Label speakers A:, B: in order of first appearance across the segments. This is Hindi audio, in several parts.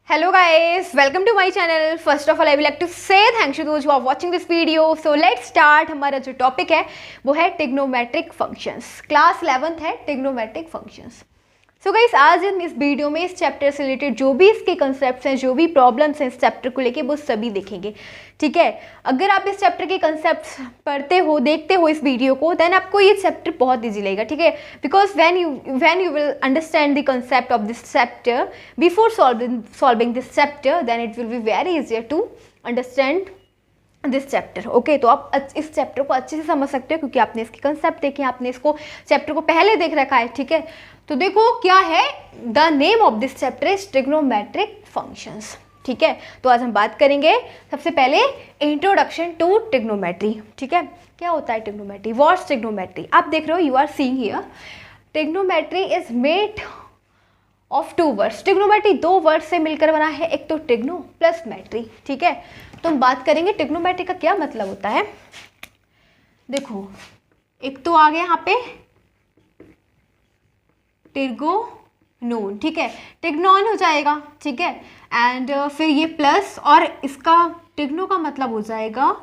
A: Hello guys, welcome to my channel. First of all, I would like to say thanks to those who are watching this video. So let's start. हमारा जो टॉपिक है वो है ट्रिग्नोमेट्रिक फंक्शंस. क्लास 11th है ट्रिग्नोमेट्रिक फंक्शंस. सो गाइस, आज हम इस वीडियो में इस चैप्टर से रिलेटेड जो भी इसके कंसेप्ट्स हैं, जो भी प्रॉब्लम्स हैं इस चैप्टर को लेके, वो सभी देखेंगे. ठीक है, अगर आप इस चैप्टर के कंसेप्ट्स पढ़ते हो, देखते हो इस वीडियो को, देन आपको ये चैप्टर बहुत ईजी लगेगा. ठीक है, because when you will understand the concept of this chapter before solving this chapter, then it will be very easier to understand this chapter. Okay, तो आप इस चैप्टर को अच्छे से समझ सकते हो क्योंकि आपने इसके कंसेप्ट देखे, आपने इसको चैप्टर को पहले देख रखा है. ठीक है, तो देखो क्या है, the name of this chapter is trigonometric functions. ठीक है, तो आज हम बात करेंगे सबसे पहले इंट्रोडक्शन टू ट्रिग्नोमेट्री. ठीक है, क्या होता है ट्रिग्नोमेट्री, व्हाट्स ट्रिग्नोमेट्री. आप देख रहे हो, you are seeing here trigonometry is made of two words. Trigonometry दो वर्ड से मिलकर बना है, एक तो ट्रिग्नो प्लस मेट्री. ठीक है, तो हम बात करेंगे ट्रिग्नोमेट्री का क्या मतलब होता है. देखो, एक तो आ गया यहाँ पे ट्रिगोनोन. ठीक है, ट्रिग्नोन हो जाएगा. ठीक है, एंड फिर ये प्लस और इसका ट्रिग्नो का मतलब हो जाएगा,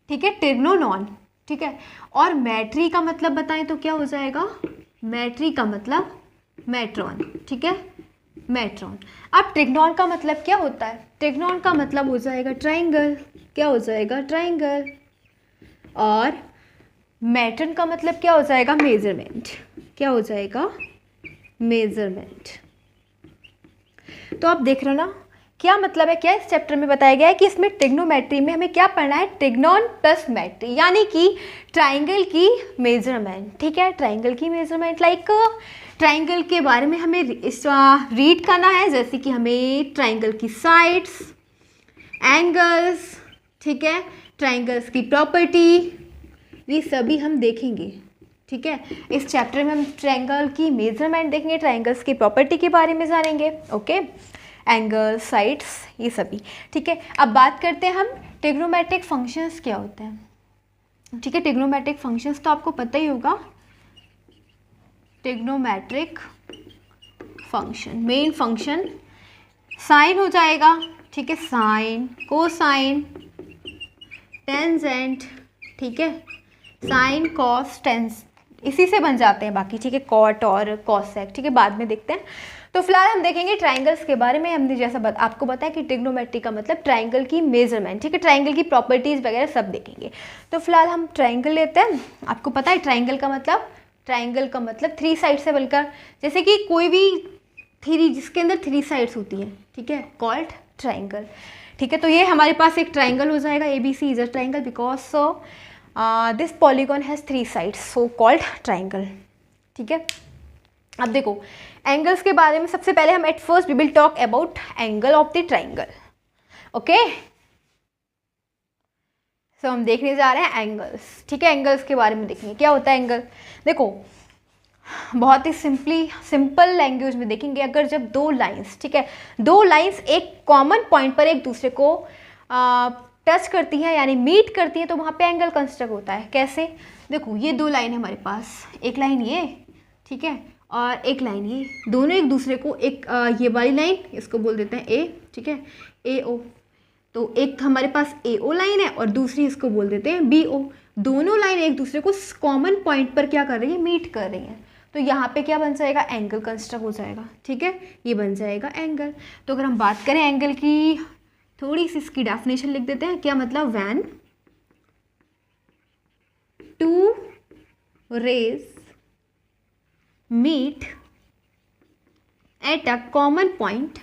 A: ठीक है, ट्रिग्नोनॉन. ठीक है, और मैट्री का मतलब बताएं तो क्या हो जाएगा, मैट्री का मतलब मैट्रॉन. ठीक है, मैट्रॉन. अब ट्रिग्नोन का मतलब क्या होता है, ट्रिग्नोन का मतलब हो जाएगा ट्राइंगल. क्या हो जाएगा, ट्राइंगल. और मैट्रन का मतलब क्या हो जाएगा, मेजरमेंट. क्या हो जाएगा, मेजरमेंट. तो आप देख रहे हो ना क्या मतलब है, क्या इस चैप्टर में बताया गया है कि इसमें ट्रिग्नोमेट्री में हमें क्या पढ़ना है, ट्रिग्नोन प्लस मैट्री, यानी कि ट्राइंगल की मेजरमेंट. ठीक है, ट्राइंगल की मेजरमेंट, लाइक ट्राइंगल के बारे में हमें रीड करना है, जैसे कि हमें ट्राइंगल की साइड्स, एंगल्स, ठीक है, ट्राइंगल्स की प्रॉपर्टी, ये सभी हम देखेंगे. ठीक है, इस चैप्टर में हम ट्राइंगल की मेजरमेंट देखेंगे, ट्राइंगल्स की प्रॉपर्टी के बारे में जानेंगे. ओके, एंगल, साइड्स, ये सभी. ठीक है, अब बात करते हैं हम ट्रिग्नोमेट्रिक फंक्शंस क्या होते हैं. ठीक है, ट्रिग्नोमेट्रिक फंक्शंस तो आपको पता ही होगा. Trigonometric function, main function sine हो जाएगा. ठीक है, साइन, कोसाइन, टेंजेंट. ठीक है, साइन, कॉस, टेंस, इसी से बन जाते हैं बाकी. ठीक है, कॉट और कॉसेक. ठीक है, बाद में देखते हैं. तो फिलहाल हम देखेंगे ट्राइंगल्स के बारे में. हमने जैसा आपको बताया कि ट्रिग्नोमेट्री का मतलब ट्राइंगल की मेजरमेंट. ठीक है, ट्राइंगल की प्रॉपर्टीज वगैरह सब देखेंगे. तो फिलहाल हम ट्राइंगल लेते हैं. आपको पता है ट्राइंगल का मतलब थ्री साइड से बनकर, जैसे कि कोई भी थ्री जिसके अंदर थ्री साइड्स होती हैं. ठीक है, कॉल्ड ट्राइंगल. ठीक है, तो ये हमारे पास एक ट्राइंगल हो जाएगा. ABC is a triangle because this polygon has three sides, so called triangle. ठीक है, अब देखो एंगल्स के बारे में. सबसे पहले हम at first we will talk about angle of the triangle. Okay, so हम देखने जा रहे हैं एंगल्स. ठीक है, एंगल्स के बारे में देखेंगे क्या होता है एंगल. देखो, बहुत ही सिंपल लैंग्वेज में देखेंगे. अगर जब दो लाइंस, ठीक है, दो लाइंस एक कॉमन पॉइंट पर एक दूसरे को टच करती हैं, यानी मीट करती हैं, तो वहाँ पे एंगल कंस्ट्रक्ट होता है. कैसे, देखो ये दो लाइन है हमारे पास, एक लाइन ये, ठीक है, और एक लाइन ये, दोनों एक दूसरे को, एक ये वाली लाइन, इसको बोल देते हैं ए. ठीक है, AO. तो एक हमारे पास AO लाइन है और दूसरी इसको बोल देते हैं BO. दोनों लाइन एक दूसरे को कॉमन पॉइंट पर क्या कर रही है, मीट कर रही हैं. तो यहाँ पे क्या बन जाएगा, एंगल कंस्ट्रक्ट हो जाएगा. ठीक है, ये बन जाएगा एंगल. तो अगर हम बात करें एंगल की, थोड़ी सी इसकी डेफिनेशन लिख देते हैं. क्या मतलब, when two rays meet at a common point,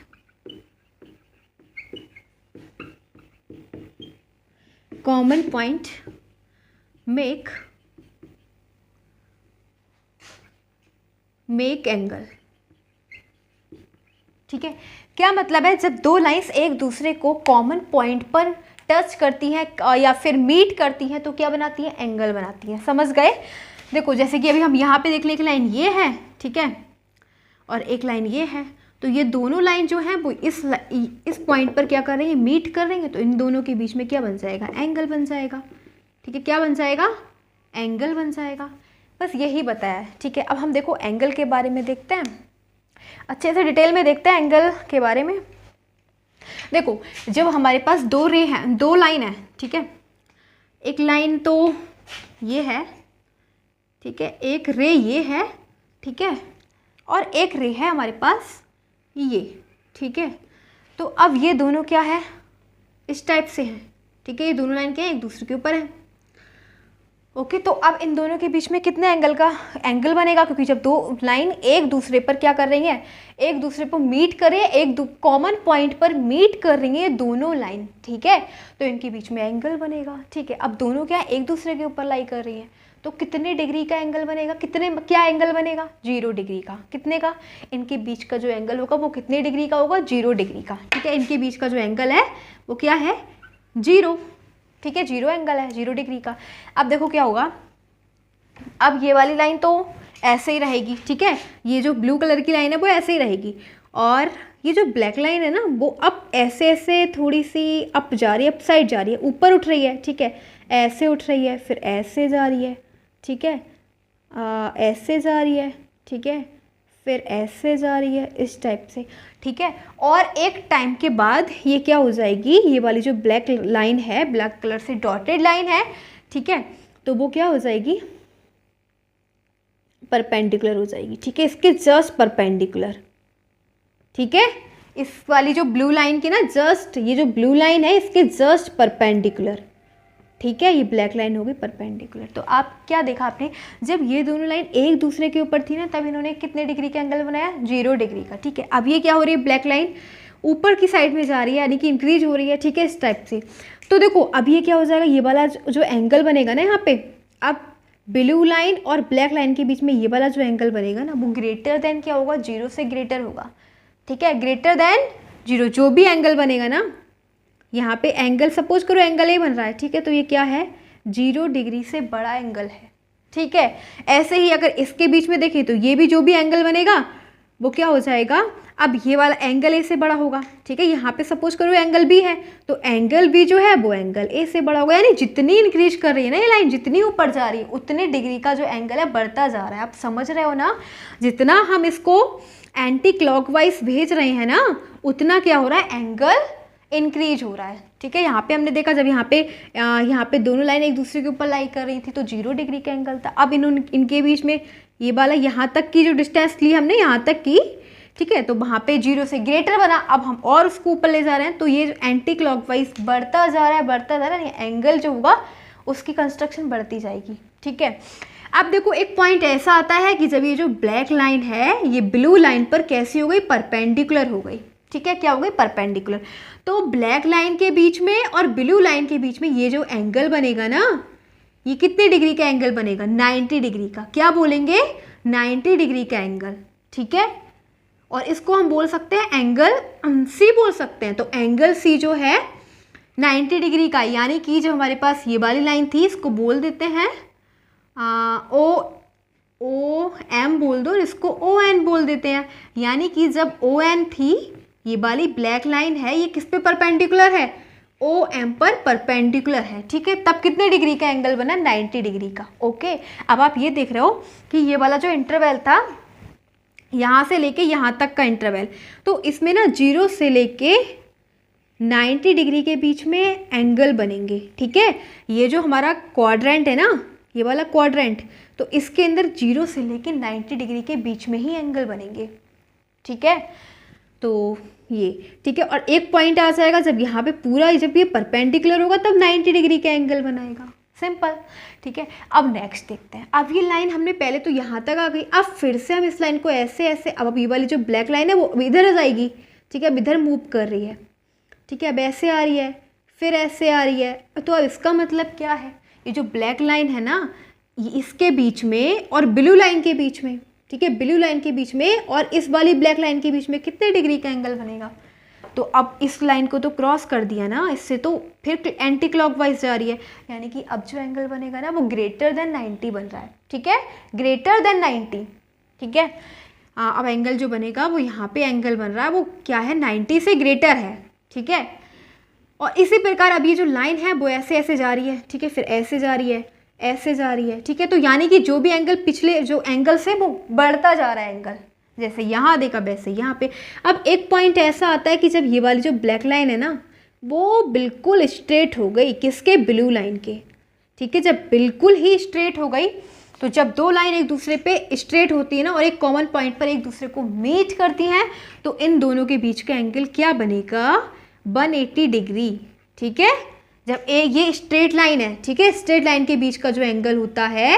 A: make angle. ठीक है, क्या मतलब है, जब दो लाइंस एक दूसरे को कॉमन पॉइंट पर टच करती हैं या फिर मीट करती हैं, तो क्या बनाती हैं, एंगल बनाती हैं. समझ गए. देखो जैसे कि अभी हम यहाँ पे देख लें, एक लाइन ये है, ठीक है, और एक लाइन ये है. तो ये दोनों लाइन जो है वो इस पॉइंट पर क्या कर रही है, मीट कर रही है. तो इन दोनों के बीच में क्या बन जाएगा, एंगल बन जाएगा. ठीक है, क्या बन जाएगा, एंगल बन जाएगा. बस यही बताया है. ठीक है, अब हम देखो एंगल के बारे में देखते हैं, अच्छे से डिटेल में देखते हैं एंगल के बारे में. देखो जब हमारे पास दो रे हैं, दो लाइन है, ठीक है, एक लाइन तो ये है, ठीक है, एक रे ये है, ठीक है, और एक रे है हमारे पास ये, ठीक है। तो अब ये दोनों क्या है, इस टाइप से हैं, ठीक है, ये दोनों लाइन क्या है, एक दूसरे के ऊपर है। ओके, तो अब इन दोनों के बीच में कितने एंगल का एंगल बनेगा, क्योंकि जब दो लाइन एक दूसरे पर क्या कर रही हैं, एक दूसरे पर मीट कर रही है, एक कॉमन पॉइंट पर मीट कर रही है दोनों लाइन, ठीक है, तो इनके बीच में एंगल बनेगा, ठीक है। अब दोनों क्या एक दूसरे के ऊपर लाई कर रही हैं, तो कितने डिग्री का एंगल बनेगा, कितने क्या एंगल बनेगा, 0 डिग्री का। कितने का, इनके बीच का जो एंगल होगा वो कितने डिग्री का होगा, 0 डिग्री का, ठीक है। इनके बीच का जो एंगल है वो क्या है, 0, ठीक है, 0 एंगल है, 0 डिग्री का। अब देखो क्या होगा, अब ये वाली लाइन तो ऐसे ही रहेगी, ठीक है, ये जो ब्लू कलर की लाइन है वो ऐसे ही रहेगी, और ये जो ब्लैक लाइन है ना वो अब ऐसे ऐसे थोड़ी सी अप जा रही है, अप साइड जा रही है, ऊपर उठ रही है, ठीक है, ऐसे उठ रही है, फिर ऐसे जा रही है, ठीक है, ऐसे जा रही है, ठीक है, फिर ऐसे जा रही है, इस टाइप से, ठीक है। और एक टाइम के बाद ये क्या हो जाएगी, ये वाली जो ब्लैक लाइन है, ब्लैक कलर से डॉटेड लाइन है, ठीक है, तो वो क्या हो जाएगी, परपेंडिकुलर हो जाएगी, ठीक है, इसके जस्ट परपेंडिकुलर, ठीक है, इस वाली जो ब्लू लाइन की ना जस्ट, ये जो ब्लू लाइन है इसके जस्ट परपेंडिकुलर, ठीक है, ये ब्लैक लाइन हो गई परपेंडिकुलर। तो आप क्या देखा आपने, जब ये दोनों लाइन एक दूसरे के ऊपर थी ना तब इन्होंने कितने डिग्री का एंगल बनाया, 0 डिग्री का, ठीक है। अब ये क्या हो रही है, ब्लैक लाइन ऊपर की साइड में जा रही है, यानी कि इंक्रीज हो रही है, ठीक है, इस टाइप से। तो देखो अब ये क्या हो जाएगा, ये वाला जो एंगल बनेगा ना यहाँ पे, अब ब्लू लाइन और ब्लैक लाइन के बीच में ये वाला जो एंगल बनेगा ना वो ग्रेटर देन क्या होगा, 0 से ग्रेटर होगा, ठीक है, ग्रेटर देन 0। जो भी एंगल बनेगा ना, यहाँ पे एंगल सपोज करो एंगल ए बन रहा है, ठीक है, तो ये क्या है, 0 डिग्री से बड़ा एंगल है, ठीक है। ऐसे ही अगर इसके बीच में देखें तो ये भी जो भी एंगल बनेगा वो क्या हो जाएगा, अब ये वाला एंगल ए से बड़ा होगा, ठीक है। यहाँ पे सपोज करो एंगल बी है तो एंगल बी जो है वो एंगल ए से बड़ा होगा, यानी जितनी इंक्रीज कर रही है ना ये लाइन, जितनी ऊपर जा रही है उतने डिग्री का जो एंगल है बढ़ता जा रहा है। आप समझ रहे हो ना, जितना हम इसको एंटी क्लॉकवाइज भेज रहे हैं ना उतना क्या हो रहा है, एंगल इंक्रीज हो रहा है, ठीक है। यहाँ पे हमने देखा जब यहाँ पे दोनों लाइन एक दूसरे के ऊपर लाई कर रही थी तो 0 डिग्री का एंगल था। अब इनके बीच में ये वाला यहाँ तक की जो डिस्टेंस ली हमने, यहाँ तक की, ठीक है, तो वहाँ पे 0 से ग्रेटर बना, अब हम और उसको ऊपर ले जा रहे हैं तो ये एंटी क्लॉकवाइज बढ़ता जा रहा है, बढ़ता जा रहा है, एंगल जो होगा उसकी कंस्ट्रक्शन बढ़ती जाएगी, ठीक है। अब देखो एक पॉइंट ऐसा आता है कि जब ये जो ब्लैक लाइन है ये ब्लू लाइन पर कैसी हो गई, परपेंडिकुलर हो गई, ठीक है, क्या हो गई, परपेंडिकुलर। तो ब्लैक लाइन के बीच में और ब्लू लाइन के बीच में ये जो एंगल बनेगा ना, ये कितने डिग्री का एंगल बनेगा, 90 डिग्री का। क्या बोलेंगे, 90 डिग्री का एंगल, ठीक है। और इसको हम बोल सकते हैं एंगल सी बोल सकते हैं। तो एंगल सी जो है 90 डिग्री का, यानी कि जो हमारे पास ये वाली लाइन थी इसको बोल देते हैं ओ एम बोल दो, इसको ओ एन बोल देते हैं। यानी कि जब ओ एन थी, ये वाली ब्लैक लाइन है ये किस पे परपेंडिकुलर है, ओ एम पर परपेंडिकुलर है, ठीक है। तब कितने डिग्री का एंगल बना, 90 डिग्री का। ओके, अब आप ये देख रहे हो कि ये वाला जो इंटरवल था यहाँ से लेके यहाँ तक का इंटरवल, तो इसमें ना 0 से लेके 90 डिग्री के बीच में एंगल बनेंगे, ठीक है। ये जो हमारा क्वाड्रेंट है ना, ये वाला क्वाड्रेंट, तो इसके अंदर 0 से लेके 90 डिग्री के बीच में ही एंगल बनेंगे, ठीक है। तो ये ठीक है, और एक पॉइंट आ जाएगा जब यहाँ पे पूरा, जब ये परपेंडिकुलर होगा तब 90 डिग्री का एंगल बनाएगा, सिंपल, ठीक है। अब नेक्स्ट देखते हैं। अब ये लाइन हमने पहले तो यहाँ तक आ गई, अब फिर से हम इस लाइन को ऐसे ऐसे, अब ये वाली जो ब्लैक लाइन है वो इधर आ जाएगी, ठीक है, अब इधर मूव कर रही है, ठीक है, अब ऐसे आ रही है, फिर ऐसे आ रही है। तो अब इसका मतलब क्या है, ये जो ब्लैक लाइन है ना ये इसके बीच में और ब्लू लाइन के बीच में, ठीक है, ब्लू लाइन के बीच में और इस वाली ब्लैक लाइन के बीच में कितने डिग्री का एंगल बनेगा। तो अब इस लाइन को तो क्रॉस कर दिया ना इससे, तो फिर एंटी क्लॉकवाइज जा रही है, यानी कि अब जो एंगल बनेगा ना वो ग्रेटर देन 90 बन रहा है, ठीक है, ग्रेटर देन 90, ठीक है। अब एंगल जो बनेगा वो यहाँ पे एंगल बन रहा है वो क्या है, 90 से ग्रेटर है, ठीक है। और इसी प्रकार अब ये जो लाइन है वो ऐसे ऐसे जा रही है, ठीक है, फिर ऐसे जा रही है, ऐसे जा रही है, ठीक है। तो यानी कि जो भी एंगल पिछले जो एंगल से वो बढ़ता जा रहा है एंगल, जैसे यहाँ देखा वैसे यहाँ पे। अब एक पॉइंट ऐसा आता है कि जब ये वाली जो ब्लैक लाइन है ना वो बिल्कुल स्ट्रेट हो गई किसके, ब्लू लाइन के, ठीक है। जब बिल्कुल ही स्ट्रेट हो गई तो जब दो लाइन एक दूसरे पे स्ट्रेट होती है ना और एक कॉमन पॉइंट पर एक दूसरे को मीट करती हैं तो इन दोनों के बीच का एंगल क्या बनेगा, 180 डिग्री, ठीक है। जब ये स्ट्रेट लाइन है, ठीक है, स्ट्रेट लाइन के बीच का जो एंगल होता है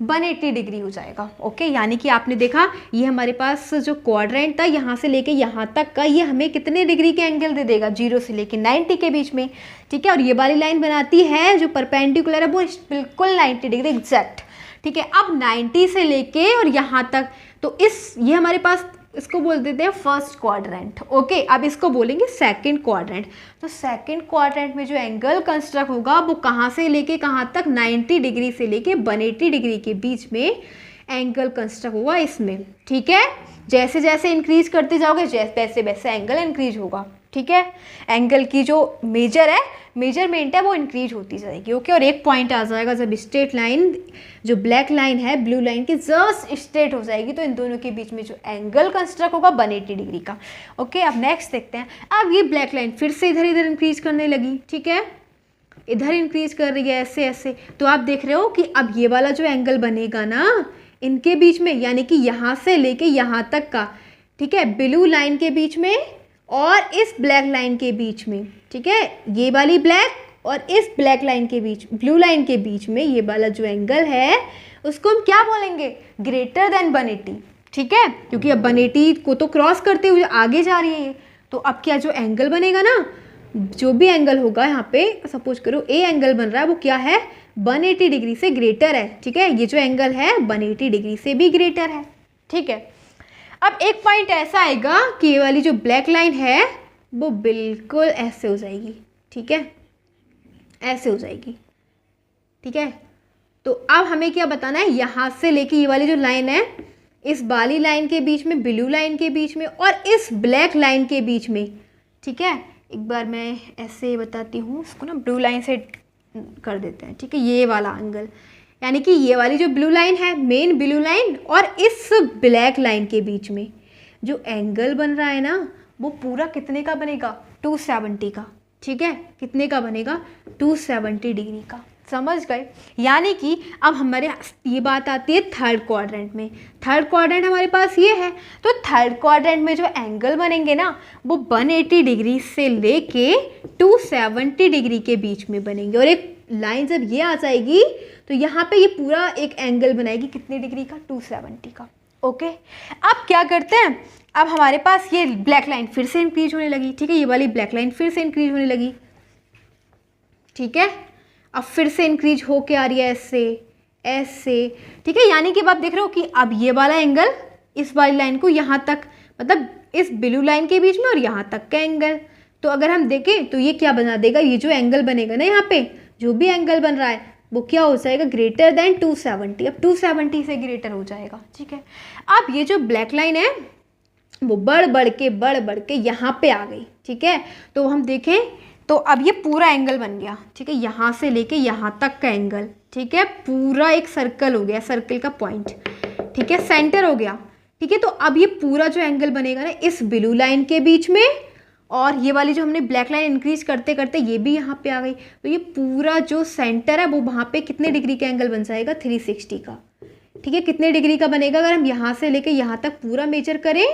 A: 180 डिग्री हो जाएगा। ओके, यानी कि आपने देखा ये हमारे पास जो क्वाड्रेंट था यहाँ से लेके यहाँ तक का, ये हमें कितने डिग्री के एंगल दे देगा, 0 से लेके 90 के बीच में, ठीक है। और ये वाली लाइन बनाती है जो परपेंडिकुलर है वो बिल्कुल 90 डिग्री एग्जैक्ट, ठीक है। अब 90 से लेके और यहाँ तक, तो ये हमारे पास, इसको बोल देते हैं फर्स्ट क्वाड्रेंट। ओके, अब इसको बोलेंगे सेकंड क्वाड्रेंट। तो सेकंड क्वाड्रेंट में जो एंगल कंस्ट्रक्ट होगा वो कहाँ से लेके कहाँ तक, 90 डिग्री से लेके 180 डिग्री के बीच में एंगल कंस्ट्रक्ट होगा इसमें, ठीक है। जैसे जैसे इंक्रीज करते जाओगे वैसे वैसे एंगल इंक्रीज होगा, ठीक है। एंगल की जो मेजरमेंट है वो इंक्रीज होती जाएगी। ओके, और एक पॉइंट आ जाएगा जब स्ट्रेट लाइन जो ब्लैक लाइन है ब्लू लाइन की जस्ट स्ट्रेट हो जाएगी तो इन दोनों के बीच में जो एंगल कंस्ट्रक्ट होगा 180 डिग्री का। ओके, अब नेक्स्ट देखते हैं। अब ये ब्लैक लाइन फिर से इधर इधर इंक्रीज करने लगी, ठीक है, इधर इंक्रीज कर रही है ऐसे ऐसे। तो आप देख रहे हो कि अब ये वाला जो एंगल बनेगा ना इनके बीच में, यानी कि यहाँ से लेके यहाँ तक का, ठीक है, ब्लू लाइन के बीच में और इस ब्लैक लाइन के बीच में, ठीक है, ये वाली ब्लैक और इस ब्लैक लाइन के बीच, ब्लू लाइन के बीच में ये वाला जो एंगल है उसको हम क्या बोलेंगे, ग्रेटर देन 180, ठीक है, क्योंकि अब 180 को तो क्रॉस करते हुए आगे जा रही है ये। तो अब क्या जो एंगल बनेगा ना, जो भी एंगल होगा यहाँ पे, सपोज करो ए एंगल बन रहा है, वो क्या है, 180 डिग्री से ग्रेटर है, ठीक है। ये जो एंगल है 180 डिग्री से भी ग्रेटर है, ठीक है। अब एक पॉइंट ऐसा आएगा कि ये वाली जो ब्लैक लाइन है वो बिल्कुल ऐसे हो जाएगी, ठीक है, ऐसे हो जाएगी, ठीक है। तो अब हमें क्या बताना है, यहाँ से लेके ये वाली जो लाइन है इस वाली लाइन के बीच में, ब्लू लाइन के बीच में और इस ब्लैक लाइन के बीच में, ठीक है। एक बार मैं ऐसे बताती हूँ, इसको ना ब्लू लाइन से कर देते हैं, ठीक है। ये वाला एंगल, यानी कि ये वाली जो ब्लू लाइन है, मेन ब्लू लाइन और इस ब्लैक लाइन के बीच में जो एंगल बन रहा है ना वो पूरा कितने का बनेगा, 270 का, ठीक है। कितने का बनेगा, 270 डिग्री का, समझ गए। यानी कि अब हमारे ये बात आती है थर्ड क्वाड्रेंट में। थर्ड क्वाड्रेंट हमारे पास ये है, तो थर्ड क्वाड्रेंट में जो एंगल बनेंगे ना वो 180 डिग्री से लेके 270 डिग्री के बीच में बनेंगे। और एक लाइन जब ये आ जाएगी तो यहाँ पे ये पूरा एक एंगल बनाएगी कितने डिग्री का, 270 का। ओके, अब क्या करते हैं, अब हमारे पास ये ब्लैक लाइन फिर से इंक्रीज होने लगी, ठीक है, ये वाली ब्लैक लाइन फिर से इंक्रीज होने लगी, ठीक है। अब फिर से इंक्रीज होके आ रही है ऐसे ऐसे, ठीक है। यानी कि अब आप देख रहे हो कि अब ये वाला एंगल इस वाली लाइन को यहाँ तक, मतलब इस ब्लू लाइन के बीच में और यहाँ तक का एंगल, तो अगर हम देखें तो ये क्या बना देगा, ये जो एंगल बनेगा ना यहाँ पे जो भी एंगल बन रहा है वो क्या हो जाएगा, ग्रेटर देन 270। अब 270 से ग्रेटर हो जाएगा, ठीक है। अब ये जो ब्लैक लाइन है वो बढ़ बढ़ के यहाँ पे आ गई, ठीक है। तो हम देखें तो अब ये पूरा एंगल बन गया, ठीक है, यहाँ से लेके यहाँ तक का एंगल, ठीक है, पूरा एक सर्कल हो गया, सर्कल का पॉइंट, ठीक है, सेंटर हो गया, ठीक है। तो अब ये पूरा जो एंगल बनेगा ना इस ब्लू लाइन के बीच में और ये वाली जो हमने ब्लैक लाइन इंक्रीज करते करते ये भी यहाँ पे आ गई, तो ये पूरा जो सेंटर है वो वहाँ पे कितने डिग्री का एंगल बन जाएगा, 360 का, ठीक है। कितने डिग्री का बनेगा, अगर हम यहाँ से लेके यहाँ तक पूरा मेजर करें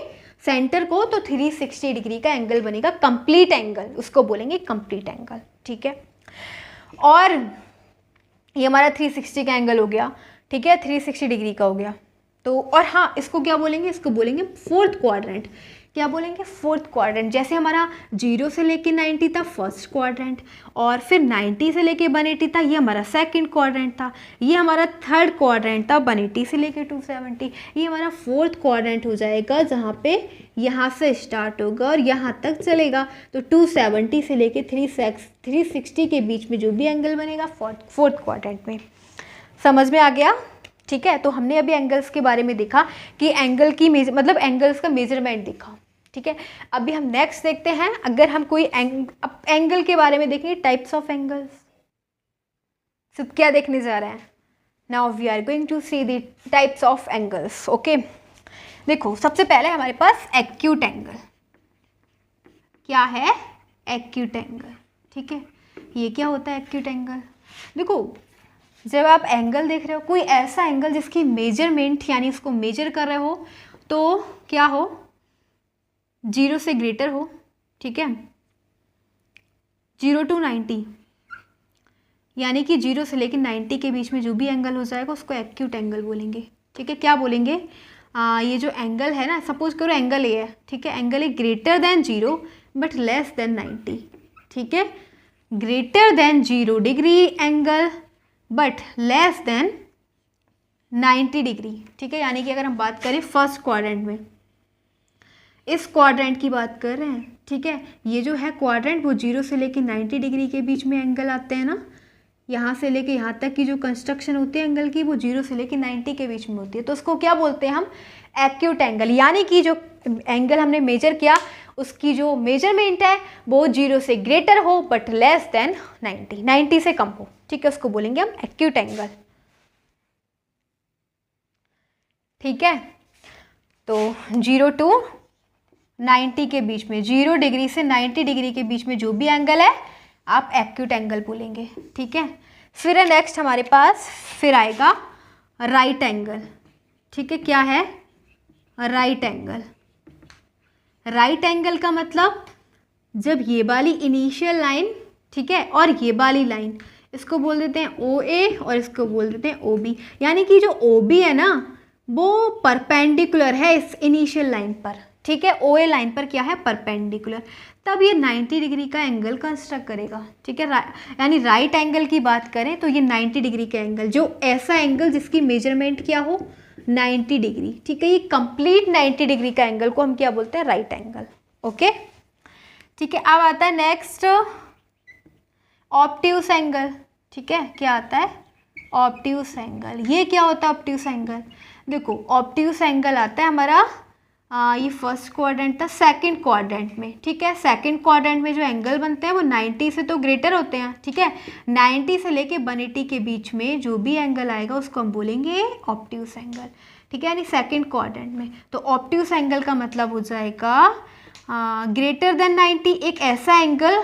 A: सेंटर को तो 360 डिग्री का एंगल बनेगा, कंप्लीट एंगल, उसको बोलेंगे कंप्लीट एंगल, ठीक है। और ये हमारा 360 का एंगल हो गया, ठीक है, 360 डिग्री का हो गया। तो और हाँ, इसको क्या बोलेंगे, इसको बोलेंगे फोर्थ क्वाड्रेंट। क्या बोलेंगे, फोर्थ क्वाड्रेंट। जैसे हमारा 0 से लेके 90 था फर्स्ट क्वाड्रेंट, और फिर 90 से लेके 180 था ये हमारा सेकंड क्वाड्रेंट था, ये हमारा थर्ड क्वाड्रेंट था 180 से लेके 270, ये हमारा फोर्थ क्वाड्रेंट हो जाएगा जहाँ पे यहाँ से स्टार्ट होगा और यहाँ तक चलेगा। तो 270 से लेके 360 के बीच में जो भी एंगल बनेगा फोर्थ क्वाड्रेंट में। समझ में आ गया, ठीक है। तो हमने अभी एंगल्स के बारे में देखा कि एंगल की मतलब एंगल्स का मेजरमेंट देखा, ठीक है। अभी हम नेक्स्ट देखते हैं, अगर हम कोई एंगल के बारे में देखेंगे, टाइप्स ऑफ एंगल्स। सब क्या देखने जा रहे हैं, now we are going to see the types of angles. Okay, देखो सबसे पहले हमारे पास एक्यूट एंगल, क्या है एक्यूट एंगल, ठीक है। ये क्या होता है एक्यूट एंगल? देखो जब आप एंगल देख रहे हो, कोई ऐसा एंगल जिसकी मेजरमेंट यानी उसको मेजर कर रहे हो तो क्या हो, 0 से ग्रेटर हो, ठीक है, 0 to 90, यानी कि 0 से लेकर 90 के बीच में जो भी एंगल हो जाएगा उसको एक्यूट एंगल बोलेंगे, ठीक है। क्या बोलेंगे? ये जो एंगल है ना, सपोज करो एंगल ए है, ठीक है, angle A greater than 0 but less than 90, ठीक है, greater than 0 degree angle but less than 90 degree, ठीक है। यानी कि अगर हम बात करें फर्स्ट क्वाड्रेंट में, इस क्वाड्रेंट की बात कर रहे हैं, ठीक है, ये जो है क्वाड्रेंट वो 0 से लेकर 90 डिग्री के बीच में एंगल आते हैं ना, यहाँ से लेके यहाँ तक की जो कंस्ट्रक्शन होती है एंगल की वो 0 से लेके 90 के बीच में होती है, तो उसको क्या बोलते हैं हम? Acute angle. यानी कि जो एंगल हमने मेजर किया उसकी जो मेजरमेंट है वो 0 से ग्रेटर हो बट लेस देन 90 से कम हो, ठीक है, उसको बोलेंगे हम एक्यूट एंगल, ठीक है। तो 0 to 90 के बीच में, 0 डिग्री से 90 डिग्री के बीच में जो भी एंगल है आप एक्यूट एंगल बोलेंगे, ठीक है। फिर नेक्स्ट हमारे पास फिर आएगा राइट एंगल, ठीक है। क्या है? Right angle. राइट एंगल का मतलब जब ये वाली इनिशियल लाइन, ठीक है, और ये वाली लाइन, इसको बोल देते हैं ओ ए और इसको बोल देते हैं ओ बी, यानी कि जो ओ बी है ना वो परपेंडिकुलर है इस इनिशियल लाइन पर, ठीक है, ओ ए लाइन पर क्या है? परपेंडिकुलर, तब ये 90 डिग्री का एंगल कंस्ट्रक्ट करेगा, ठीक है। यानी राइट एंगल की बात करें तो ये 90 डिग्री का एंगल, जो ऐसा एंगल जिसकी मेजरमेंट क्या हो 90 डिग्री, ठीक है, ये कंप्लीट 90 डिग्री का एंगल को हम क्या बोलते हैं? राइट एंगल, ओके, ठीक है। अब आता है नेक्स्ट ऑब्ट्यूस एंगल, ठीक है। क्या आता है? Obtuse angle. ये क्या होता है ऑब्ट्यूस एंगल? देखो ऑब्ट्यूस एंगल आता है हमारा ये फर्स्ट क्वाड्रेंट था, सेकंड क्वाड्रेंट में, ठीक है, सेकंड क्वाड्रेंट में जो एंगल बनते हैं वो 90 से तो ग्रेटर होते हैं, ठीक है, 90 से लेके 180 के बीच में जो भी एंगल आएगा उसको हम बोलेंगे ऑब्ट्यूस एंगल, ठीक है, यानी सेकंड क्वाड्रेंट में। तो ऑब्ट्यूस एंगल का मतलब हो जाएगा ग्रेटर देन 90, एक ऐसा angle,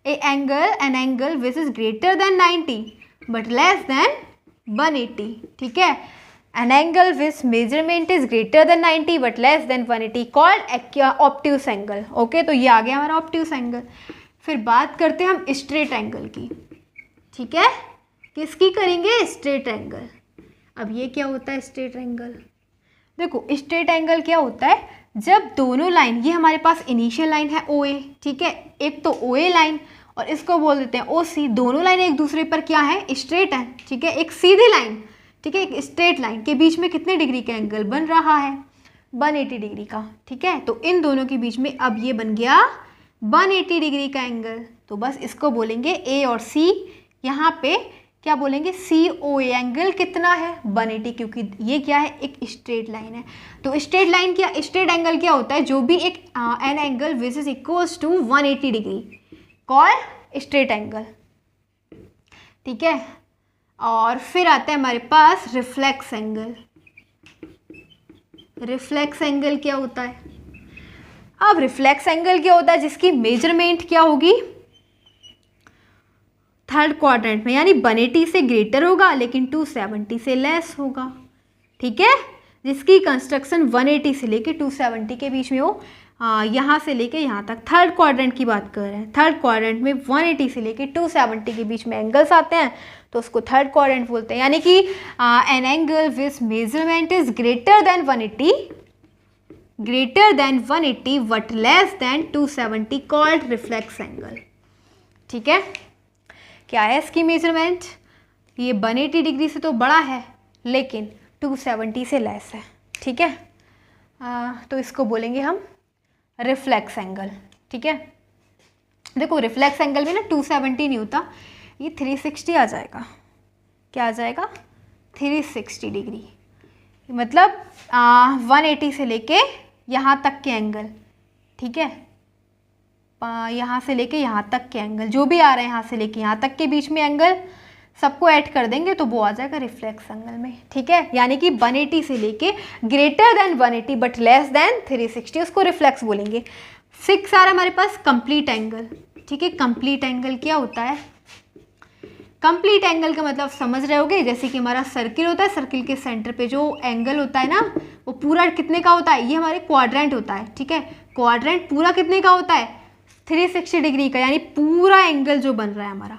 A: an angle which is greater than 90 but less than 180, ठीक है, an angle with measurement is greater than 90 but less than 180 called obtuse angle, okay. तो ये आ गया हमारा obtuse angle। फिर बात करते हैं हम स्ट्रेट एंगल की, ठीक है, किसकी करेंगे? Straight angle. अब ये क्या होता है स्ट्रेट एंगल? देखो स्ट्रेट एंगल क्या होता है, जब दोनों लाइन, ये हमारे पास इनिशियल लाइन है ओ ए, ठीक है, एक तो ओ ए लाइन और इसको बोल देते हैं ओ सी, दोनों लाइन एक दूसरे पर क्या है? स्ट्रेट है, ठीक है, एक सीधी लाइन, ठीक है, एक स्ट्रेट लाइन के बीच में कितने डिग्री का एंगल बन रहा है? 180 डिग्री का, ठीक है। तो इन दोनों के बीच में अब ये बन गया 180 डिग्री का एंगल, तो बस इसको बोलेंगे ए और सी, यहाँ पे क्या बोलेंगे? सी ओ ए, एंगल कितना है? 180, क्योंकि ये क्या है? एक स्ट्रेट लाइन है। तो स्ट्रेट लाइन क्या, स्ट्रेट एंगल क्या होता है? जो भी एक an angle which is equals to 180 degree called straight angle, ठीक है। और फिर आता है हमारे पास रिफ्लेक्स एंगल। रिफ्लेक्स एंगल क्या होता है? अब रिफ्लेक्स एंगल क्या होता है? जिसकी मेजरमेंट क्या होगी? थर्ड क्वाड्रेंट में, यानी 180 से ग्रेटर होगा लेकिन 270 से लेस होगा, ठीक है, जिसकी कंस्ट्रक्शन 180 से लेके 270 के बीच में हो, यहाँ से लेके यहाँ तक। थर्ड क्वाड्रेंट की बात कर रहे हैं, थर्ड क्वाड्रेंट में 180 से लेके 270 के बीच में एंगल्स आते हैं, तो उसको थर्ड क्वाड्रेंट बोलते हैं। यानी कि N angle which measurement is greater than 180 but less than 270 called reflex angle, ठीक है। क्या है इसकी मेजरमेंट? ये 180 डिग्री से तो बड़ा है लेकिन 270 से लेस है, ठीक है, तो इसको बोलेंगे हम रिफ्लेक्स एंगल, ठीक है। देखो रिफ्लेक्स एंगल में ना 270 नहीं होता, ये 360 आ जाएगा। क्या आ जाएगा? 360 डिग्री, मतलब 180 से लेके यहाँ तक के एंगल, ठीक है, यहाँ से लेके यहाँ तक के एंगल जो भी आ रहे हैं, यहाँ से लेके यहाँ तक के बीच में एंगल सबको ऐड कर देंगे तो वो आ जाएगा रिफ्लेक्स एंगल में, ठीक है। यानी कि 180 से लेके greater than 180 but less than 360 उसको रिफ्लेक्स बोलेंगे। 6 आ रहा है हमारे पास कंप्लीट एंगल, ठीक है। कंप्लीट एंगल क्या होता है? कंप्लीट एंगल का मतलब समझ रहे होगे, जैसे कि हमारा सर्किल होता है, सर्किल के सेंटर पे जो एंगल होता है ना वो पूरा कितने का होता है? ये हमारे क्वाड्रेंट होता है, ठीक है। क्वाड्रेंट पूरा कितने का होता है? 360 डिग्री का, यानी पूरा एंगल जो बन रहा है हमारा,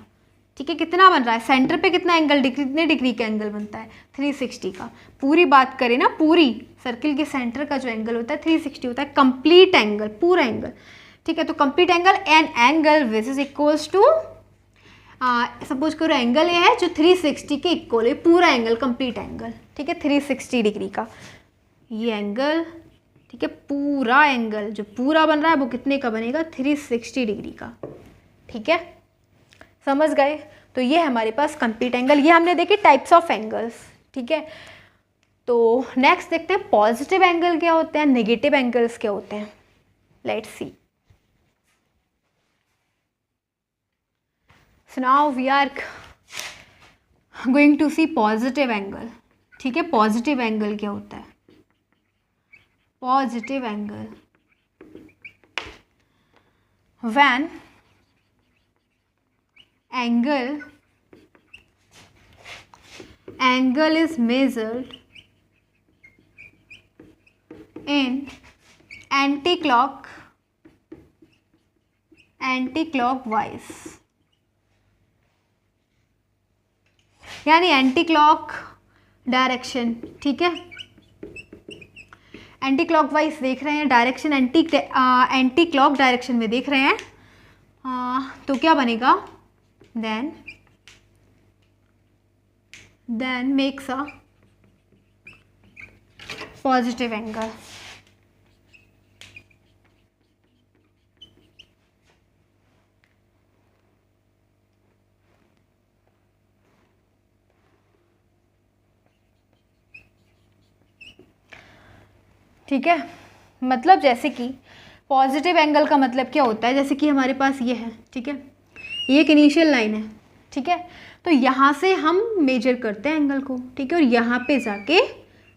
A: ठीक है। कितना बन रहा है? सेंटर पे कितना एंगल, कितने डिग्री का एंगल बनता है? 360 का। पूरी बात करें ना, पूरी सर्किल के सेंटर का जो एंगल होता है 360 होता है, कंप्लीट एंगल, पूरा एंगल, ठीक है। तो complete angle an angle which is equals to, suppose करो एंगल ये है जो 360 के इक्वल है, पूरा एंगल कंप्लीट एंगल, ठीक है, 360 डिग्री का ये एंगल, ठीक है। पूरा एंगल जो पूरा बन रहा है वो कितने का बनेगा? 360 डिग्री का, ठीक है। समझ गए? तो ये हमारे पास कंप्लीट एंगल। ये हमने देखे टाइप्स ऑफ एंगल्स, ठीक है। तो नेक्स्ट देखते हैं पॉजिटिव एंगल क्या होते हैं, नेगेटिव एंगल्स क्या होते हैं। Let's see. So now we are going to see positive angle, ठीक है। पॉजिटिव एंगल क्या होता है? Positive angle when angle is measured in anti-clockwise, यानी एंटी क्लॉक डायरेक्शन, ठीक है। एंटी क्लॉकवाइज देख रहे हैं, डायरेक्शन एंटी क्लॉक डायरेक्शन में देख रहे हैं, तो क्या बनेगा? Then makes a positive angle, ठीक है। मतलब जैसे कि पॉजिटिव एंगल का मतलब क्या होता है, जैसे कि हमारे पास ये है, ठीक है, ये एक इनिशियल लाइन है, ठीक है। तो यहाँ से हम मेजर करते हैं एंगल को, ठीक है। और यहाँ पे जाके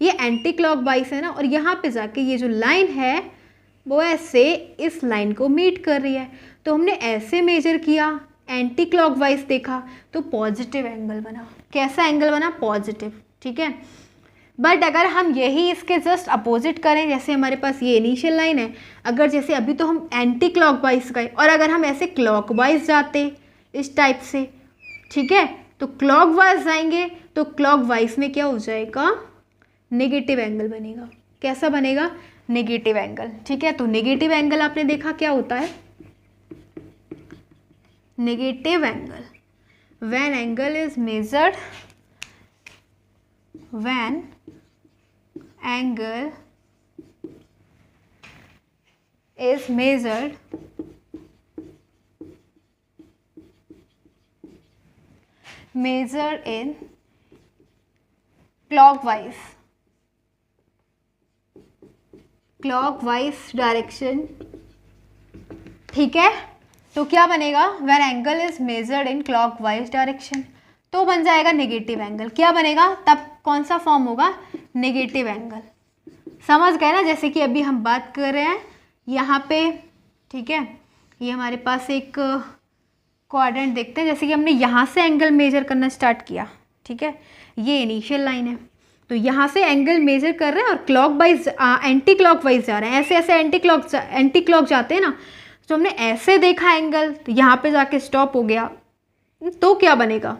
A: ये एंटी क्लॉकवाइज है ना, और यहाँ पे जाके ये जो लाइन है वो ऐसे इस लाइन को मीट कर रही है, तो हमने ऐसे मेजर किया, एंटी क्लॉकवाइज देखा, तो पॉजिटिव एंगल बना। कैसा एंगल बना? पॉजिटिव, ठीक है। बट अगर हम यही इसके जस्ट अपोजिट करें, जैसे हमारे पास ये इनिशियल लाइन है, अगर जैसे अभी तो हम एंटी क्लॉकवाइज गए, और अगर हम ऐसे क्लॉकवाइज जाते इस टाइप से, ठीक है, तो क्लॉकवाइज जाएंगे तो क्लॉकवाइज में क्या हो जाएगा? नेगेटिव एंगल बनेगा। कैसा बनेगा? नेगेटिव एंगल, ठीक है। तो नेगेटिव एंगल आपने देखा क्या होता है? Negative angle when angle is measured, when angle is measured in clockwise direction, ठीक है। तो क्या बनेगा? when angle is measured in clockwise direction, तो बन जाएगा नेगेटिव एंगल। क्या बनेगा तब? कौन सा फॉर्म होगा? Negative angle. समझ गए ना? जैसे कि अभी हम बात कर रहे हैं यहाँ पे, ठीक है, ये हमारे पास एक क्वाड्रेंट देखते हैं, जैसे कि हमने यहाँ से एंगल मेजर करना स्टार्ट किया, ठीक है, ये इनिशियल लाइन है, तो यहाँ से एंगल मेजर कर रहे हैं और क्लॉकवाइज एंटी क्लॉकवाइज जा रहे हैं, ऐसे ऐसे एंटी क्लॉक जाते हैं ना, तो हमने ऐसे देखा एंगल, तो यहाँ पे जाके स्टॉप हो गया, तो क्या बनेगा?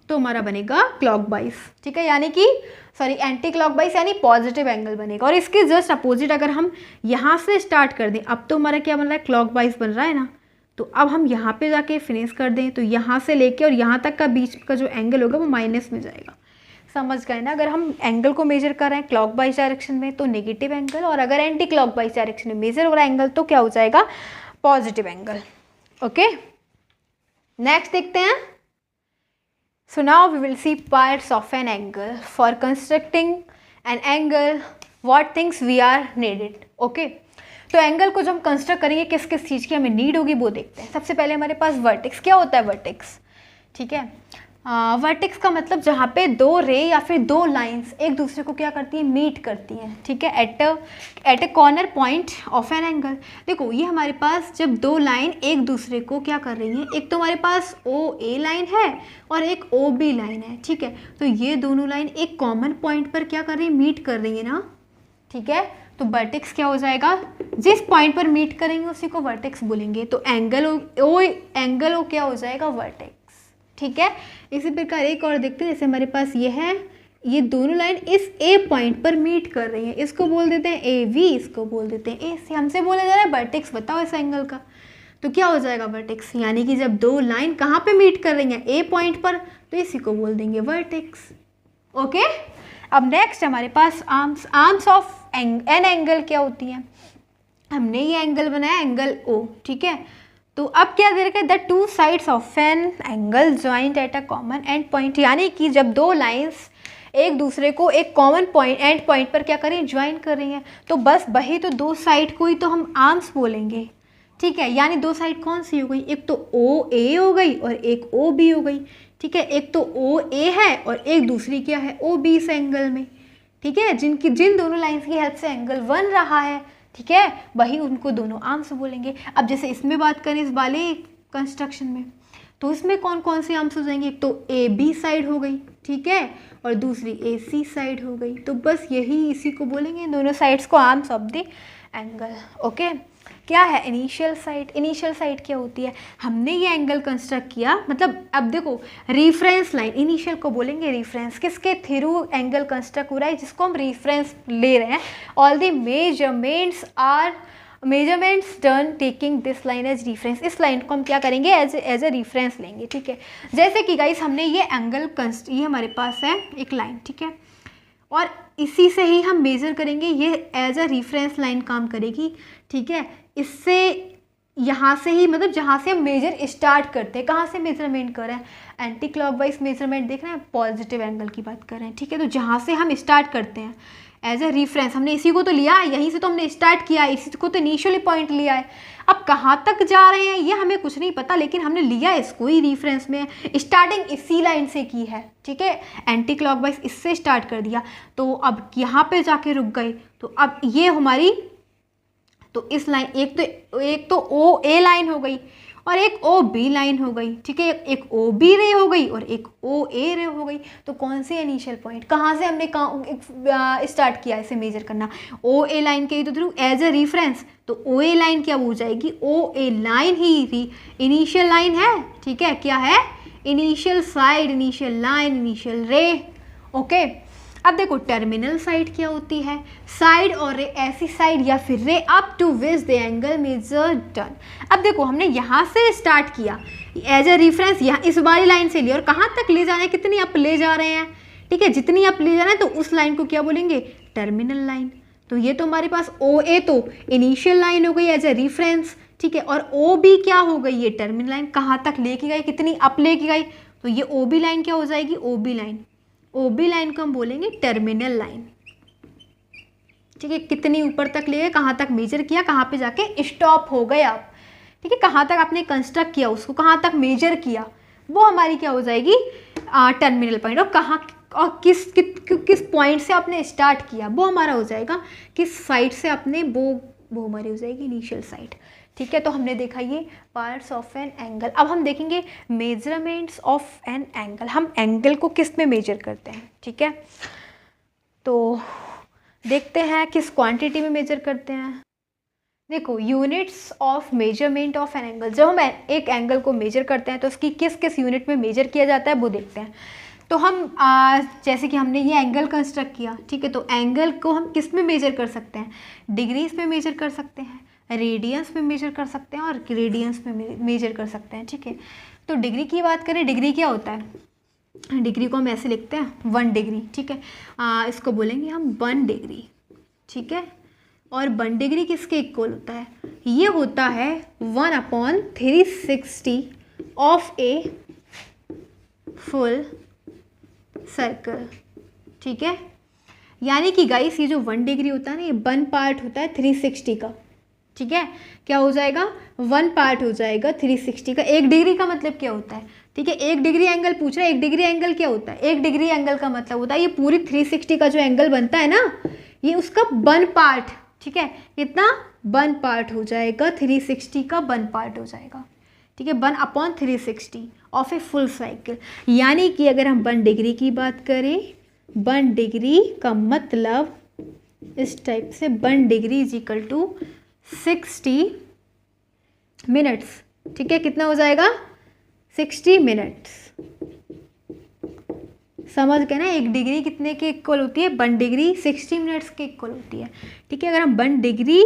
A: तो हमारा बनेगा क्लॉकवाइज, ठीक है, यानी कि सॉरी एंटी क्लॉकवाइज, यानी पॉजिटिव एंगल बनेगा। और इसके जस्ट अपोजिट अगर हम यहाँ से स्टार्ट कर दें, अब तो हमारा क्या बन रहा है? क्लॉकवाइज बन रहा है ना, तो अब हम यहाँ पे जाके फिनिश कर दें, तो यहाँ से लेके और यहाँ तक का बीच का जो एंगल होगा वो माइनस में जाएगा। समझ गए ना? अगर हम एंगल को मेजर कर रहे हैं क्लॉकवाइज डायरेक्शन में तो नेगेटिव एंगल, और अगर एंटी क्लॉकवाइज डायरेक्शन में मेजर हो रहा है एंगल तो क्या हो जाएगा? Positive angle. ओके, नेक्स्ट देखते हैं। So now we will see parts of an angle. For constructing an angle, what things we are needed. Okay? तो एंगल को जब हम कंस्ट्रक्ट करेंगे किस किस चीज़ की हमें नीड होगी वो देखते हैं। सबसे पहले हमारे पास वर्टेक्स। क्या होता है वर्टेक्स? ठीक है, वर्टेक्स का मतलब जहाँ पे दो रे या फिर दो लाइंस एक दूसरे को क्या करती हैं, मीट करती हैं, ठीक है, at a corner point of an angle. देखो ये हमारे पास जब दो लाइन एक दूसरे को क्या कर रही हैं, एक तो हमारे पास ओ ए लाइन है और एक ओ बी लाइन है, ठीक है, तो ये दोनों लाइन एक कॉमन पॉइंट पर क्या कर रही है, मीट कर रही है ना, ठीक है, तो वर्टेक्स क्या हो जाएगा, जिस पॉइंट पर मीट करेंगे उसी को वर्टेक्स बोलेंगे, तो एंगल ओ क्या हो जाएगा, वर्टेक्स, ठीक है। इसी प्रकार एक और देखते हैं, जैसे हमारे पास ये है, ये दोनों लाइन इस ए पॉइंट पर मीट कर रही हैं, इसको बोल देते हैं ए वी, इसको बोल देते हैं ए सी, हमसे बोला जा रहा है वर्टेक्स बताओ इस एंगल का, तो क्या हो जाएगा वर्टेक्स, यानी कि जब दो लाइन कहाँ पे मीट कर रही हैं, ए पॉइंट पर, तो इसी को बोल देंगे वर्टेक्स, ओके। अब नेक्स्ट हमारे पास आर्म्स ऑफ एन एंगल क्या होती हैं, हमने ये एंगल बनाया एंगल ओ, ठीक है, तो अब क्या दे रखा है, the two sides of an angle joint at a common and point, यानी कि जब दो लाइंस एक दूसरे को एक कॉमन पॉइंट एंड पॉइंट पर क्या कर रही हैं, ज्वाइन कर रही हैं, तो बस वही तो दो साइड को ही तो हम आर्म्स बोलेंगे, ठीक है, यानी दो साइड कौन सी हो गई, एक तो ओ ए हो गई और एक ओ बी हो गई, ठीक है, एक तो ओ ए है और एक दूसरी क्या है, ओ बी इस एंगल में, ठीक है, जिन दोनों लाइंस की हेल्प से एंगल बन रहा है, ठीक है, वही उनको दोनों आर्म्स बोलेंगे। अब जैसे इसमें बात करें इस वाले कंस्ट्रक्शन में, तो इसमें कौन कौन से आर्म्स हो जाएंगे, एक तो ए बी साइड हो गई, ठीक है, और दूसरी ए सी साइड हो गई, तो बस यही इसी को बोलेंगे दोनों साइड्स को arms of the angle, okay. क्या है इनिशियल साइड क्या होती है, हमने ये एंगल कंस्ट्रक्ट किया, मतलब अब देखो रेफरेंस लाइन, इनिशियल को बोलेंगे रेफरेंस, किसके थ्रू एंगल कंस्ट्रक्ट हो रहा है, जिसको हम रेफरेंस ले रहे हैं, all the measurements done taking this line as reference, इस लाइन को हम क्या करेंगे, एज ए रेफरेंस लेंगे, ठीक है, जैसे कि गाइस हमने ये एंगल ये हमारे पास है एक लाइन, ठीक है, और इसी से ही हम मेज़र करेंगे, ये एज अ रेफरेंस लाइन काम करेगी, ठीक है, इससे यहाँ से ही मतलब जहाँ से हम मेजर स्टार्ट करते हैं, कहाँ से मेजरमेंट कर रहे हैं, एंटी क्लॉकवाइज मेजरमेंट देख रहे हैं, पॉजिटिव एंगल की बात कर रहे हैं, ठीक है, तो जहाँ से हम स्टार्ट करते हैं एज ए रेफरेंस, हमने इसी को तो लिया है, यहीं से तो हमने स्टार्ट किया है, इसी को तो इनिशियली पॉइंट लिया है, अब कहाँ तक जा रहे हैं ये हमें कुछ नहीं पता, लेकिन हमने लिया इसको ही रेफरेंस में, स्टार्टिंग इसी लाइन से की है, ठीक है, एंटी क्लॉकवाइज इससे स्टार्ट कर दिया, तो अब यहाँ पे जाके रुक गए, तो अब ये हमारी, तो इस लाइन एक तो ओ ए लाइन हो गई और एक ओ बी लाइन हो गई, ठीक है, एक ओ बी रे हो गई और एक ओ ए रे हो गई, तो कौन से इनिशियल पॉइंट, कहाँ से हमने स्टार्ट किया इसे मेजर करना, ओ ए लाइन के थ्रू एज ए रेफरेंस, तो ओ ए लाइन क्या हो जाएगी, ओ ए लाइन ही इनिशियल लाइन है, ठीक है, क्या है, initial side, initial line, initial रे, ओके। अब देखो टर्मिनल साइड क्या होती है, साइड और रे, ऐसी साइड या फिर ray up to which the angle measure done. अब देखो हमने यहाँ से स्टार्ट किया एज ए रेफरेंस, यहाँ इस वाली लाइन से लिया और कहाँ तक ले जा रहे हैं, कितनी अप ले जा रहे हैं, ठीक है, जितनी अप ले जा रहे हैं तो उस लाइन को क्या बोलेंगे, टर्मिनल लाइन। तो ये तो हमारे पास ओ ए तो इनिशियल लाइन हो गई एज ए रेफरेंस, ठीक है, और ओ बी क्या हो गई, ये टर्मिनल लाइन, कहाँ तक लेके गई, कितनी अप लेके गई, तो ये ओ बी लाइन क्या हो जाएगी, O B line, O B line को हम बोलेंगे टर्मिनल लाइन, ठीक है, कितनी ऊपर तक ले गए, कहाँ तक मेजर किया, कहाँ पे जाके स्टॉप हो गए आप, ठीक है, कहाँ तक आपने कंस्ट्रक्ट किया उसको, कहाँ तक मेजर किया, वो हमारी क्या हो जाएगी टर्मिनल पॉइंट, और कहाँ और किस पॉइंट से आपने स्टार्ट किया वो हमारा हो जाएगा, किस साइड से आपने वो हमारी हो जाएगी इनिशियल साइड, ठीक है। तो हमने देखा ये पार्ट्स ऑफ एन एंगल। अब हम देखेंगे मेजरमेंट्स ऑफ एन एंगल, हम एंगल को किस में मेजर करते हैं, ठीक है, तो देखते हैं किस क्वांटिटी में मेजर करते हैं। देखो units of measurement of an angle, जब हम एक एंगल को मेजर करते हैं तो उसकी किस किस यूनिट में मेजर किया जाता है वो देखते हैं। तो हम जैसे कि हमने ये एंगल कंस्ट्रक्ट किया, ठीक है, तो एंगल को हम किस में मेजर कर सकते हैं, डिग्रीज में मेजर कर सकते हैं, रेडियंस में मेजर कर सकते हैं और रेडियंस में मेजर कर सकते हैं, ठीक है। तो डिग्री की बात करें, डिग्री क्या होता है, डिग्री को हम ऐसे लिखते हैं 1 डिग्री, ठीक है, इसको बोलेंगे हम 1 डिग्री, ठीक है, और 1 डिग्री किसके इक्वल होता है, ये होता है 1/360 ऑफ ए फुल सर्कल, ठीक है। यानी कि गाइस ये जो 1 डिग्री होता है ना, ये 1 पार्ट होता है 360 का, ठीक है, क्या हो जाएगा, 1 पार्ट हो जाएगा 360 का। 1 डिग्री का मतलब क्या होता है, ठीक है, 1 डिग्री एंगल पूछ रहा है। 1 डिग्री एंगल क्या होता है, 1 डिग्री एंगल का मतलब होता है ये पूरी 360 का जो एंगल बनता है ना, ये उसका 1 पार्ट, ठीक है, कितना 1 पार्ट हो जाएगा, 360 का 1 पार्ट हो जाएगा, ठीक है, 1/360 ऑफ ए फुल साइकिल। यानी कि अगर हम 1 डिग्री की बात करें, 1 डिग्री का मतलब इस टाइप से 1 degree is equal to 60 minutes, ठीक है, कितना हो जाएगा 60 मिनट्स। समझ गए ना, 1 डिग्री कितने के इक्वल होती है, 1 डिग्री 60 मिनट्स के इक्वल होती है, ठीक है। अगर हम 1 डिग्री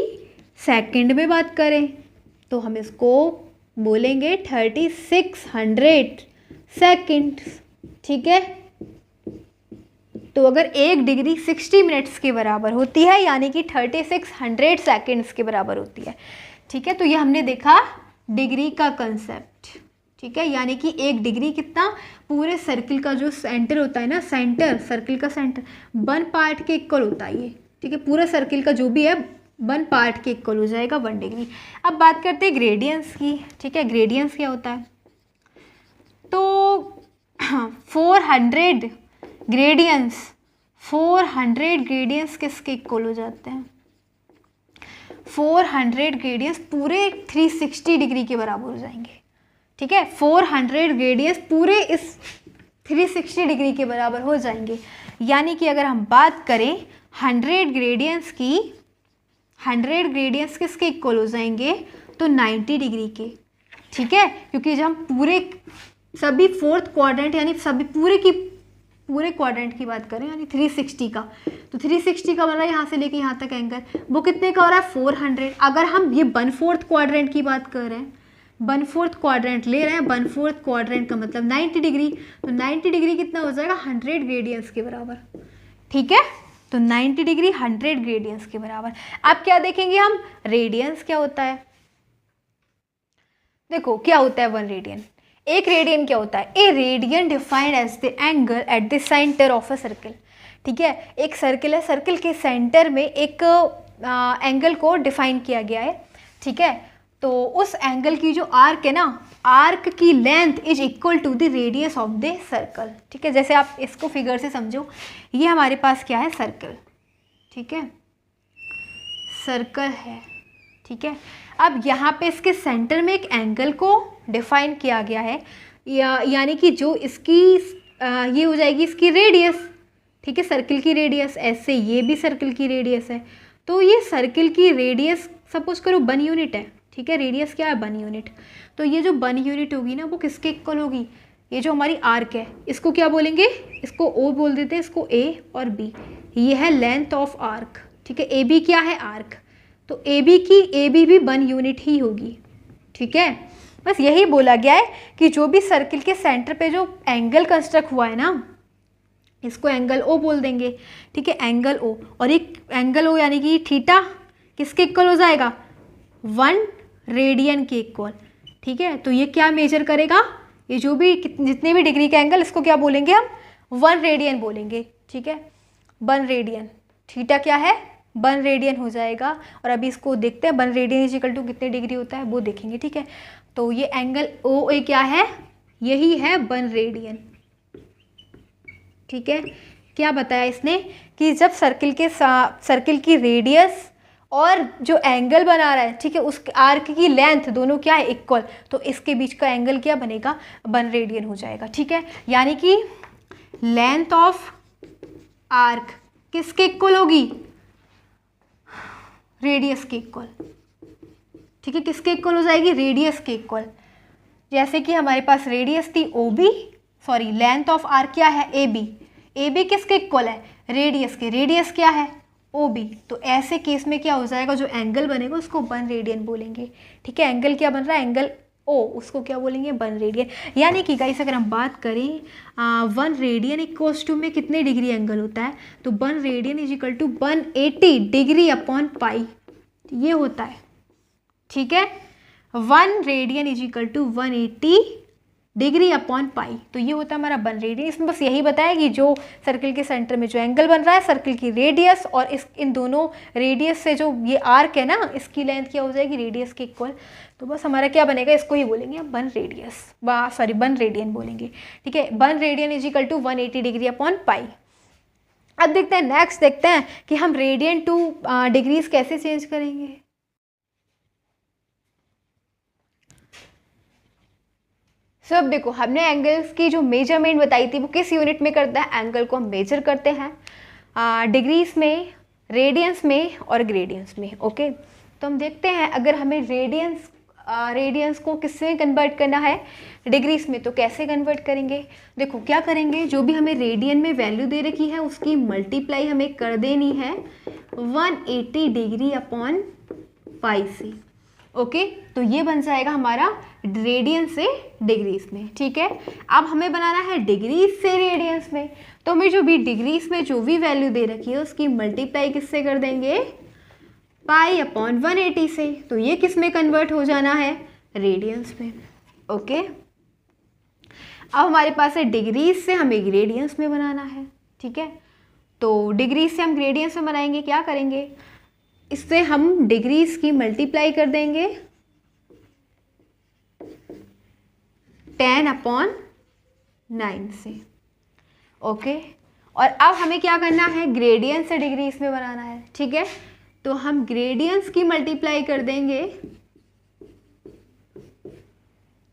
A: सेकंड में बात करें तो हम इसको बोलेंगे 3600 सेकंड, ठीक है। तो अगर 1 डिग्री 60 मिनट्स के बराबर होती है यानी कि 3600 सेकंड्स के बराबर होती है, ठीक है। तो ये हमने देखा डिग्री का कंसेप्ट, ठीक है, यानी कि 1 डिग्री कितना, पूरे सर्किल का जो सेंटर होता है ना, सेंटर, सर्किल का सेंटर 1 पार्ट के इक्वल होता है ये, ठीक है, पूरा सर्किल का जो भी है 1 पार्ट के इक्वल हो जाएगा 1 डिग्री। अब बात करते हैं ग्रेडियंस की, ठीक है, ग्रेडियंस क्या होता है, तो 400 ग्रेडियंस, 400 ग्रेडियंस किसके इक्वल हो जाते हैं, 400 ग्रेडियंस पूरे 360 डिग्री के बराबर हो जाएंगे, ठीक है। 400 ग्रेडियंस पूरे इस 360 डिग्री के बराबर हो जाएंगे। यानी कि अगर हम बात करें 100 ग्रेडियंस की, 100 ग्रेडियंस किसके इक्वल हो जाएंगे, तो 90 डिग्री के, ठीक है, क्योंकि जब हम पूरे सभी 4th क्वाड्रेंट यानी सभी पूरे क्वाड्रेंट की बात करें यानी 360 का, तो 360 का बना यहाँ से लेके यहाँ तक एंगल, वो कितने का हो रहा है 400। अगर हम ये 1/4 क्वाड्रेंट की बात कर रहे हैं, 1/4 क्वाड्रेंट ले रहे हैं, 1/4 क्वाड्रेंट का मतलब 90 डिग्री, तो 90 डिग्री कितना हो जाएगा 100 ग्रेडियंस के बराबर, ठीक है। तो 90 डिग्री 100 ग्रेडियंस के बराबर। अब क्या देखेंगे हम, रेडियंस क्या होता है, देखो क्या होता है 1 रेडियन। एक रेडियन क्या होता है, a radian defined as the angle at the centre of a circle, ठीक है, एक सर्किल है, सर्किल के सेंटर में एक एंगल को डिफाइन किया गया है, ठीक है। तो उस एंगल की जो आर्क है ना, आर्क की length is equal to the radius of the circle, ठीक है। जैसे आप इसको फिगर से समझो, ये हमारे पास क्या है, सर्कल, ठीक है, सर्कल है, ठीक है। अब यहाँ पे इसके सेंटर में एक एंगल को डिफाइन किया गया है, यानी कि जो इसकी ये हो जाएगी इसकी रेडियस, ठीक है, सर्किल की रेडियस। ऐसे ये भी सर्किल की रेडियस है, तो ये सर्किल की रेडियस सपोज करो 1 यूनिट है, ठीक है, रेडियस क्या है 1 यूनिट। तो ये जो 1 यूनिट होगी ना वो किसके इक्वल होगी, ये जो हमारी आर्क है इसको क्या बोलेंगे, इसको ओ बोल देते हैं, इसको ए और बी, ये है लेंथ ऑफ आर्क, ठीक है। ए बी क्या है, आर्क, तो ए बी भी 1 यूनिट ही होगी, ठीक है। बस यही बोला गया है कि जो भी सर्किल के सेंटर पे जो एंगल कंस्ट्रक्ट हुआ है ना, इसको एंगल ओ बोल देंगे, ठीक है, एंगल ओ। और एक एंगल ओ यानी कि थीटा किसके इक्वल हो जाएगा, 1 रेडियन के इक्वल, ठीक है। तो ये क्या मेजर करेगा, ये जो भी जितने भी डिग्री का एंगल, इसको क्या बोलेंगे हम, 1 रेडियन बोलेंगे, ठीक है, 1 रेडियन। थीटा क्या है, 1 रेडियन हो जाएगा। और अभी इसको देखते हैं 1 रेडियन इज इक्वल टू कितने डिग्री होता है वो देखेंगे, ठीक है। तो ये एंगल ओ ए क्या है, यही है 1 रेडियन, ठीक है। क्या बताया इसने कि जब सर्किल की रेडियस और जो एंगल बना रहा है, ठीक है, उस आर्क की लेंथ दोनों क्या है, इक्वल, तो इसके बीच का एंगल क्या बनेगा, 1 रेडियन हो जाएगा, ठीक है। यानी कि लेंथ ऑफ आर्क किसके इक्वल होगी, रेडियस के इक्वल, ठीक है, किसके इक्वल हो जाएगी, रेडियस के इक्वल। जैसे कि हमारे पास रेडियस थी O B, sorry length of arc क्या है, ए बी किसके इक्वल है, रेडियस के, रेडियस क्या है, ओ बी। तो ऐसे केस में क्या हो जाएगा, जो एंगल बनेगा उसको 1 रेडियन बोलेंगे, ठीक है। एंगल क्या बन रहा है, एंगल ओ, उसको क्या बोलेंगे, 1 रेडियन। यानी कि गाइस अगर हम बात करें 1 रेडियन इक्वल्स टू में कितने डिग्री एंगल होता है, तो 1 radian is equal to 180 degree upon pi, ये होता है, ठीक है। 1 radian is equal to 180 degree upon pi. तो ये होता है हमारा 1 रेडियन। इसमें बस यही बताया कि जो सर्कल के सेंटर में जो एंगल बन रहा है, सर्कल की रेडियस और इन दोनों रेडियस से जो ये आर्क है ना, इसकी लेंथ क्या हो जाएगी, रेडियस के इक्वल। तो बस हमारा क्या बनेगा, इसको ही बोलेंगे हम 1 रेडियस, 1 रेडियन बोलेंगे, ठीक है। 1 radian is equal to 180 degree upon pi. अब देखते हैं, नेक्स्ट देखते हैं कि हम रेडियन टू डिग्रीज कैसे चेंज करेंगे। अब देखो, हमने एंगल्स की जो मेजरमेंट बताई थी वो किस यूनिट में करता है, एंगल को हम मेजर करते हैं डिग्रीज में, रेडियंस में और ग्रेडियंस में। ओके, तो हम देखते हैं अगर हमें रेडियंस को किससे कन्वर्ट करना है, डिग्रीज में, तो कैसे कन्वर्ट करेंगे। देखो क्या करेंगे, जो भी हमें रेडियन में वैल्यू दे रखी है उसकी मल्टीप्लाई हमें कर देनी है 180 डिग्री अपॉन पाई से। ओके, तो ये बन जाएगा हमारा रेडियन से डिग्रीज में, ठीक है। अब हमें बनाना है डिग्रीज से रेडियंस में, तो हमें जो भी डिग्रीज में जो भी वैल्यू दे रखी है उसकी मल्टीप्लाई किससे कर देंगे, पाई अपॉन 180 से। तो ये किस में कन्वर्ट हो जाना है, रेडियंस में। ओके, अब हमारे पास है डिग्रीज से हमें ग्रेडियंस में बनाना है, ठीक है। तो डिग्रीज से हम ग्रेडियंस में बनाएंगे, क्या करेंगे, इससे हम डिग्रीज की मल्टीप्लाई कर देंगे 10 अपॉन 9 से। ओके, और अब हमें क्या करना है, ग्रेडियंस से डिग्रीज में बनाना है, ठीक है। तो हम ग्रेडियंस की मल्टीप्लाई कर देंगे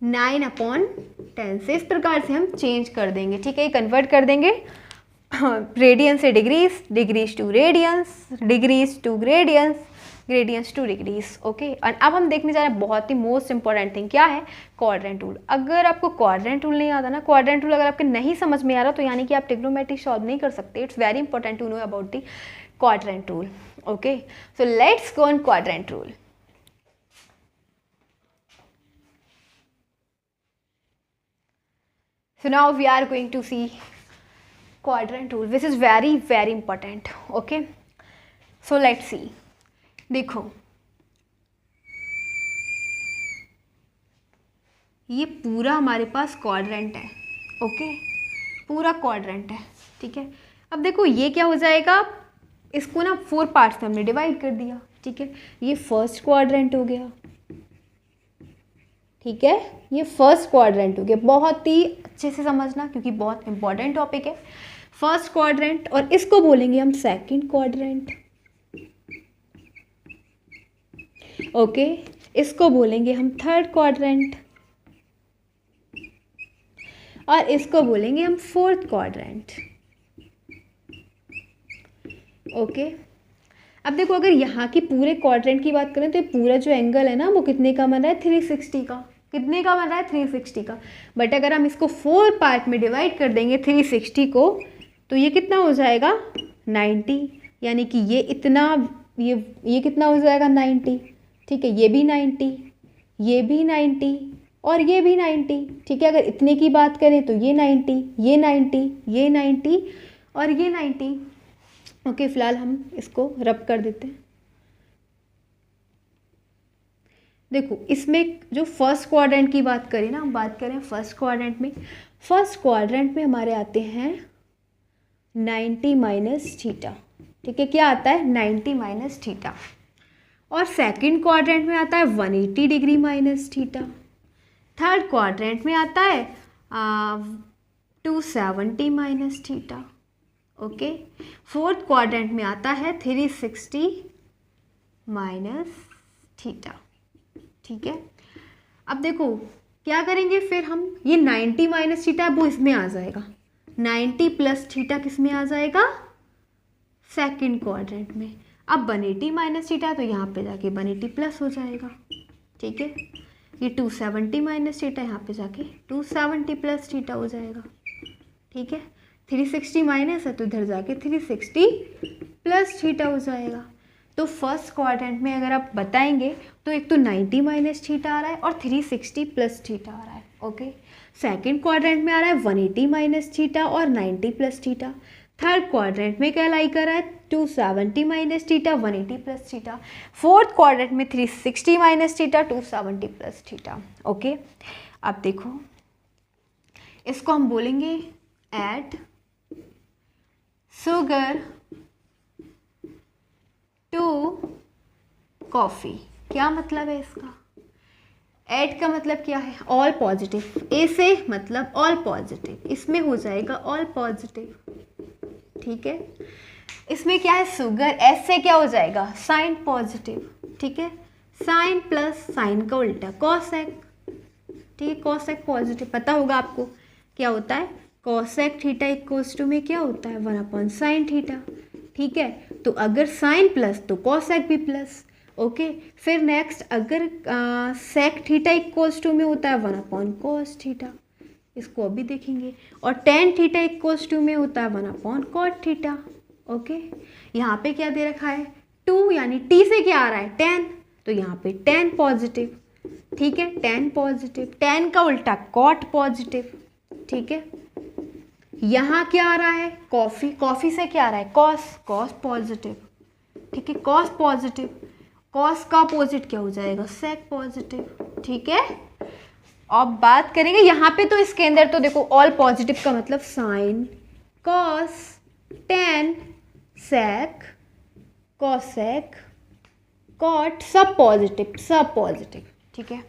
A: 9 अपॉन 10 से। इस प्रकार से हम चेंज कर देंगे, ठीक है, कन्वर्ट कर देंगे रेडियंस से degrees, degrees to radians, degrees to gradians, gradians to degrees. Okay, और अब हम देखने जा रहे हैं बहुत ही मोस्ट इंपॉर्टेंट थिंग, क्या है, क्वाड्रेंट रूल। अगर आपको क्वाड्रेंट रूल नहीं आता ना, क्वाड्रेंट रूल अगर आपके नहीं समझ में आ रहा तो यानी कि आप ट्रिग्नोमेट्री सॉल्व नहीं कर सकते। It's very important to know about the quadrant rule. Okay, so let's go on quadrant rule. So now we are going to see quadrant rule, which is very very important. Okay, so let's see. देखो, ये पूरा हमारे पास क्वाड्रेंट है। ओके, पूरा क्वाड्रेंट है, ठीक है। अब देखो ये क्या हो जाएगा, इसको ना 4 पार्ट्स में हमने डिवाइड कर दिया, ठीक है। ये फर्स्ट क्वाड्रेंट हो गया, ठीक है, ये फर्स्ट क्वाड्रेंट हो गया। बहुत ही अच्छे से समझना क्योंकि बहुत इंपॉर्टेंट टॉपिक है फर्स्ट क्वाड्रेंट, और इसको बोलेंगे हम सेकंड क्वाड्रेंट। ओके, इसको बोलेंगे हम थर्ड क्वाड्रेंट, और इसको बोलेंगे हम फोर्थ क्वाड्रेंट। ओके, अब देखो अगर यहाँ की पूरे क्वाड्रेंट की बात करें तो ये पूरा जो एंगल है ना वो कितने का बन रहा है, 360 का। कितने का बन रहा है, 360 का। बट अगर हम इसको 4 पार्ट में डिवाइड कर देंगे 360 को, तो ये कितना हो जाएगा, 90। यानी कि ये इतना, ये कितना हो जाएगा, 90, ठीक है। ये भी 90, ये भी 90 और ये भी 90, ठीक है। अगर इतने की बात करें तो ये 90, ये 90, ये 90 और ये 90। ओके, फिलहाल हम इसको रब कर देते हैं। देखो इसमें जो फर्स्ट क्वाड्रेंट की बात करें ना, हम बात करें फर्स्ट क्वाड्रेंट में, फर्स्ट क्वाड्रेंट में हमारे आते हैं 90 माइनस थीटा, ठीक है। क्या आता है, 90 माइनस थीटा। और सेकंड क्वाड्रेंट में आता है 180 degree minus theta. Third quadrant में आता है 270 minus theta. Okay, fourth quadrant में आता है 360 माइनस थीटा, ठीक है। अब देखो क्या करेंगे फिर हम, ये 90 माइनस थीटा वो इसमें आ जाएगा, 90 प्लस थीटा किस में आ जाएगा, सेकंड क्वाड्रेंट में। अब 180 माइनस थीटा तो यहाँ पे जाके 180 प्लस हो जाएगा, ठीक है। ये 270 माइनस थीटा यहाँ पे जाके 270 प्लस थीटा हो जाएगा, ठीक है। 360 माइनस है तो इधर जाके 360 प्लस थीटा हो जाएगा। तो फर्स्ट क्वाड्रेंट में अगर आप बताएंगे तो एक तो 90 माइनस थीटा आ रहा है और 360 प्लस थीटा आ रहा है। ओके, सेकंड क्वाड्रेंट में आ रहा है 180 माइनस थीटा और 90 प्लस थीटा। थर्ड क्वाड्रेंट में क्या लाई कर रहा है, 270 minus theta 180 plus theta. Fourth quadrant में 360 minus theta 270 plus theta. Okay, अब देखो इसको हम बोलेंगे ऐड शुगर टू कॉफ़ी। क्या मतलब है इसका? ऐड का मतलब क्या है? All positive. ए से मतलब ऑल पॉजिटिव, इसमें हो जाएगा ऑल पॉजिटिव, ठीक है। इसमें क्या है? शुगर। एस से क्या हो जाएगा? साइन पॉजिटिव, ठीक है। साइन प्लस साइन का उल्टा कॉसेक, ठीक है। कॉसेक पॉजिटिव पता होगा आपको क्या होता है? कॉसेक थीटा इक्वल्स टू में क्या होता है? 1/sin थीटा, ठीक है। तो अगर साइन प्लस तो कॉसेक भी प्लस, ओके। फिर नेक्स्ट अगर सेक थीटा इक्वल्स टू में होता है 1/cos थीटा, इसको अभी देखेंगे। और टेन थीटा इक्वल्स टू में होता है 1/cot थीटा, ओके। यहाँ पे क्या दे रखा है? 2, यानी टी से क्या आ रहा है? 10, तो यहाँ पे 10 पॉजिटिव, ठीक है। 10 पॉजिटिव, 10 का उल्टा कॉट पॉजिटिव, ठीक है। यहाँ क्या आ रहा है? कॉफ़ी। कॉफ़ी से क्या आ रहा है? कॉस। कॉस पॉजिटिव, ठीक है। कॉस पॉजिटिव, कॉस का अपोजिट क्या हो जाएगा? सेक पॉजिटिव, ठीक है। अब बात करेंगे यहाँ पे, तो इसके अंदर तो देखो ऑल पॉजिटिव का मतलब साइन, कॉस, टेन, सेक, कॉसेक, कॉट, सब पॉजिटिव, सब पॉजिटिव, ठीक है।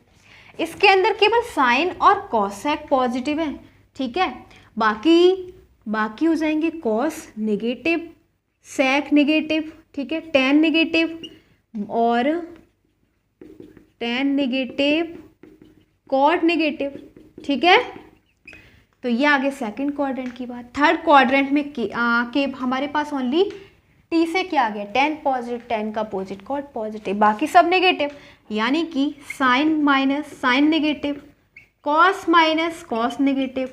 A: इसके अंदर केवल साइन और कॉसेक पॉजिटिव है, ठीक है। बाकी हो जाएंगे कॉस नेगेटिव, सेक नेगेटिव, ठीक है। टेन नेगेटिव और टेन नेगेटिव, कॉट नेगेटिव, ठीक है। तो ये आगे सेकंड क्वाड्रेंट की बात। थर्ड क्वाड्रेंट में के हमारे पास ओनली टी से क्या आ गया? 10 पॉजिटिव, 10 का अपोजिट कॉट पॉजिटिव, बाकी सब नेगेटिव, यानी कि sine minus sine negative, cos minus cos negative,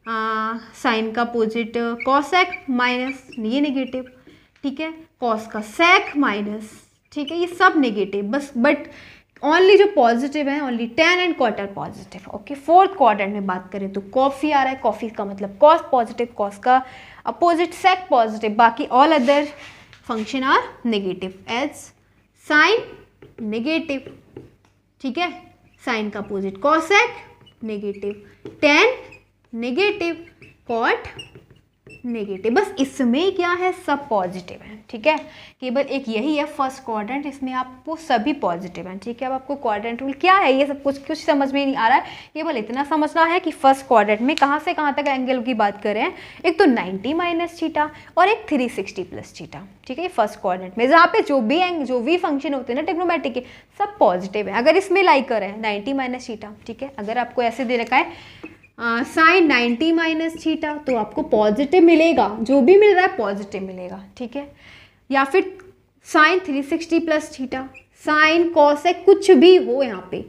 A: sine का अपोजिट कॉसेक माइनस ये नेगेटिव, ठीक है। कॉस का सेक माइनस, ठीक है। ये सब नेगेटिव बस, बट ओनली जो पॉजिटिव है only ten and quarter positive, okay. Fourth quadrant में बात करें तो कॉफ़ी आ रहा है। कॉफ़ी का मतलब कॉस पॉजिटिव, कॉस का अपोजिट सेक पॉजिटिव, बाकी all other function are negative as sine negative, ठीक है। साइन का opposite cosec negative, tan negative, cot negative, बस इसमें क्या है? सब पॉजिटिव है, ठीक है। केवल एक यही है फर्स्ट क्वाड्रेंट, इसमें आपको सभी पॉजिटिव हैं, ठीक है। अब आपको क्वाड्रेंट रूल क्या है ये सब कुछ समझ में नहीं आ रहा है, केवल इतना समझना है कि फर्स्ट क्वाड्रेंट में कहाँ से कहाँ तक एंगल की बात कर रहे हैं। एक तो 90 माइनस थीटा और एक 360 प्लस थीटा, ठीक है। फर्स्ट क्वाड्रेंट में जहाँ पे जो भी फंक्शन होते हैं ना ट्रिग्नोमेट्रिक के, सब पॉजिटिव है। अगर इसमें लाइक करें 90 माइनस थीटा, ठीक है। अगर आपको ऐसे दे रखा है साइन 90 माइनस थीटा, तो आपको पॉजिटिव मिलेगा, जो भी मिल रहा है पॉजिटिव मिलेगा, ठीक है। या फिर sine 360 plus theta, sine cosec कुछ भी हो, यहाँ पे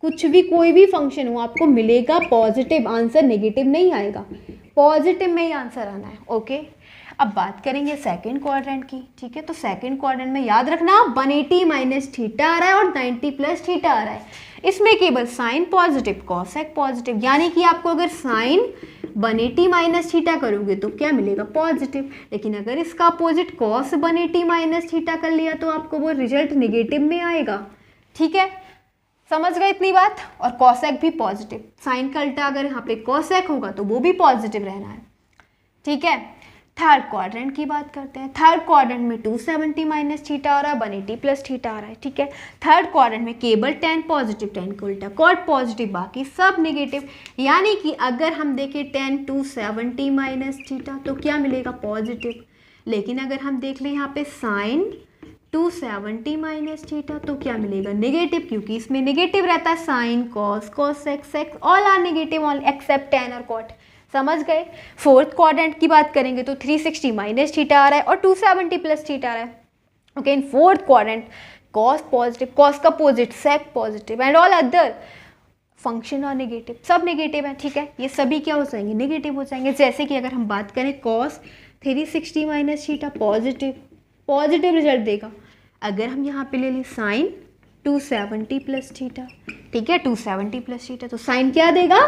A: कुछ भी कोई भी फंक्शन हो आपको मिलेगा पॉजिटिव, आंसर नेगेटिव नहीं आएगा, पॉजिटिव में ही आंसर आना है, ओके। अब बात करेंगे सेकंड क्वाड्रेंट की, ठीक है। तो सेकंड क्वाड्रेंट में याद रखना 180 माइनस थीटा आ रहा है और 90 प्लस थीटा आ रहा है। इसमें केवल साइन पॉजिटिव, कॉसेक पॉजिटिव, यानी कि आपको अगर साइन 180 माइनस थीटा करोगे तो क्या मिलेगा? पॉजिटिव। लेकिन अगर इसका अपोजिट कॉस 180 माइनस थीटा कर लिया तो आपको वो रिजल्ट नेगेटिव में आएगा, ठीक है। समझ गए इतनी बात? और कॉसेक भी पॉजिटिव, साइन का उल्टा अगर यहाँ पे कॉसेक होगा तो वो भी पॉजिटिव रहना है, ठीक है। थर्ड क्वाड्रेंट की बात करते हैं। थर्ड क्वाड्रेंट में 270 माइनस थीटा आ रहा है, 180 प्लस थीटा आ रहा है, ठीक है। थर्ड क्वाड्रेंट में केवल 10 पॉजिटिव, 10 का उल्टा कॉट पॉजिटिव, बाकी सब नेगेटिव, यानी कि अगर हम देखें 10 270 माइनस थीटा तो क्या मिलेगा? पॉजिटिव। लेकिन अगर हम देख लें यहाँ पे साइन 270 माइनस थीटा तो क्या मिलेगा? नेगेटिव, क्योंकि इसमें नेगेटिव रहता है, sine cos cosec sec all are negative all except tan और कॉट। समझ गए? फोर्थ क्वाड्रेंट की बात करेंगे तो 360 माइनस थीटा आ रहा है और 270 प्लस थीटा आ रहा है, okay. In fourth quadrant cos positive, cos का opposite sec positive and all other function are negative, सब नेगेटिव है, ठीक है। ये सभी क्या हो जाएंगे? नेगेटिव हो जाएंगे। जैसे कि अगर हम बात करें cos 360 minus theta positive, positive result देगा। अगर हम यहाँ पे ले लें साइन 270 प्लस थीटा, ठीक है, 270 प्लस थीटा, तो साइन क्या देगा?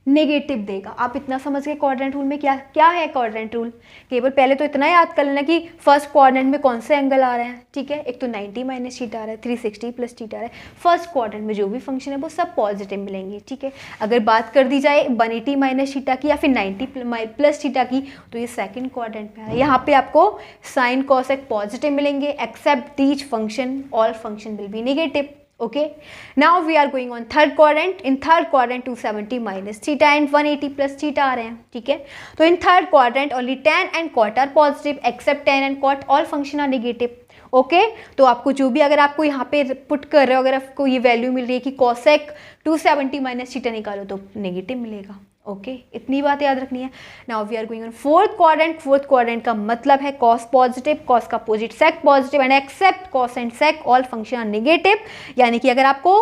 A: नेगेटिव देगा। आप इतना समझ गए क्वाड्रेंट रूल में क्या क्या है क्वाड्रेंट रूल। केवल पहले तो इतना याद कर लेना कि फर्स्ट क्वाड्रेंट में कौन से एंगल आ रहे हैं, ठीक है। एक तो 90 माइनस थीटा आ रहा है, 360 प्लस थीटा आ रहा है। फर्स्ट क्वाड्रेंट में जो भी फंक्शन है वो सब पॉजिटिव मिलेंगे, ठीक है। अगर बात कर दी जाए 180 माइनस थीटा की या फिर 90 प्लस थीटा की, तो ये सेकंड क्वाड्रेंट में आ रहा है। यहाँ पे आपको साइन कॉसेक पॉजिटिव मिलेंगे, except each function all function will be negative. Okay, now we are going on third quadrant. In third quadrant 270 minus theta and 180 plus theta आ रहे हैं, ठीक है। तो in third quadrant only tan and cot are positive except tan and cot all function are negative. Okay तो आपको जो भी अगर आपको यहाँ पे पुट कर रहे हो, अगर आपको ये वैल्यू मिल रही है कि कॉसेक 270 माइनस थीटा निकालो तो नेगेटिव मिलेगा। ओके इतनी बात याद रखनी है। Now we are going on fourth quadrant. Fourth quadrant का मतलब है कॉस पॉजिटिव, कॉस का opposite sec positive and except cos and sec all function are negative. यानी कि अगर आपको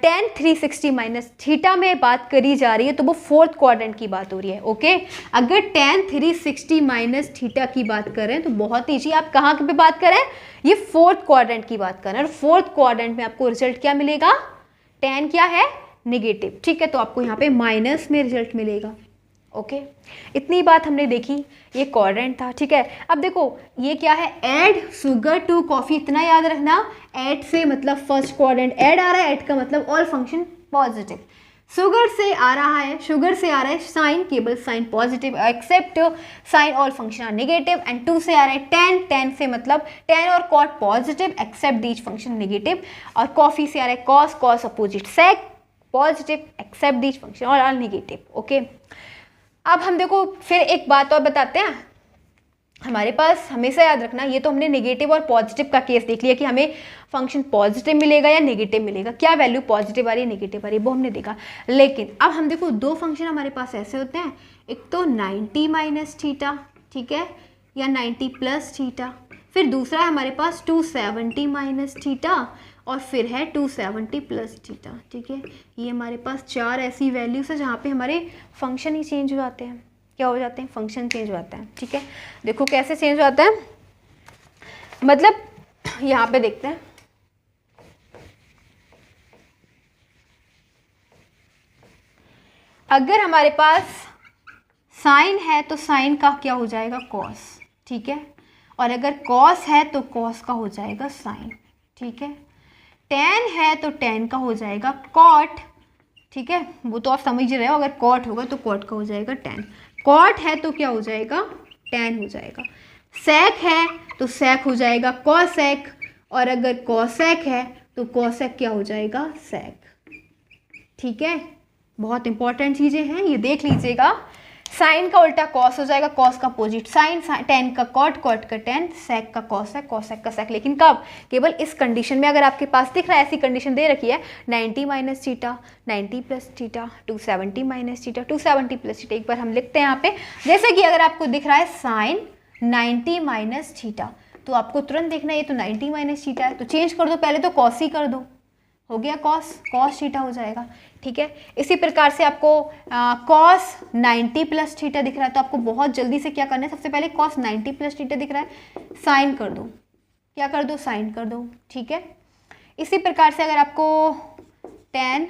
A: tan 360 माइनस थीटा में बात करी जा रही है तो वो फोर्थ क्वाड्रेंट की बात हो रही है। ओके अगर tan 360 माइनस थीटा की बात करें तो बहुत ईजी, आप कहाँ पे बात करें, ये फोर्थ क्वाड्रेंट की बात करें। और फोर्थ क्वाड्रेंट में आपको रिजल्ट क्या मिलेगा, tan क्या है, नेगेटिव, ठीक है। तो आपको यहाँ पे माइनस में रिजल्ट मिलेगा। ओके इतनी बात हमने देखी, ये क्वाड्रेंट था, ठीक है। अब देखो ये क्या है, ऐड शुगर टू कॉफी, इतना याद रखना। ऐड से मतलब फर्स्ट क्वाड्रेंट ऐड आ रहा है, ऐड का मतलब ऑल फंक्शन पॉजिटिव। शुगर से आ रहा है, शुगर से आ रहा है साइन, केवल sine positive, except sine all function are negative. And two से आ रहा है टेन, टेन से मतलब टेन और cot positive except these function negative. और कॉफी से आ रहा है cos, cos opposite sec positive except these function और आर नेगेटिव। ओके अब हम देखो फिर एक बात और बताते हैं, हमारे पास हमेशा याद रखना, ये तो हमने नेगेटिव और पॉजिटिव का केस देख लिया कि हमें फंक्शन पॉजिटिव मिलेगा या नेगेटिव मिलेगा, क्या वैल्यू पॉजिटिव आ रही है नेगेटिव आ रही है वो हमने देखा। लेकिन अब हम देखो दो फंक्शन हमारे पास ऐसे होते हैं, एक तो 90 माइनस थीटा, ठीक है, या 90 प्लस थीटा, फिर दूसरा है हमारे पास 270 माइनस थीटा और फिर है 270 प्लस थीटा, ठीक है। ये हमारे पास चार ऐसी वैल्यूज है जहाँ पे हमारे फंक्शन ही चेंज हो जाते हैं, क्या हो जाते हैं, फंक्शन चेंज हो जाता है, ठीक है। देखो कैसे चेंज हो जाता है, मतलब यहाँ पे देखते हैं, अगर हमारे पास साइन है तो साइन का क्या हो जाएगा, कॉस, ठीक है। और अगर कॉस है तो कॉस का हो जाएगा साइन, ठीक है। टेन है तो टेन का हो जाएगा कॉट, ठीक है, वो तो आप समझ रहे हो, अगर कॉट होगा तो कॉट का हो जाएगा टेन। कॉट है तो क्या हो जाएगा, टेन हो जाएगा। सेक है तो सेक हो जाएगा कॉसेक, और अगर कॉसेक है तो कॉसेक क्या हो जाएगा, सेक, ठीक है। बहुत इंपॉर्टेंट चीज़ें हैं, ये देख लीजिएगा। साइन का उल्टा कॉस हो जाएगा, कॉस का अपोजिट साइन, टेन का कॉट, कॉट का टेन, सेक का कॉसेक, कॉसेक का सेक। लेकिन कब, केवल इस कंडीशन में, अगर आपके पास दिख रहा है ऐसी कंडीशन दे रखी है 90 minus theta, 90 plus theta, 270 minus theta, 270 plus theta. एक बार हम लिखते हैं यहाँ पे, जैसे कि अगर आपको दिख रहा है साइन 90 माइनस थीटा, तो आपको तुरंत देखना है ये तो 90 माइनस थीटा है, तो चेंज कर दो, पहले तो कॉस ही कर दो, हो गया कॉस, कॉस थीटा हो जाएगा, ठीक है। इसी प्रकार से आपको कॉस 90 प्लस थीटा दिख रहा है तो आपको बहुत जल्दी से क्या करना है, सबसे पहले कॉस 90 प्लस थीटा दिख रहा है, साइन कर दो, क्या कर दो, साइन कर दो, ठीक है। इसी प्रकार से अगर आपको टेन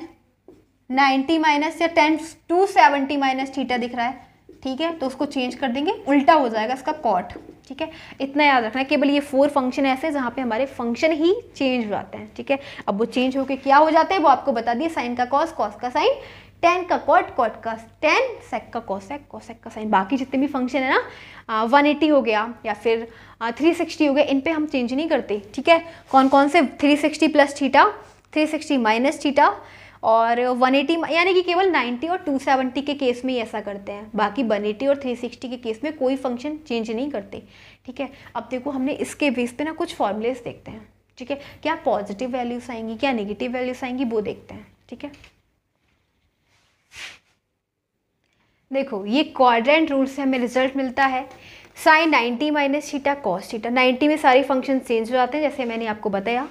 A: 90 माइनस या टेन 270 माइनस थीटा दिख रहा है, ठीक है, तो उसको चेंज कर देंगे, उल्टा हो जाएगा इसका कॉट, ठीक है। इतना याद रखना है, केवल ये 4 फंक्शन ऐसे जहाँ पे हमारे फंक्शन ही चेंज हो जाते हैं, ठीक है। अब वो चेंज होके क्या हो जाते हैं वो आपको बता दिए, साइन का कॉस, कॉस का साइन, टेन का कॉट, कॉट का टेन, सेक का कॉसेक, कॉसेक का साइन। बाकी जितने भी फंक्शन है ना 180 हो गया या फिर 360 हो गया, इन पे हम चेंज नहीं करते, ठीक है। कौन कौन से, 360 प्लस थीटा, 360 माइनस थीटा और 180, यानी कि केवल 90 और 270 के केस में ही ऐसा करते हैं, बाकी 180 और 360 के केस में कोई फंक्शन चेंज नहीं करते, ठीक है। अब देखो हमने इसके बेस पे ना कुछ फॉर्मूलेस देखते हैं, ठीक है, क्या पॉजिटिव वैल्यूज आएंगी, क्या नेगेटिव वैल्यूज आएंगी वो देखते हैं, ठीक है। देखो ये क्वाड्रेंट रूल से हमें रिजल्ट मिलता है, sine 90 minus theta cos theta, 90 में सारे फंक्शन चेंज हो जाते हैं जैसे मैंने आपको बताया,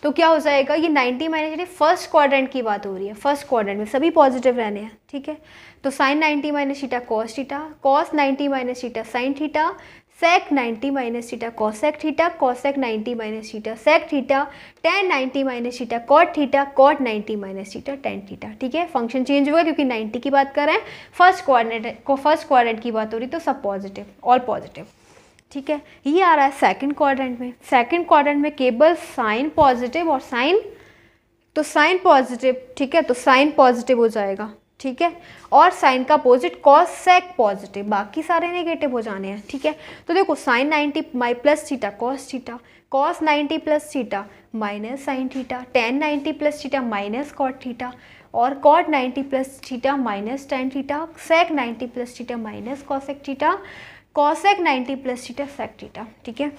A: तो क्या हो जाएगा, ये 90 माइनस थीटा फर्स्ट क्वाड्रेंट की बात हो रही है, फर्स्ट क्वाड्रेंट में सभी पॉजिटिव रहने हैं, ठीक है। तो sine 90 minus theta cos theta, cos 90 minus theta sine theta, sec 90 minus theta cosec theta, cosec 90 minus theta sec theta, tan 90 minus theta cot theta, cot 90 minus theta tan theta. ठीक है, फंक्शन चेंज हुआ क्योंकि 90 की बात कर रहे हैं, फर्स्ट क्वाड्रेंट की बात हो रही तो सब पॉजिटिव, ऑल पॉजिटिव। ठीक है, ये आ रहा है सेकंड क्वाड्रेंट में। सेकंड क्वाड्रेंट में केवल साइन पॉजिटिव और साइन, तो साइन पॉजिटिव, ठीक है, तो साइन पॉजिटिव हो जाएगा। ठीक है, और साइन का अपोजिट कॉस सेक पॉजिटिव, बाकी सारे नेगेटिव हो जाने हैं। ठीक है, तो देखो साइन 90 माई plus theta cos theta, cos 90 plus theta minus sine theta, tan 90 plus theta minus cot theta, और cot 90 plus theta minus tan theta, sec 90 plus theta minus cosec theta, cosec 90 plus theta sec theta. ठीक है,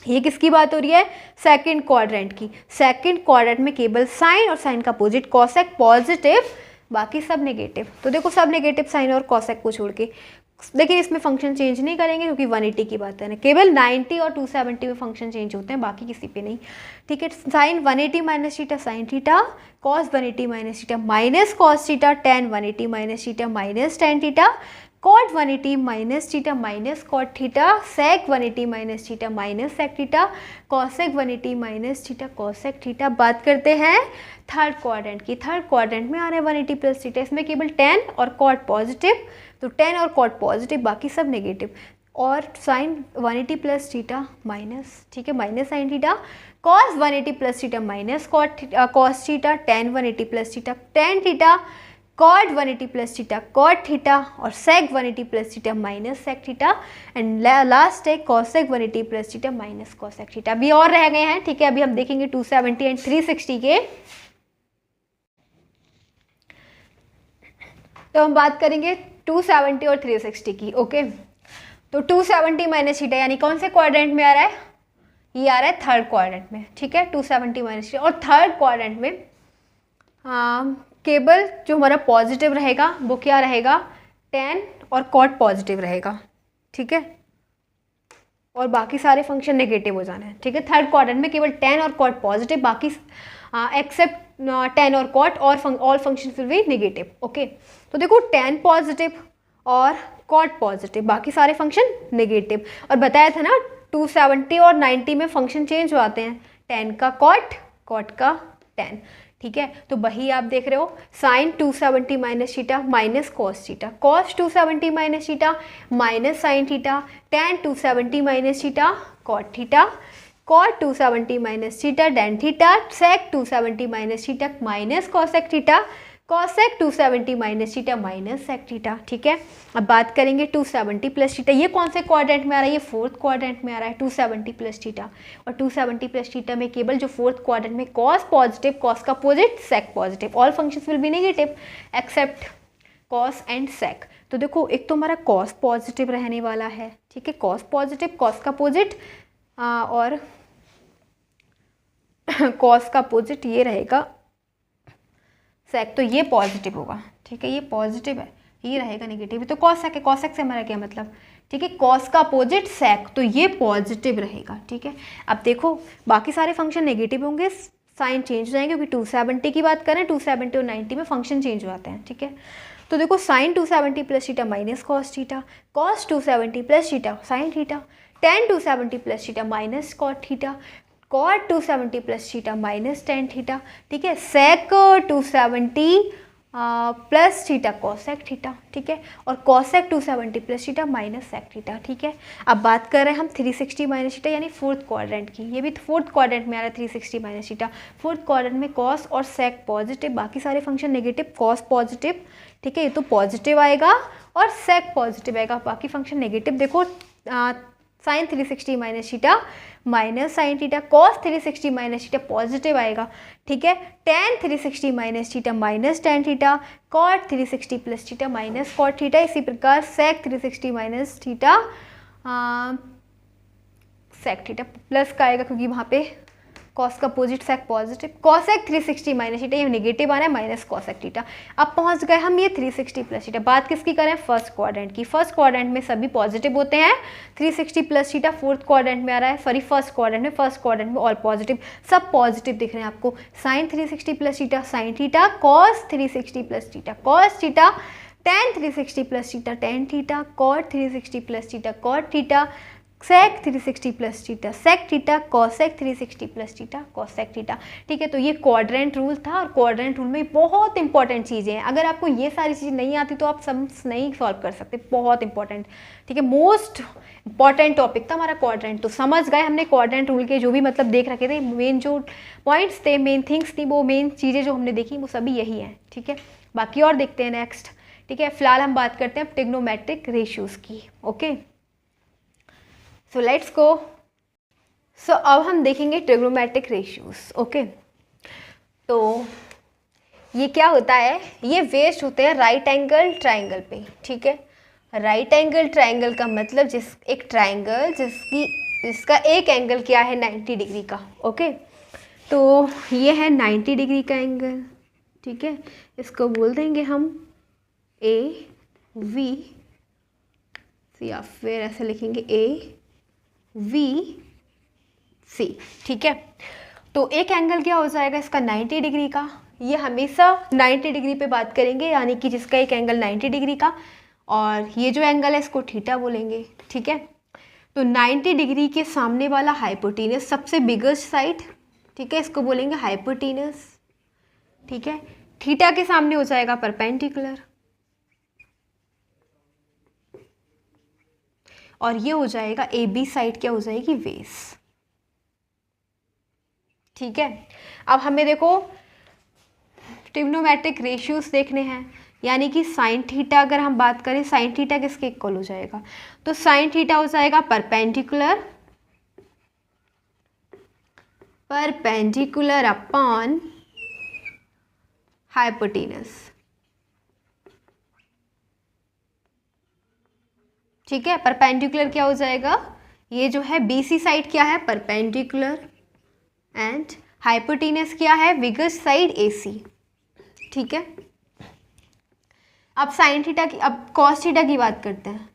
A: ये किसकी बात हो रही है? सेकंड क्वाड्रेंट की। सेकंड क्वाड्रेंट में केवल साइन और साइन का अपोजिट कॉसेक पॉजिटिव, बाकी सब नेगेटिव। तो देखो सब नेगेटिव साइन और कॉसेक को छोड़ के, लेकिन इसमें फंक्शन चेंज नहीं करेंगे क्योंकि 180 की बात है, केवल 90 और 270 में फंक्शन चेंज होते हैं, बाकी किसी पे नहीं। ठीक है, sine 180 minus theta sine theta, cos 180 minus theta minus cos theta, tan 180 minus theta minus tan theta, cot 180 minus theta minus cot theta, sec 180 minus theta minus sec theta, cosec 180 minus theta cosec theta. बात करते हैं थर्ड क्वाड्रेंट की। थर्ड क्वाड्रेंट में आ रहा है 180 प्लस थीटा, इसमें केवल टेन और कॉट पॉजिटिव, तो टेन और कॉट पॉजिटिव, बाकी सब नेगेटिव, और साइन 180 प्लस थीटा माइनस, ठीक है, minus sine theta, cos 180 plus theta minus cos theta, tan 180 plus theta tan theta, cot 180 plus theta cot theta, और sec 180 plus theta minus sec theta, and last है cosec 180 plus theta minus cosec theta. अभी और रह गए हैं। ठीक है, अभी हम देखेंगे 270 एंड 360 के। तो हम बात करेंगे 270 और 360 की। ओके, तो 270 माइनस थीटा यानी कौन से क्वाड्रेंट में आ रहा है? ये आ रहा है थर्ड क्वाड्रेंट में। ठीक है, 270 माइनस थीटा, और थर्ड क्वाड्रेंट में केवल जो हमारा पॉजिटिव रहेगा वो क्या रहेगा? टेन और कॉट पॉजिटिव रहेगा। ठीक है, और बाकी सारे फंक्शन नेगेटिव हो जाने हैं। ठीक है, थर्ड क्वाड्रेंट में केवल टेन और कॉट पॉजिटिव, बाकी एक्सेप्ट टेन और कॉट और all function will be negative. Okay, तो देखो टेन पॉजिटिव और कॉट पॉजिटिव, बाकी सारे फंक्शन नेगेटिव। और बताया था ना 270 और 90 में फंक्शन चेंज हो आते हैं, टेन का कॉट, कॉट का टेन। ठीक है, तो वही आप देख रहे हो, sine 270 minus theta minus cos theta, cos 270 minus theta minus sine theta, tan 270 minus theta cot theta, cot 270 minus theta tan theta, sec 270 minus theta minus cosec theta, cosec 270 minus theta minus sec theta. ठीक है, अब बात करेंगे 270 प्लस थीटा, ये कौन से क्वाड्रेंट में आ रहा है? ये फोर्थ क्वाड्रेंट में आ रहा है 270 प्लस थीटा, और 270 प्लस थीटा में केवल जो फोर्थ क्वाड्रेंट में कॉस पॉजिटिव, कॉस का opposite sec positive, all functions will be negative except cos and sec. तो देखो एक तो हमारा कॉस पॉजिटिव रहने वाला है। ठीक है, कॉस पॉजिटिव, कॉस का अपोजिट, और कॉस का अपोजिट ये रहेगा सेक, तो ये पॉजिटिव होगा। ठीक है, ये पॉजिटिव है, ये रहेगा नेगेटिव, तो कॉसेक है, कॉसेक से हमारा क्या मतलब? ठीक है, कॉस का अपोजिट सेक, तो ये पॉजिटिव रहेगा। ठीक है, अब देखो बाकी सारे फंक्शन नेगेटिव होंगे, साइन चेंज हो जाएंगे, क्योंकि 270 की बात करें, 270 और 90 में फंक्शन चेंज हो जाते हैं। ठीक है, तो देखो sine 270 plus theta minus cos theta, cos 270 plus theta sine theta, tan 270 plus theta minus cot theta, cot 270 plus theta minus tan theta. ठीक है, sec 270 plus theta cosec theta. ठीक है, और cosec 270 plus theta minus sec theta. ठीक है, अब बात कर रहे हैं हम 360 माइनस थीटा यानी फोर्थ क्वाड्रेंट की। ये भी फोर्थ क्वाड्रेंट में आ रहा है 360 माइनस थीटा। फोर्थ क्वाड्रेंट में कॉस और सेक पॉजिटिव, बाकी सारे फंक्शन नेगेटिव, कॉस पॉजिटिव, ठीक है, ये तो पॉजिटिव आएगा, और सेक पॉजिटिव आएगा, बाकी फंक्शन नेगेटिव। देखो sine 360 minus theta minus sine theta, cos 360 minus theta positive आएगा। ठीक है, tan 360 minus theta minus tan theta, cot 360 plus theta minus cot theta. इसी प्रकार sec 360 minus theta sec theta plus का आएगा, क्योंकि वहाँ पे कॉस का opposite sec positive, cosec 360 minus theta, ये नेगेटिव आना है माइनस कॉसेक थीटा। अब पहुंच गए हम ये 360 प्लस थीटा। बात किसकी करें? फर्स्ट क्वाड्रेंट की। फर्स्ट क्वाड्रेंट में सभी पॉजिटिव होते हैं, 360 प्लस थीटा फोर्थ क्वाड्रेंट में आ रहा है, सॉरी फर्स्ट क्वाड्रेंट में ऑल पॉजिटिव, सब पॉजिटिव दिख रहे हैं आपको। Sine 360 plus theta sine theta, cos 360 plus theta cos theta, tan 360 plus theta tan theta, cot 360 plus theta cot theta, sec 360 plus theta, sec theta cosec 360 plus theta cosec theta. ठीक है, तो ये क्वाड्रेंट रूल था और क्वाड्रेंट रूल में बहुत इंपॉर्टेंट चीज़ें हैं। अगर आपको ये सारी चीज़ें नहीं आती तो आप सम्स नहीं सॉल्व कर सकते, बहुत इंपॉर्टेंट। ठीक है, मोस्ट इंपॉर्टेंट टॉपिक था हमारा क्वाड्रेंट। तो समझ गए हमने क्वाड्रेंट रूल के जो भी मतलब देख रखे थे, मेन जो पॉइंट्स थे, मेन थिंग्स थी, वो मेन चीज़ें जो हमने देखी वो सभी यही हैं। ठीक है, बाकी और देखते हैं नेक्स्ट। ठीक है, फिलहाल हम बात करते हैं ट्रिग्नोमेट्रिक रेशियोज़ की। Okay, so let's go. So अब हम देखेंगे ट्रिग्नोमेट्रिक रेशियोज़। ओके, तो ये क्या होता है, ये बेस्ड होते हैं राइट एंगल ट्राइंगल पे। ठीक है, राइट एंगल ट्राइंगल का मतलब एक ट्राइंगल जिसका एक एंगल क्या है 90 डिग्री का। ओके, तो ये है 90 डिग्री का एंगल। ठीक है, इसको बोल देंगे हम ए वी, या फिर ऐसे लिखेंगे ए वी सी। ठीक है, तो एक एंगल क्या हो जाएगा इसका 90 डिग्री का। ये हमेशा 90 डिग्री पे बात करेंगे, यानी कि जिसका एक एंगल 90 डिग्री का, और ये जो एंगल है इसको थीटा बोलेंगे। ठीक है, तो 90 डिग्री के सामने वाला हाइपोटेनस, सबसे बिगेस्ट साइड, ठीक है, इसको बोलेंगे हाइपोटेनस। ठीक है, थीटा के सामने हो जाएगा परपेंडिकुलर, और ये हो जाएगा ए बी साइड क्या हो जाएगी, बेस। ठीक है, अब हमें देखो ट्रिग्नोमेट्रिक रेशियोज देखने हैं, यानी कि साइन थीटा अगर हम बात करें, साइन थीटा किसके इक्वल हो जाएगा, तो साइन थीटा हो जाएगा परपेंडिकुलर अपॉन हाइपोटेनस। ठीक है, परपेंडिकुलर क्या हो जाएगा, ये जो है बीसी साइड क्या है परपेंडिकुलर, एंड हाइपोटेनस क्या है बिगेस्ट साइड एसी। ठीक है, अब साइन थीटा की, अब कॉस थीटा की बात करते हैं,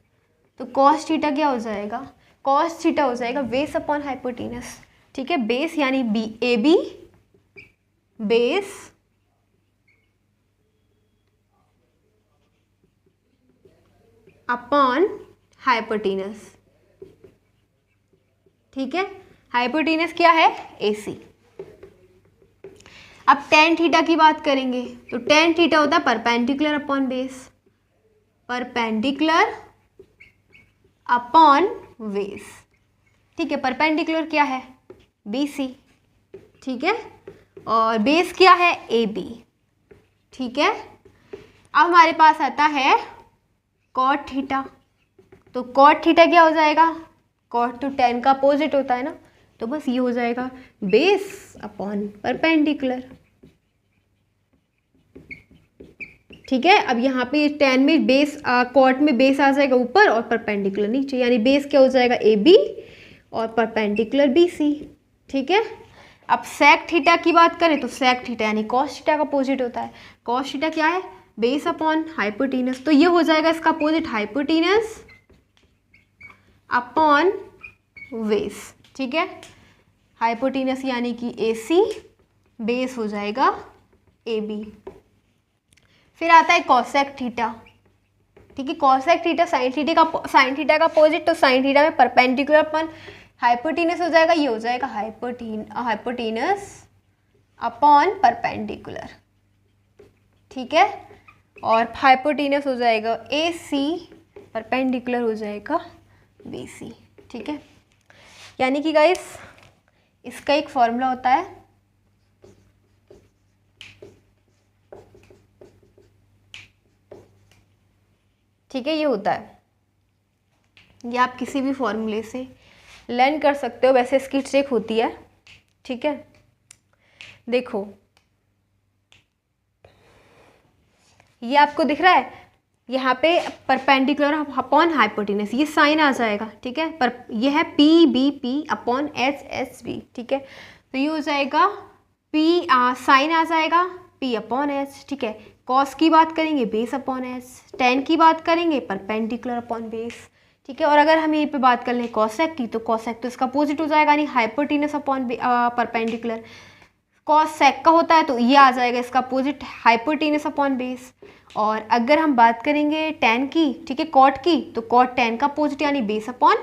A: तो कॉस थीटा क्या हो जाएगा, कॉस थीटा हो जाएगा बेस अपॉन हाइपोटेनस। ठीक है, बेस यानी B A B base upon hypotenuse. ठीक है, हाइपोटेनस क्या है एसी। अब टेन थीटा की बात करेंगे, तो टेन थीटा होता है perpendicular upon base, perpendicular upon base. ठीक है, परपेंडिकुलर क्या है बीसी। ठीक है, और बेस क्या है ए बी। ठीक है, अब हमारे पास आता है कॉट थीटा, तो कॉट थीटा क्या हो जाएगा, कॉट तो टेन का अपोजिट होता है ना, तो बस ये हो जाएगा बेस अपॉन परपेंडिकुलर। ठीक है, अब यहाँ पे टेन में बेस कॉट में बेस आ जाएगा ऊपर और परपेंडिकुलर नीचे, यानी बेस क्या हो जाएगा ए बी और परपेंडिकुलर बी सी। ठीक है, अब सेक थीटा की बात करें, तो सेक थीटा यानी कॉस थीटा का अपोजिट होता है। कॉस थीटा क्या है बेस अपॉन हाइपोटेनस, तो ये हो जाएगा इसका अपोजिट हाइपोटेनस अपॉन बेस। ठीक है, हाइपोटेनस यानी कि AC, बेस हो जाएगा AB। फिर आता है कॉसेक थीटा। ठीक है, कॉसेक थीटा साइन थीटा का अपोजिट, तो साइन थीटा में परपेंडिकुलर अपॉन हाइपोटेनस हो जाएगा, ये हो जाएगा हाइपोटेनस अपॉन परपेंडिकुलर। ठीक है, और हाइपोटेनस हो जाएगा AC, परपेंडिकुलर हो जाएगा BC। ठीक है, यानी कि गाइस इसका एक फॉर्मूला होता है, ठीक है, ये होता है, ये आप किसी भी फॉर्मूले से लर्न कर सकते हो, वैसे इसकी ट्रिक होती है। ठीक है, देखो ये आपको दिख रहा है, यहाँ पे परपेंडिकुलर अपॉन हाइपोटेनस, ये साइन आ जाएगा। ठीक है, पर ये है P B P upon H H B. ठीक है, तो ये हो जाएगा पी साइन आ जाएगा पी अपॉन एच। ठीक है, कॉस की बात करेंगे बेस अपॉन एच, टेन की बात करेंगे परपेंडिकुलर अपॉन बेस। ठीक है, और अगर हम यहीं पे बात कर लें कॉसेक की, तो कॉसेक तो इसका अपोजिट हो जाएगा, यानी hypotenuse upon perpendicular. Cosec का होता है तो ये आ जाएगा इसका अपोजिट हाइपोटेनस अपॉन बेस। और अगर हम बात करेंगे टेन की, ठीक है, कॉट की, तो कॉट टेन का अपोजिट यानी बेस अपॉन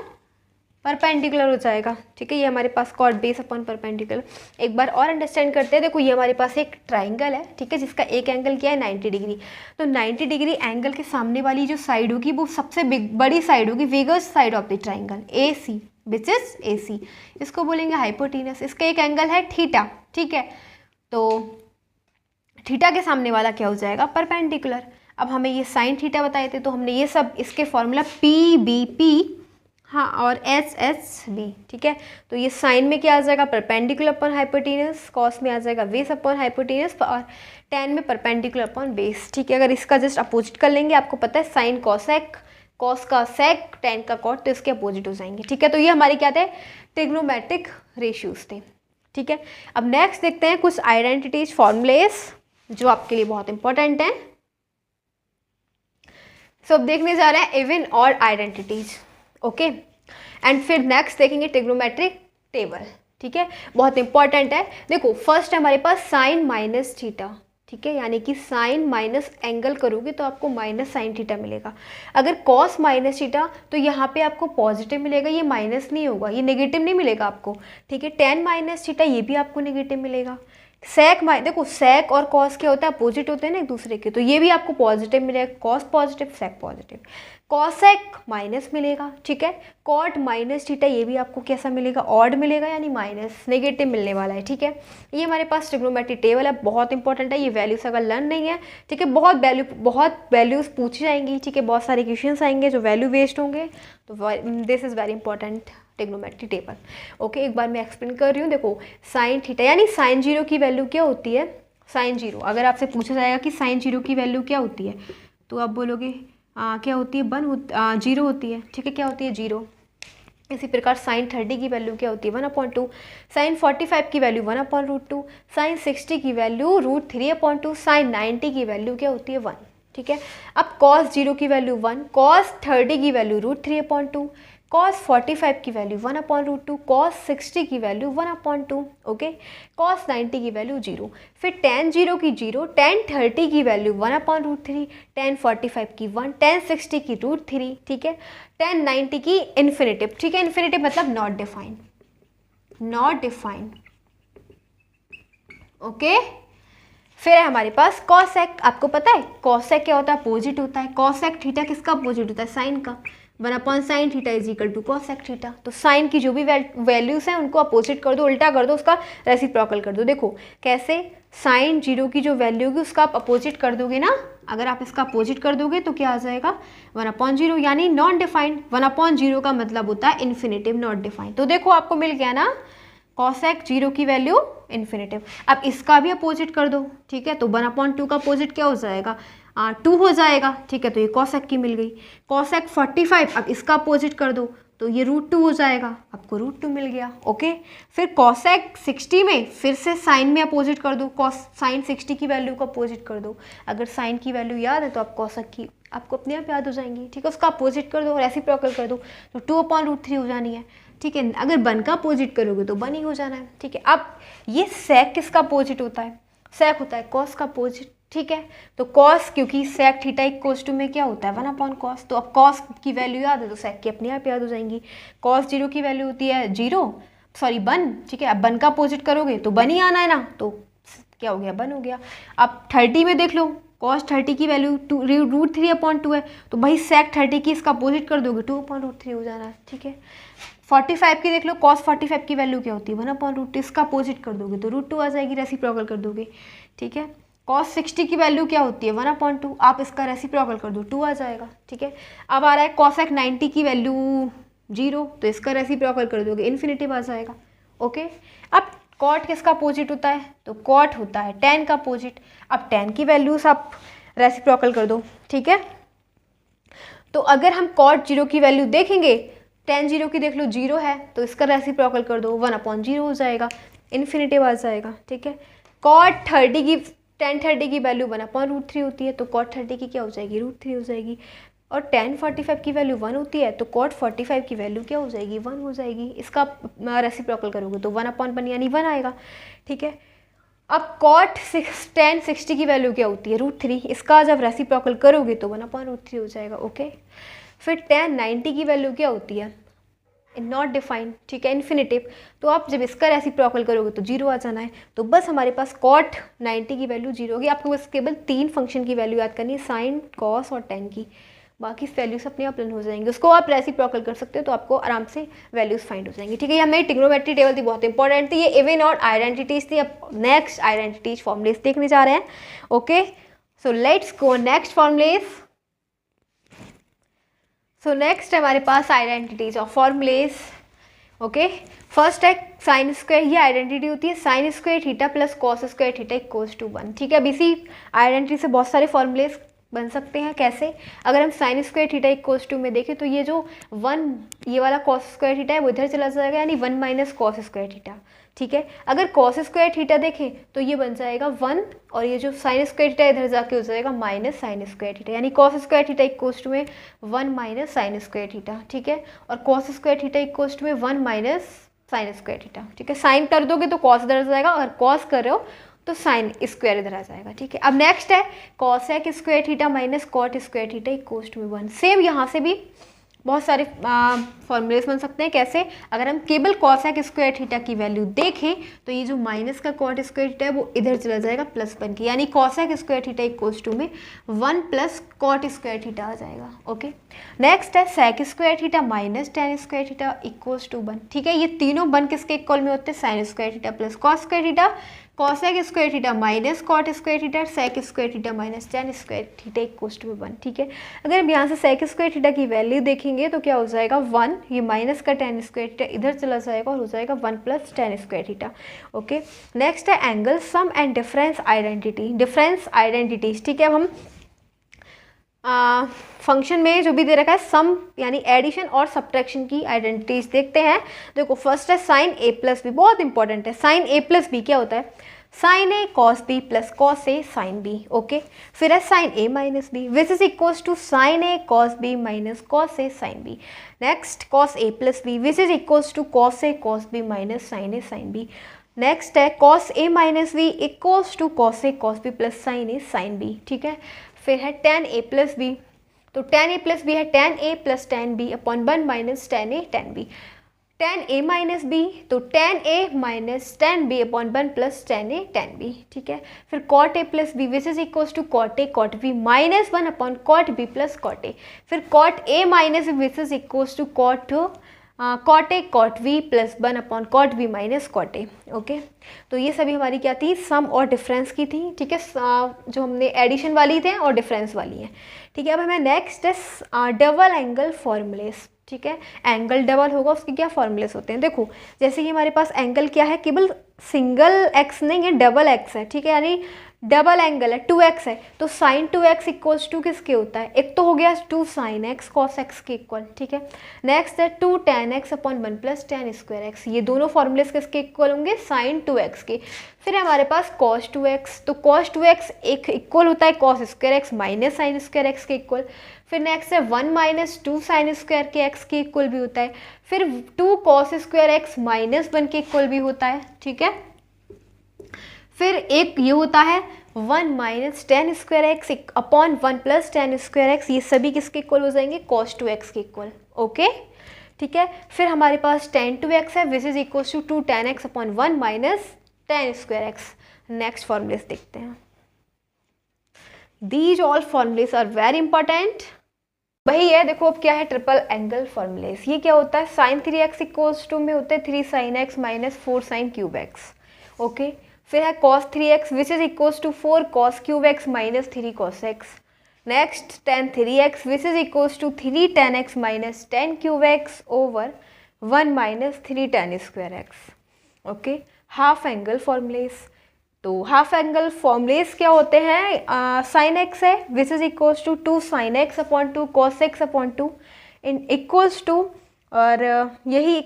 A: परपेंडिकुलर हो जाएगा, ठीक है। ये हमारे पास कॉट बेस अपॉन परपेंडिकुलर। एक बार और अंडरस्टैंड करते हैं। देखो ये हमारे पास एक ट्राइंगल है, ठीक है, जिसका एक एंगल क्या है 90 डिग्री। तो 90 डिग्री एंगल के सामने वाली जो साइड होगी वो सबसे बड़ी साइड होगी, biggest side of the triangle A C, which is A C. इसको बोलेंगे हाइपोटेनस। इसका एक एंगल है थीटा, ठीक है। तो थीटा के सामने वाला क्या हो जाएगा, परपेंडिकुलर। अब हमें ये साइन थीटा बताए थे, तो हमने ये सब इसके फॉर्मूला पी बी पी, हाँ, और एच एच बी, ठीक है। तो ये साइन में क्या आ जाएगा, परपेंडिकुलर अपॉन हाइपोटेनस, कॉस में आ जाएगा बेस अपॉन हाइपोटेनस, और टेन में परपेंडिकुलर अपॉन बेस, ठीक है। अगर इसका जस्ट अपोजिट कर लेंगे, आपको पता है साइन कॉसेक, कॉस का सेक, टेन का कॉट, तो इसके अपोजिट हो जाएंगे, ठीक है। तो ये हमारे क्या थे, ट्रिग्नोमेट्रिक रेशियोज थे, ठीक है। अब नेक्स्ट देखते हैं कुछ आइडेंटिटीज, फॉर्मूलेज जो आपके लिए बहुत इंपॉर्टेंट हैं। सो अब देखने जा रहे हैं इवन और आइडेंटिटीज, ओके। एंड फिर नेक्स्ट देखेंगे ट्रिग्नोमेट्रिक टेबल, ठीक है, बहुत इंपॉर्टेंट है। देखो फर्स्ट है हमारे पास साइन माइनस थीटा, ठीक है, यानी कि साइन माइनस एंगल करोगे तो आपको माइनस साइन थीटा मिलेगा। अगर कॉस माइनस थीटा तो यहाँ पे आपको पॉजिटिव मिलेगा, ये माइनस नहीं होगा, ये नेगेटिव नहीं मिलेगा आपको, ठीक है। टेन माइनस थीटा ये भी आपको नेगेटिव मिलेगा। सेक देखो सेक और कॉस क्या होता है, अपोजिट होते हैं ना एक दूसरे के, तो ये भी आपको पॉजिटिव मिलेगा, कॉस पॉजिटिव सेक पॉजिटिव। कॉसेक माइनस मिलेगा, ठीक है। कॉट माइनस थीटा ये भी आपको कैसा मिलेगा, ऑड मिलेगा, यानी माइनस नेगेटिव मिलने वाला है, ठीक है। ये हमारे पास ट्रिग्नोमेट्रिक टेबल है, बहुत इंपॉर्टेंट है। ये वैल्यूज अगर लर्न नहीं है, ठीक है, बहुत वैल्यूज पूछी जाएंगी, ठीक है, बहुत सारे क्वेश्चंस आएंगे जो वैल्यू बेस्ड होंगे, तो this is very important trigonometric table, okay. एक बार मैं एक्सप्लेन कर रही हूँ। देखो साइन थीटा यानी साइन जीरो की वैल्यू क्या होती है, साइन जीरो। अगर आपसे पूछा जाएगा कि साइन जीरो की वैल्यू क्या होती है, तो आप बोलोगे क्या होती है, जीरो होती है, ठीक है, क्या होती है, जीरो। इसी प्रकार साइन 30 की वैल्यू क्या होती है, 1/2। साइन 45 की वैल्यू 1/√2। साइन 60 की वैल्यू √3/2। साइन 90 की वैल्यू क्या होती है, 1, ठीक है। अब कॉस 0 की वैल्यू 1, कॉस 30 की वैल्यू √3/2, कॉस 45 की वैल्यू 1/√2, कॉस 60 की वैल्यू 1/2, ओके। कॉस 90 की वैल्यू 0। फिर टेन 0 की 0, टेन 30 की वैल्यू 1/√3, टेन 45 की 1, टेन 60 की √3, ठीक है। टेन 90 की इन्फिनेटिव, ठीक है, इन्फिनेटिव मतलब not defined, not defined, okay. फिर है हमारे पास कॉसेक। आपको पता है कॉसेक क्या होता है, अपोजिट होता है। कॉसेक थीटा किसका अपोजिट होता है, साइन का। 1/sin theta is equal to cosec theta. तो साइन की जो भी वैल्यूज हैं उनको अपोजिट कर दो, उल्टा कर दो, उसका रेसिप्रोकल कर दो। देखो कैसे, साइन 0 की जो वैल्यू होगी उसका आप अपोजिट कर दोगे ना, अगर आप इसका अपोजिट कर दोगे तो क्या आ जाएगा, 1/0, यानी नॉन डिफाइंड। 1/0 का मतलब होता है इन्फिनेटिव, नॉट डिफाइंड। तो देखो आपको मिल गया ना, कॉसेक 0 की वैल्यू इन्फिनेटिव। अब इसका भी अपोजिट कर दो, ठीक है, तो 1/2 का अपोजिट क्या हो जाएगा, 2 हो जाएगा, ठीक है। तो ये कॉसेक की मिल गई। कॉसेक 45, अब इसका अपोजिट कर दो तो ये √2 हो जाएगा, आपको √2 मिल गया, ओके। फिर कॉसेक 60 में फिर से साइन में अपोजिट कर दो, साइन 60 की वैल्यू को अपोजिट कर दो। अगर साइन की वैल्यू याद है तो आप कॉसेक की आपको अपने आप याद हो जाएंगी, ठीक है। उसका अपोजिट कर दो, रेसिप्रोकल कर दो, तो 2/√3 हो जानी है, ठीक है। अगर 1 का अपोजिट करोगे तो 1 ही हो जाना है, ठीक है। अब ये सेक किसका अपोजिट होता है, सेक होता है कॉस का अपोजिट, ठीक है। तो कॉस, क्योंकि सेक थीटा इक्वल्स टू में क्या होता है, 1/cos, तो अब कॉस की वैल्यू याद है तो सेक की अपने आप याद हो जाएंगी। कॉस 0 की वैल्यू होती है 1, ठीक है। अब 1 का अपोजिट करोगे तो 1 ही आना है ना, तो क्या हो गया, 1 हो गया। अब 30 में देख लो, कॉस 30 की वैल्यू √3/2 है, तो भाई सेक 30 की इसका अपोजिट कर दोगे 2/√3 हो जाना है, ठीक है। 45 की देख लो, कॉस 45 की वैल्यू क्या होती है, 1/√2, इसका अपोजिट कर दोगे तो √2 आ जाएगी, रेसिप्रोकल कर दोगे, ठीक है। कॉस 60 की वैल्यू क्या होती है, 1/2, आप इसका रेसिप्रोकल कर दो 2 आ जाएगा, ठीक है। अब आ रहा है कॉसेक 90 की वैल्यू 0, तो इसका रेसिप्रोकल कर दोगे इन्फिनेटिव आ जाएगा, ओके। अब कॉट किसका अपोजिट होता है, तो कॉट होता है टेन का अपोजिट। अब टेन की वैल्यूज आप रेसिप्रोकल कर दो, ठीक है। तो अगर हम कॉट 0 की वैल्यू देखेंगे, टेन 0 की देख लो 0 है, तो इसका रेसिप्रोकल कर दो 1/0 हो जाएगा, इन्फिनेटिव आ जाएगा, ठीक है। कॉट 30 की, टेन 30 की वैल्यू 1/√3 होती है, तो कॉट 30 की क्या हो जाएगी, √3 हो जाएगी। और टेन 45 की वैल्यू 1 होती है, तो कॉट 45 की वैल्यू क्या हो जाएगी, 1 हो जाएगी। इसका रेसिप्रोकल करोगे तो 1/1 यानी 1 आएगा, ठीक है। अब कॉट टेन 60 की वैल्यू क्या होती है, √3, इसका जब रेसिप्रोकल करोगे तो 1/√3 हो जाएगा, ओके। फिर टेन 90 की वैल्यू क्या होती है, नॉट डिफाइंड, ठीक है, इन्फिनिटिव। तो आप जब इसका रेसिप्रोकल करोगे तो 0 आ जाना है। तो बस हमारे पास कॉट 90 की वैल्यू 0 होगी। आपको बस केवल 3 फंक्शन की वैल्यू याद करनी है, साइन, कॉस और टेन की। बाकी वैल्यूज अपने आप रन हो जाएंगे। उसको आप रेसिप्रोकल कर सकते हो तो आपको आराम से वैल्यूज फाइंड हो जाएंगी, ठीक है। ये हमें ट्रिग्नोमेट्री टेबल थी, बहुत इंपॉर्टेंट थी। ये इवन और आइडेंटिटीज थी। अब नेक्स्ट आइडेंटिटीज फॉर्मुलेस देखने जा रहे हैं। Okay, so let's go next formulas. So next हमारे पास आइडेंटिटीज और फॉर्मुलेस। ओके, फर्स्ट है साइन स्क्वायर। ये आइडेंटिटी होती है sine square theta plus cos square theta equals to 1, ठीक है। अब इसी आइडेंटिटी से बहुत सारे फॉर्मुलेस बन सकते हैं। कैसे? अगर हम sine square theta equals to में देखें तो ये जो 1 ये वाला कॉस स्क्वायर थीटा है वो इधर चला जाएगा, यानी 1 माइनस कॉस स्क्वायर थीटा, ठीक है। अगर कॉस स्क्वायर थीटा देखें तो ये बन जाएगा 1, और ये जो साइन स्क्वायर थीटा इधर जाके हो जाएगा माइनस साइन स्क्वायर थीटा, यानी cos square theta equals to में 1 माइनस साइन स्क्वायर थीटा, ठीक है। और cos square theta equals to में 1 माइनस साइन स्क्वायर थीटा, ठीक है। साइन कर दोगे तो कॉस इधर जाएगा, अगर कॉस कर रहे हो तो साइन स्क्वायर इधर आ जाएगा, ठीक है। अब नेक्स्ट है cosec square theta minus cot square theta equals to 1। Same यहाँ से भी बहुत सारे फॉर्मूलेस बन सकते हैं। कैसे? अगर हम केवल कॉसेक स्क्वायर थीटा की वैल्यू देखें तो ये जो माइनस का कॉट स्क्वायर थीटा है वो इधर चला जाएगा प्लस 1 की, यानी cosec square theta equals to में 1 प्लस कॉट स्क्वायर थीटा आ जाएगा। ओके, नेक्स्ट है sec square theta minus tan square theta equals to 1, ठीक है। ये तीनों 1 किसके इक्वल में होते हैं? Sine square theta plus cos square theta, cosec square theta minus cot square theta, sec square theta minus tan square theta equals to 1, ठीक है। अगर हम यहाँ से सेक स्क्वायर थीटा की वैल्यू देखेंगे तो क्या हो जाएगा 1, ये माइनस का टेन स्क्वायर थीटा इधर चला जाएगा और हो जाएगा 1 plus tan square theta. Okay, next है angle sum and difference identity, difference identities, ठीक है। अब हम फंक्शन में जो भी दे रखा है सम यानी एडिशन और सब्ट्रैक्शन की आइडेंटिटीज देखते हैं। देखो फर्स्ट है साइन ए प्लस बी, बहुत इंपॉर्टेंट है। साइन ए प्लस बी क्या होता है? Sine A cos B plus cos A sine B. Okay, फिर है sine A minus B which is equals to sine A cos B minus cos A sine B. Next cos A plus B which is equals to cos A cos B minus sine A sine B. Next है cos A minus B equals to cos A cos B plus sine A sine B, ठीक है। फिर है टेन ए प्लस बी, तो टेन ए प्लस बी है tan A plus tan B upon 1 minus tan A tan B. Tan A minus B, तो tan A minus tan B upon 1 plus tan A tan B, ठीक है। फिर cot A plus B which is equals to cot A cot B minus 1 upon cot B plus cot A. फिर cot A minus B which is equals to cot A cot B plus 1 upon cot B minus cot A. Okay, तो ये सभी हमारी क्या थी? सम और डिफरेंस की थी, ठीक है। जो हमने एडिशन वाली थे और डिफरेंस वाली हैं, ठीक है। अब हमें नेक्स्ट है डबल एंगल फॉर्मूलेस, ठीक है। एंगल डबल होगा उसके क्या फॉर्मूलेस होते हैं? देखो जैसे कि हमारे पास एंगल क्या है, केवल सिंगल एक्स नहीं है, डबल एक्स है, ठीक है। यानी डबल एंगल है, 2x है, तो साइन 2x इक्वल्स टू किसके होता है? एक तो हो गया 2 साइन एक्स कॉस एक्स के इक्वल, ठीक है। नेक्स्ट है 2 tan x upon 1 plus tan square x, ये दोनों फॉर्मूलेस किसके इक्वल होंगे? साइन 2x के। फिर हमारे पास cos 2x, तो cos 2x एक इक्वल होता है cos square x minus sine square x के इक्वल। फिर नेक्स्ट है 1 माइनस 2 साइन स्क्वायर के एक्स के इक्वल भी होता है। फिर 2 cos स्क्वायर एक्स माइनस 1 के इक्वल भी होता है, ठीक है। फिर एक ये होता है 1 minus tan square x upon 1 plus tan square x, ये सभी किसके इक्वल हो जाएंगे? cos 2x के इक्वल। ओके, ठीक है। फिर हमारे पास tan 2x है which is equal to 2 tan x upon 1 minus tan square x. Next formulas देखते हैं। These all formulas are very important. वही है, देखो अब क्या है? Triple angle formulas. ये क्या होता है? साइन 3x इक्वल्स टू में होते हैं 3 sin x minus 4 sin cube x. Okay, फिर है cos 3x which is equals to 4 cos cube x minus 3 cos x। Next tan 3x which is equals to 3 tan x minus 10 cube x over 1 minus 3 tan square x. Okay, half angle formulas. तो हाफ एंगल फॉर्मूलेस क्या होते हैं? साइन एक्स है which is equals to 2 sin x upon 2 cos x upon 2 इन इक्वल्स टू, और यही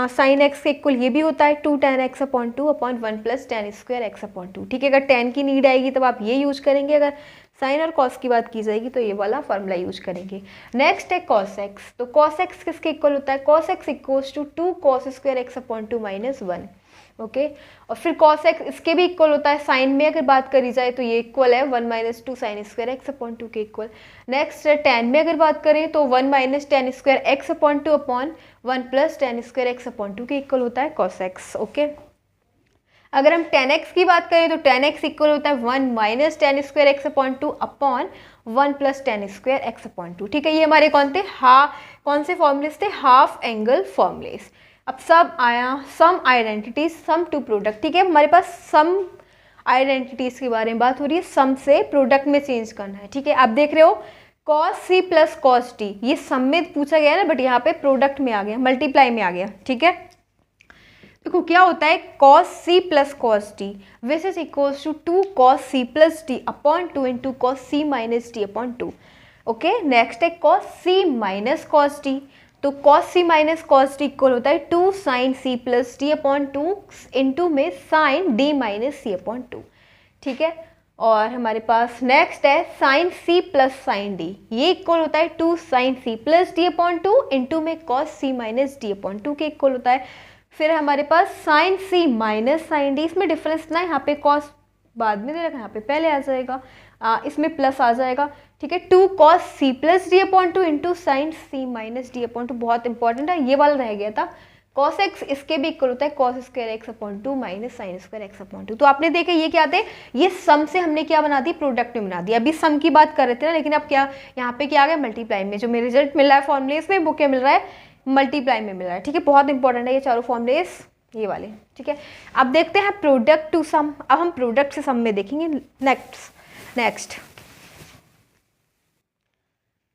A: साइन एक्स के इक्वल ये भी होता है 2 tan x upon 2 upon 1 plus tan square x upon 2, ठीक है। अगर tan की नीड आएगी तब आप ये यूज करेंगे, अगर साइन और कॉस की बात की जाएगी तो ये वाला फॉर्मूला यूज करेंगे। नेक्स्ट है cos x, तो cos x किसके इक्वल होता है? cos x equals to 2 cos square x upon 2 minus 1। Okay. और फिर cos x इसके भी इक्वल होता है, साइन में अगर बात करी जाए तो ये इक्वल है 1 minus 2 sine square x upon 2 के इक्वल। नेक्स्ट tan में अगर बात करें तो 1 minus tan square x upon 2 upon 1 plus tan square x upon 2 के इक्वल होता है cos x। ओके। अगर हम tan x की बात करें तो tan x इक्वल होता है 1 minus tan square x upon 2 upon 1 plus tan square x upon 2। ठीक है, ये हमारे कौन थे, कौन से फॉर्मूलेस थे, हाफ एंगल फॉर्मूलेस। अब सब आया सम आइडेंटिटीज सम टू प्रोडक्ट। ठीक है, हमारे पास सम आइडेंटिटीज के बारे में बात हो रही है, सम से प्रोडक्ट में चेंज करना है। ठीक है, आप देख रहे हो cos c plus cos t, ये सम में पूछा गया है ना, बट यहाँ पे प्रोडक्ट में आ गया, मल्टीप्लाई में आ गया। ठीक है, देखो क्या होता है cos c plus cos t which is equals to 2 cos c plus t upon 2 into cos c minus t upon 2। Okay, next है cos c minus cos t, तो cos c minus cos t equal होता है 2 sin c plus t upon 2 into में sin d minus c upon 2। ठीक है, और हमारे पास नेक्स्ट है sin c प्लस sin d, ये इक्वल होता है 2 sin c plus d upon 2 into में cos c minus d upon 2 के इक्वल होता है। फिर हमारे पास sin c minus sin d, इसमें डिफरेंस ना, यहाँ पे cos बाद में दे रखा है, यहाँ पे पहले आ जाएगा, इसमें प्लस आ जाएगा। ठीक है, 2 cos c plus d upon 2 into sine c minus d upon 2, बहुत इंपॉर्टेंट है, ये वाला रह गया था। cos x इसके भी इक्वल होता है cos square x upon 2 minus sine square x upon 2। तो आपने देखा ये क्या थे, ये सम से हमने क्या बना दी, प्रोडक्ट में बना दिया। अभी सम की बात कर रहे थे ना, लेकिन अब क्या यहाँ पे क्या आ गया, मल्टीप्लाई में। जो मेरे रिजल्ट मिल रहा है फॉर्मुलेस में, वो क्या मिल रहा है, मल्टीप्लाई में मिल रहा है। ठीक है, बहुत इंपॉर्टेंट है ये चारों फॉर्मुलेस, ये वाले। ठीक है, अब देखते हैं प्रोडक्ट टू सम। अब हम प्रोडक्ट से सम में देखेंगे नेक्स्ट।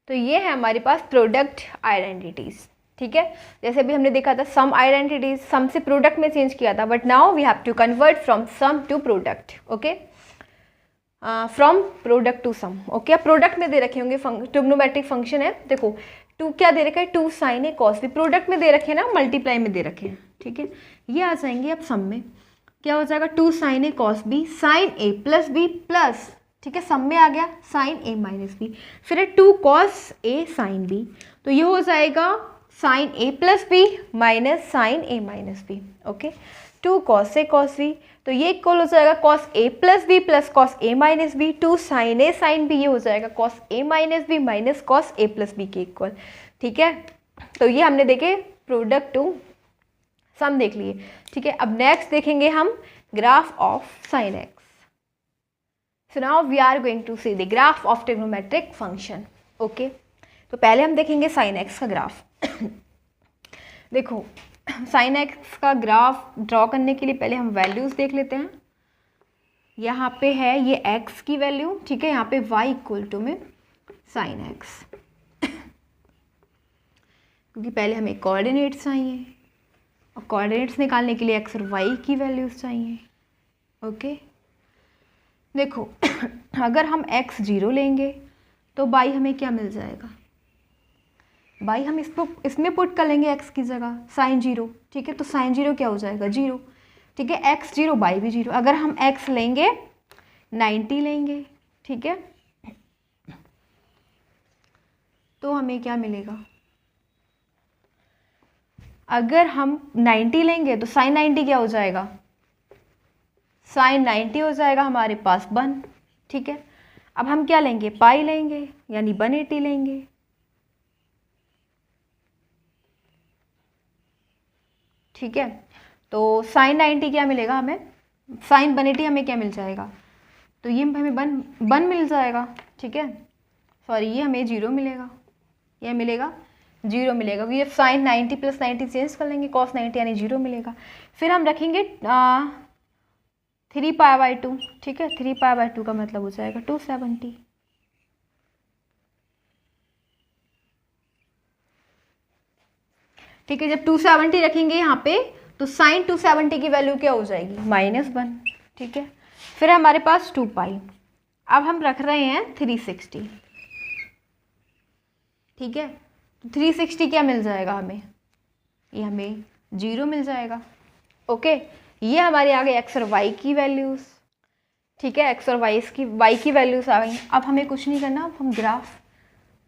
A: तो ये है हमारे पास प्रोडक्ट आइडेंटिटीज। ठीक है, जैसे भी हमने देखा था सम आइडेंटिटीज, सम से प्रोडक्ट में चेंज किया था, but now we have to convert from sum to product. Okay, from product to sum. Okay, अब प्रोडक्ट में दे रखे होंगे ट्रिग्नोमेट्रिक फंक्शन है, देखो 2 क्या दे रखा है, 2 sign A cos B, product में दे रखे हैं ना, मल्टीप्लाई में दे रखे हैं। ठीक है, ये आ जाएंगे अब सम में, क्या हो जाएगा 2 sign A cos B sign A plus B plus, ठीक है, सम में आ गया साइन ए माइनस बी, फिर है 2 कॉस ए साइन बी, तो ये हो जाएगा sign A plus B minus sine A minus B. Okay, 2 cos A cos B, तो ये इक्वल हो जाएगा cos A plus B plus cos A minus B, 2 sign A sine B, ये हो जाएगा cos A minus B minus cos A plus B के इक्वल। ठीक है, तो ये हमने देखे प्रोडक्ट टू सम देख लिए। ठीक है, अब नेक्स्ट देखेंगे हम graph of sine x. So now we are going to see the graph of trigonometric function. Okay, तो पहले हम देखेंगे साइन एक्स का ग्राफ। देखो साइन एक्स का ग्राफ ड्रॉ करने के लिए पहले हम वैल्यूज़ देख लेते हैं। यहाँ पे है ये x की वैल्यू, ठीक है, यहाँ पे y इक्वल टू में साइन एक्स, क्योंकि पहले हमें कोऑर्डिनेट्स चाहिए और कोऑर्डिनेट्स निकालने के लिए x और y की वैल्यूज़ चाहिए। ओके, देखो अगर हम x 0 लेंगे तो y हमें क्या मिल जाएगा, y हम इसमें पुट कर लेंगे x की जगह साइन 0। ठीक है, तो साइन 0 क्या हो जाएगा 0। ठीक है, x 0 y भी 0। अगर हम x लेंगे 90 लेंगे, ठीक है, तो हमें क्या मिलेगा, अगर हम 90 लेंगे तो साइन 90 क्या हो जाएगा, साइन 90 हो जाएगा हमारे पास 1। ठीक है, अब हम क्या लेंगे, पाई लेंगे यानी 180 लेंगे। ठीक है, तो साइन 90 क्या मिलेगा हमें, साइन 180 हमें क्या मिल जाएगा, तो ये हमें 1 मिल जाएगा। ठीक है, सॉरी ये हमें 0 मिलेगा, यह मिलेगा 0 मिलेगा, ये साइन 90 प्लस 90 चेंज कर लेंगे, कॉस 90 यानी 0 मिलेगा। फिर हम रखेंगे 3 पाई बाई 2। ठीक है, 3 पाई बाई 2 का मतलब हो जाएगा 270। ठीक है, जब 270 रखेंगे यहाँ पे तो साइन 270 की वैल्यू क्या हो जाएगी, -1। ठीक है, फिर हमारे पास 2 पाई, अब हम रख रहे हैं 360। ठीक है, तो 360 क्या मिल जाएगा हमें, ये हमें 0 मिल जाएगा। ओके, ये हमारे आ गए x और y की वैल्यूज़। ठीक है, x और y की वैल्यूज़ आ गई। अब हमें कुछ नहीं करना, अब हम ग्राफ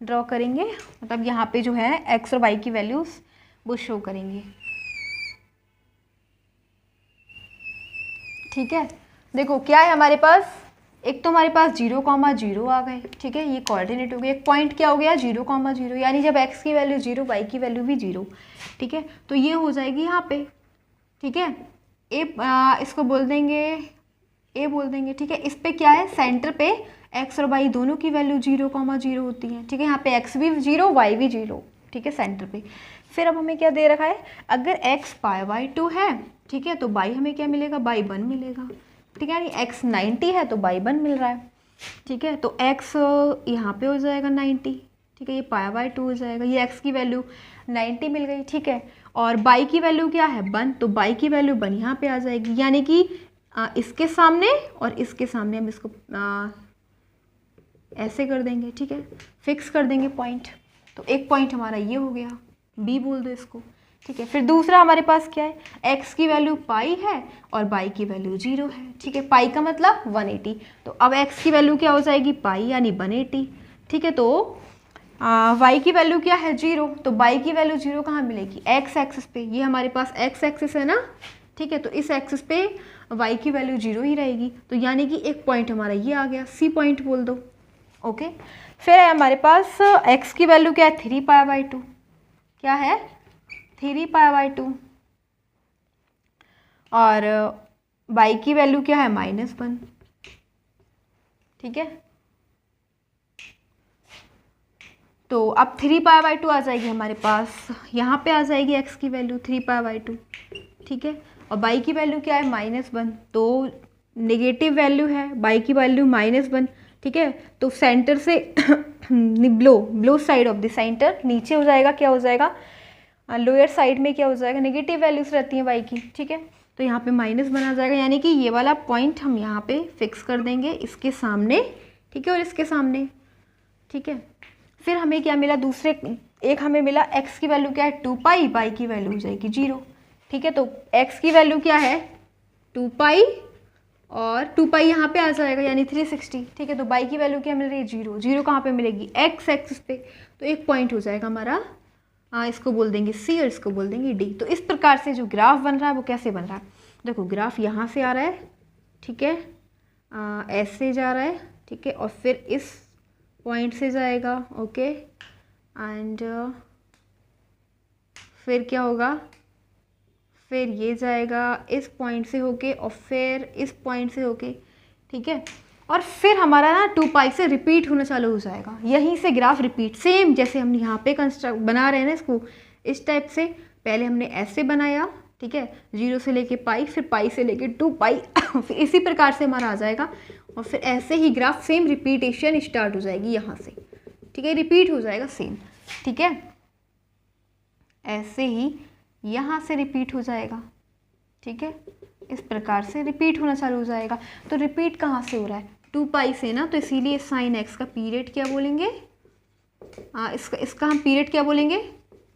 A: ड्रॉ करेंगे, मतलब यहाँ पे जो है x और y की वैल्यूज़ वो शो करेंगे। ठीक है, देखो क्या है हमारे पास, एक तो हमारे पास 0,0 आ गए, ठीक है, ये कोऑर्डिनेट हो गया। एक पॉइंट क्या हो गया 0,0, यानी जब x की वैल्यू 0 y की वैल्यू भी 0, ठीक है, तो ये हो जाएगी यहाँ पे, ठीक है। इसको बोल देंगे ए बोल देंगे, ठीक है। इस पे क्या है, सेंटर पे x और y दोनों की वैल्यू 0,0 होती है, ठीक है। यहाँ पे x भी 0 y भी 0, ठीक है, सेंटर पे। फिर अब हमें क्या दे रखा है, अगर x π/2 है, ठीक है, तो y हमें क्या मिलेगा, y1 मिलेगा, ठीक है, यानी x 90 है तो y1 मिल रहा है, ठीक है। तो x यहाँ पे हो जाएगा 90, ठीक है, ये π/2 हो जाएगा, ये x की वैल्यू 90 मिल गई, ठीक है। और y की वैल्यू क्या है 1, तो y की वैल्यू 1 यहाँ पे आ जाएगी, यानी कि इसके सामने और इसके सामने हम इसको ऐसे कर देंगे, ठीक है, फिक्स कर देंगे पॉइंट। तो एक पॉइंट हमारा ये हो गया, बी बोल दो इसको, ठीक है। फिर दूसरा हमारे पास क्या है, x की वैल्यू पाई है और y की वैल्यू 0 है, ठीक है, पाई का मतलब 180, तो अब x की वैल्यू क्या हो जाएगी पाई यानी 180, ठीक है। तो y की वैल्यू क्या है 0, तो y की वैल्यू 0 कहाँ मिलेगी, x एक्सिस पे, ये हमारे पास x एक्सिस है ना, ठीक है, तो इस एक्सिस पे y की वैल्यू 0 ही रहेगी, तो यानी कि एक पॉइंट हमारा ये आ गया, सी पॉइंट बोल दो, ओके। फिर है हमारे पास x की वैल्यू क्या है 3π/2, क्या है 3π/2, और y की वैल्यू क्या है -1, ठीक है। तो अब 3π/2 आ जाएगी हमारे पास, यहाँ पे आ जाएगी x की वैल्यू 3π/2, ठीक है, और y की वैल्यू क्या है -1, तो नेगेटिव वैल्यू है, y की वैल्यू -1, ठीक है। तो सेंटर से blow side of the centre नीचे हो जाएगा, क्या हो जाएगा, लोअर साइड में क्या हो जाएगा, नेगेटिव वैल्यूज रहती हैं y की, ठीक है। तो यहाँ पे -1 आ जाएगा, यानी कि ये वाला पॉइंट हम यहाँ पे फिक्स कर देंगे इसके सामने, ठीक है, और इसके सामने, ठीक है। फिर हमें क्या मिला, दूसरे एक हमें मिला x की वैल्यू क्या है 2π, y की वैल्यू हो जाएगी 0, ठीक है। तो x की वैल्यू क्या है 2π और 2π यहाँ पे आ जाएगा यानी 360, ठीक है। तो y की वैल्यू क्या मिल रही है 0, 0 कहाँ पे मिलेगी x एक्सिस पे, तो एक पॉइंट हो जाएगा हमारा, इसको बोल देंगे सी और इसको बोल देंगे डी। तो इस प्रकार से जो ग्राफ बन रहा है वो कैसे बन रहा है, देखो ग्राफ यहाँ से आ रहा है, ठीक है, ऐसे जा रहा है, ठीक है, और फिर इस पॉइंट से जाएगा, ओके, एंड फिर क्या होगा, फिर ये जाएगा इस पॉइंट से होके और फिर इस पॉइंट से होके, ठीक है, और फिर हमारा ना 2π से रिपीट होना चालू हो जाएगा, यहीं से ग्राफ रिपीट, सेम जैसे हम यहाँ पे कंस्ट्रक्ट बना रहे हैं ना इसको, इस टाइप से पहले हमने ऐसे बनाया, ठीक है, 0 से लेके पाई, फिर पाई से लेके 2π फिर इसी प्रकार से हमारा आ जाएगा, और फिर ऐसे ही ग्राफ सेम रिपीटेशन स्टार्ट हो जाएगी यहाँ से, ठीक है, रिपीट हो जाएगा सेम, ठीक है, ऐसे ही यहाँ से रिपीट हो जाएगा, ठीक है, इस प्रकार से रिपीट होना चालू हो जाएगा। तो रिपीट कहाँ से हो रहा है 2π से ना, तो इसीलिए sin x का पीरियड क्या बोलेंगे, इसका हम पीरियड क्या बोलेंगे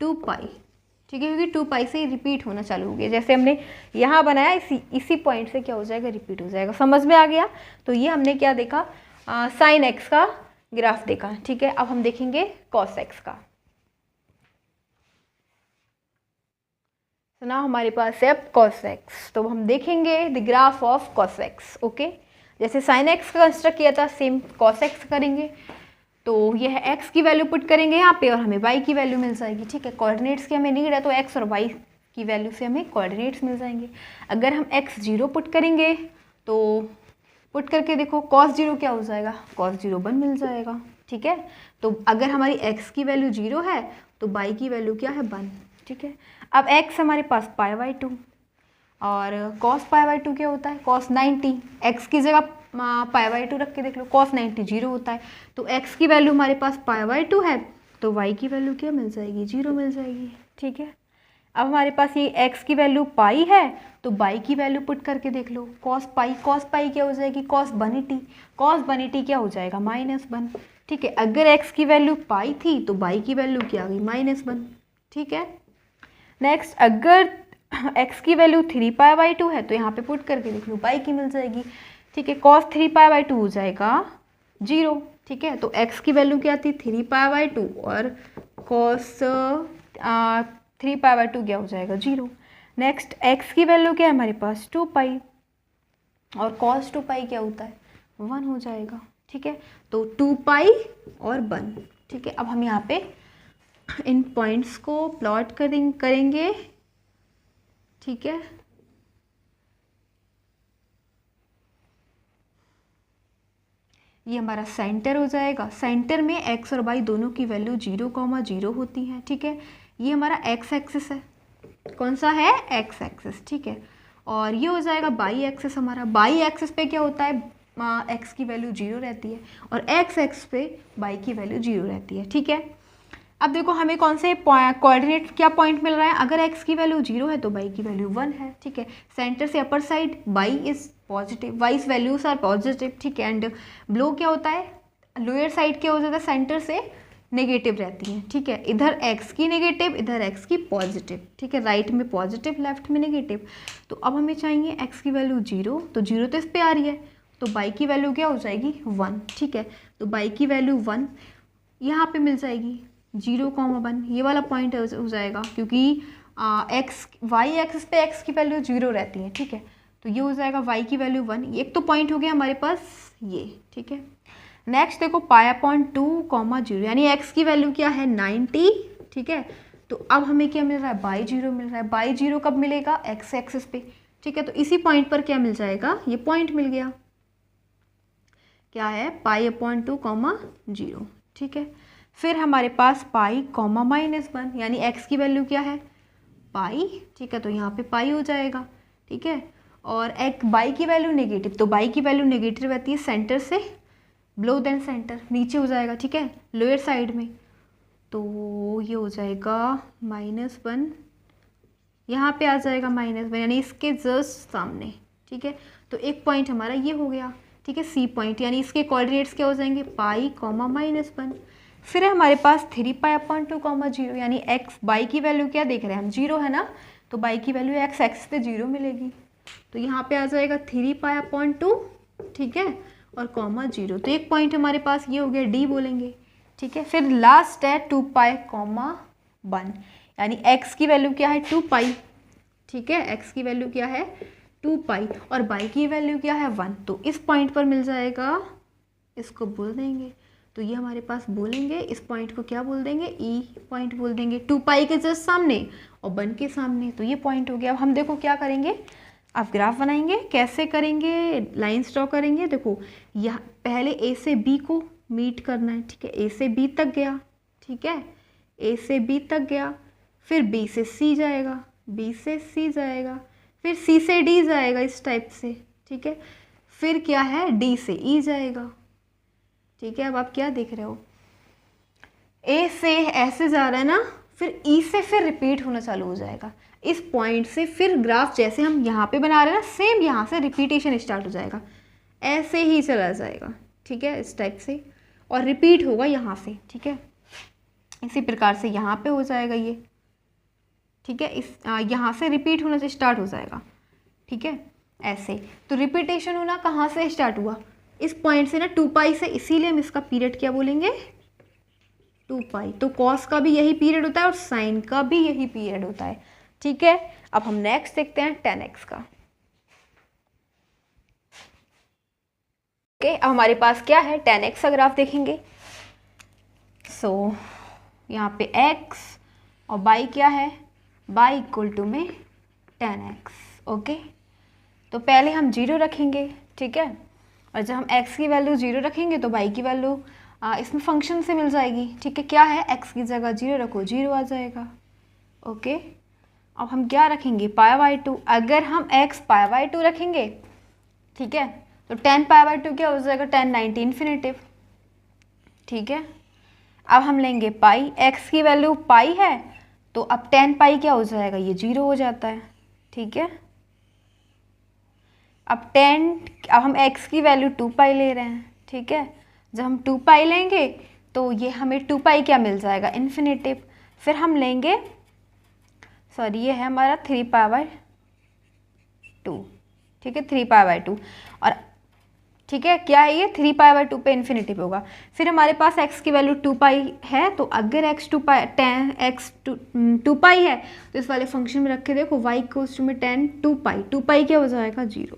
A: 2π, ठीक है, क्योंकि 2π से रिपीट होना चालू हो गया, जैसे हमने यहाँ बनाया इसी पॉइंट से क्या हो जाएगा रिपीट हो जाएगा, समझ में आ गया। तो ये हमने क्या देखा, sin x का ग्राफ देखा, ठीक है। अब हम देखेंगे cos x का, तो ना हमारे पास है cos x, तो हम देखेंगे the graph of cos x, okay. जैसे sin x का कंस्ट्रक्ट किया था सेम cos x करेंगे, तो यह x की वैल्यू पुट करेंगे यहाँ पे और हमें y की वैल्यू मिल जाएगी, ठीक है। कोऑर्डिनेट्स की हमें नीड है तो x और y की वैल्यू से हमें कोऑर्डिनेट्स मिल जाएंगे। अगर हम x 0 पुट करेंगे तो पुट करके देखो cos 0 क्या हो जाएगा, cos 0 1 मिल जाएगा, ठीक है। तो अगर हमारी x की वैल्यू 0 है तो y की वैल्यू क्या है 1, ठीक है। अब x हमारे पास π/2 और cos π/2 क्या होता है cos 90, x की जगह π/2 रख के देख लो, cos 90 0 होता है, तो x की वैल्यू हमारे पास π/2 है तो y की वैल्यू क्या मिल जाएगी 0 मिल जाएगी, ठीक है। अब हमारे पास ये x की वैल्यू पाई है तो y की वैल्यू पुट करके देख लो, cos पाई क्या हो जाएगी cos 180 क्या हो जाएगा -1, ठीक है। अगर x की वैल्यू पाई थी तो y की वैल्यू क्या आ गई -1, ठीक है। नेक्स्ट अगर x की वैल्यू 3π/2 है तो यहाँ पे पुट करके देख लो y की मिल जाएगी, ठीक है। cos 3π/2 हो जाएगा 0, ठीक है। तो x की वैल्यू क्या थी 3π/2 और cos 3π/2 क्या हो जाएगा 0। नेक्स्ट x की वैल्यू क्या है हमारे पास 2π, और cos 2 पाई क्या होता है 1 हो जाएगा। ठीक है, तो 2 पाई और 1। ठीक है, अब हम यहाँ पे इन पॉइंट्स को प्लॉट करेंगे। ठीक है, ये हमारा सेंटर हो जाएगा। सेंटर में x और y दोनों की वैल्यू 0,0 होती है। ठीक है, ये हमारा x एक्सिस है। कौन सा है x एक्सिस। ठीक है, और ये हो जाएगा y एक्सिस हमारा। y एक्सिस पे क्या होता है x की वैल्यू 0 रहती है और x एक्सिस पे y की वैल्यू 0 रहती है। ठीक है, अब देखो हमें कौन से कोऑर्डिनेट क्या पॉइंट मिल रहा है। अगर x की वैल्यू 0 है तो y की वैल्यू 1 है। ठीक है, सेंटर से upper side y is positive, y's values are positive. ठीक है, एंड बिलो क्या होता है लोअर साइड क्या हो जाता है सेंटर से नेगेटिव रहती है। ठीक है, इधर x की नेगेटिव, इधर x की पॉजिटिव। ठीक है, राइट में पॉजिटिव, लेफ्ट में नेगेटिव। तो अब हमें चाहिए x की वैल्यू 0, तो 0 तो इस पे आ रही है, तो y की वैल्यू क्या हो जाएगी 1। ठीक है, तो y की वैल्यू 1 यहाँ पे मिल जाएगी 0,1, ये वाला पॉइंट हो जाएगा क्योंकि y एक्सिस पे x की वैल्यू 0 रहती है। ठीक है, तो ये हो जाएगा y की वैल्यू 1। एक तो पॉइंट हो गया हमारे पास ये। ठीक है, नेक्स्ट देखो π/2, यानी x की वैल्यू क्या है 90। ठीक है, तो अब हमें क्या मिल रहा है y0 मिल रहा है। y0 कब मिलेगा x एक्सिस पे। ठीक है, तो इसी पॉइंट पर क्या मिल जाएगा, ये पॉइंट मिल गया, क्या है π/2, 0। ठीक है, फिर हमारे पास पाई -1, यानी x की वैल्यू क्या है पाई। ठीक है, तो यहाँ पे पाई हो जाएगा। ठीक है, और एक y की वैल्यू नेगेटिव, तो y की वैल्यू नेगेटिव रहती है सेंटर से बिलो देन सेंटर, नीचे हो जाएगा। ठीक है, लोअर साइड में, तो ये हो जाएगा -1, यहाँ पे आ जाएगा -1, यानी इसके जस्ट सामने। ठीक है, तो एक पॉइंट हमारा ये हो गया। ठीक है, सी पॉइंट, यानी इसके कोऑर्डिनेट्स क्या हो जाएंगे पाई -1। फिर है हमारे पास 3π/2, यानी x y की वैल्यू क्या देख रहे हैं हम 0 है ना, तो y की वैल्यू x एक्सिस पे 0 मिलेगी, तो यहाँ पे आ जाएगा 3π/2। ठीक है, और -0, तो एक पॉइंट हमारे पास ये हो गया D बोलेंगे। ठीक है, फिर लास्ट है 2π, 1, यानी x की वैल्यू क्या है 2 पाई। ठीक है, x की वैल्यू क्या है 2 पाई और y की वैल्यू क्या है 1, तो इस पॉइंट पर मिल जाएगा, इसको बोल देंगे, तो ये हमारे पास बोलेंगे इस पॉइंट को क्या बोल देंगे E पॉइंट बोल देंगे, 2 पाई के जस्ट सामने और 1 के सामने, तो ये पॉइंट हो गया। अब हम देखो क्या करेंगे, आप ग्राफ बनाएंगे, कैसे करेंगे, लाइंस ड्रॉ करेंगे। देखो यहाँ पहले A से B को मीट करना है। ठीक है, A से B तक गया। ठीक है, A से B तक गया, फिर B से C जाएगा, B से C जाएगा, फिर C से D जाएगा इस टाइप से। ठीक है, फिर क्या है D से E जाएगा। ठीक है, अब आप क्या देख रहे हो A से ऐसे जा रहा है ना, फिर E से फिर रिपीट होना चालू हो जाएगा इस पॉइंट से, फिर ग्राफ जैसे हम यहाँ पे बना रहे हैं ना सेम यहाँ से रिपीटेशन स्टार्ट हो जाएगा, ऐसे ही चला जाएगा। ठीक है, इस टाइप से, और रिपीट होगा यहाँ से। ठीक है, इसी प्रकार से यहाँ पे हो जाएगा ये। ठीक है, इस यहाँ से रिपीट होना से स्टार्ट हो जाएगा। ठीक है, ऐसे तो रिपीटेशन होना कहाँ से स्टार्ट हुआ इस पॉइंट से ना 2 पाई से, इसीलिए हम इसका पीरियड क्या बोलेंगे 2 पाई। तो कॉस का भी यही पीरियड होता है और साइन का भी यही पीरियड होता है। ठीक है, अब हम नेक्स्ट देखते हैं tan x का। ओके, अब हमारे पास क्या है tan x का ग्राफ देखेंगे। सो यहाँ पे x और y क्या है, y इक्वल टू में tan x। ओके, तो पहले हम 0 रखेंगे। ठीक है, और जब हम x की वैल्यू 0 रखेंगे तो y की वैल्यू इसमें फंक्शन से मिल जाएगी। ठीक है, क्या है x की जगह 0 रखो 0 आ जाएगा। ओके, अब हम क्या रखेंगे π/2, अगर हम x π/2 रखेंगे ठीक है तो tan π/2 क्या हो जाएगा tan 90 इन्फिनेटिव। ठीक है, अब हम लेंगे पाई, x की वैल्यू पाई है तो अब tan पाई क्या हो जाएगा ये 0 हो जाता है। ठीक है, अब हम x की वैल्यू 2 पाई ले रहे हैं। ठीक है, जब हम 2 पाई लेंगे तो ये हमें 2 पाई क्या मिल जाएगा इन्फिनेटिव। फिर हम लेंगे सॉरी ये है हमारा 3π/2। ठीक है, 3π/2 और ठीक है क्या है ये 3π/2 पे इन्फिनेटिव होगा। फिर हमारे पास x की वैल्यू 2 पाई है तो अगर x 2 पाई है तो इस वाले फंक्शन में रख के देखो y इक्वल्स टू में tan 2 पाई क्या हो जाएगा 0।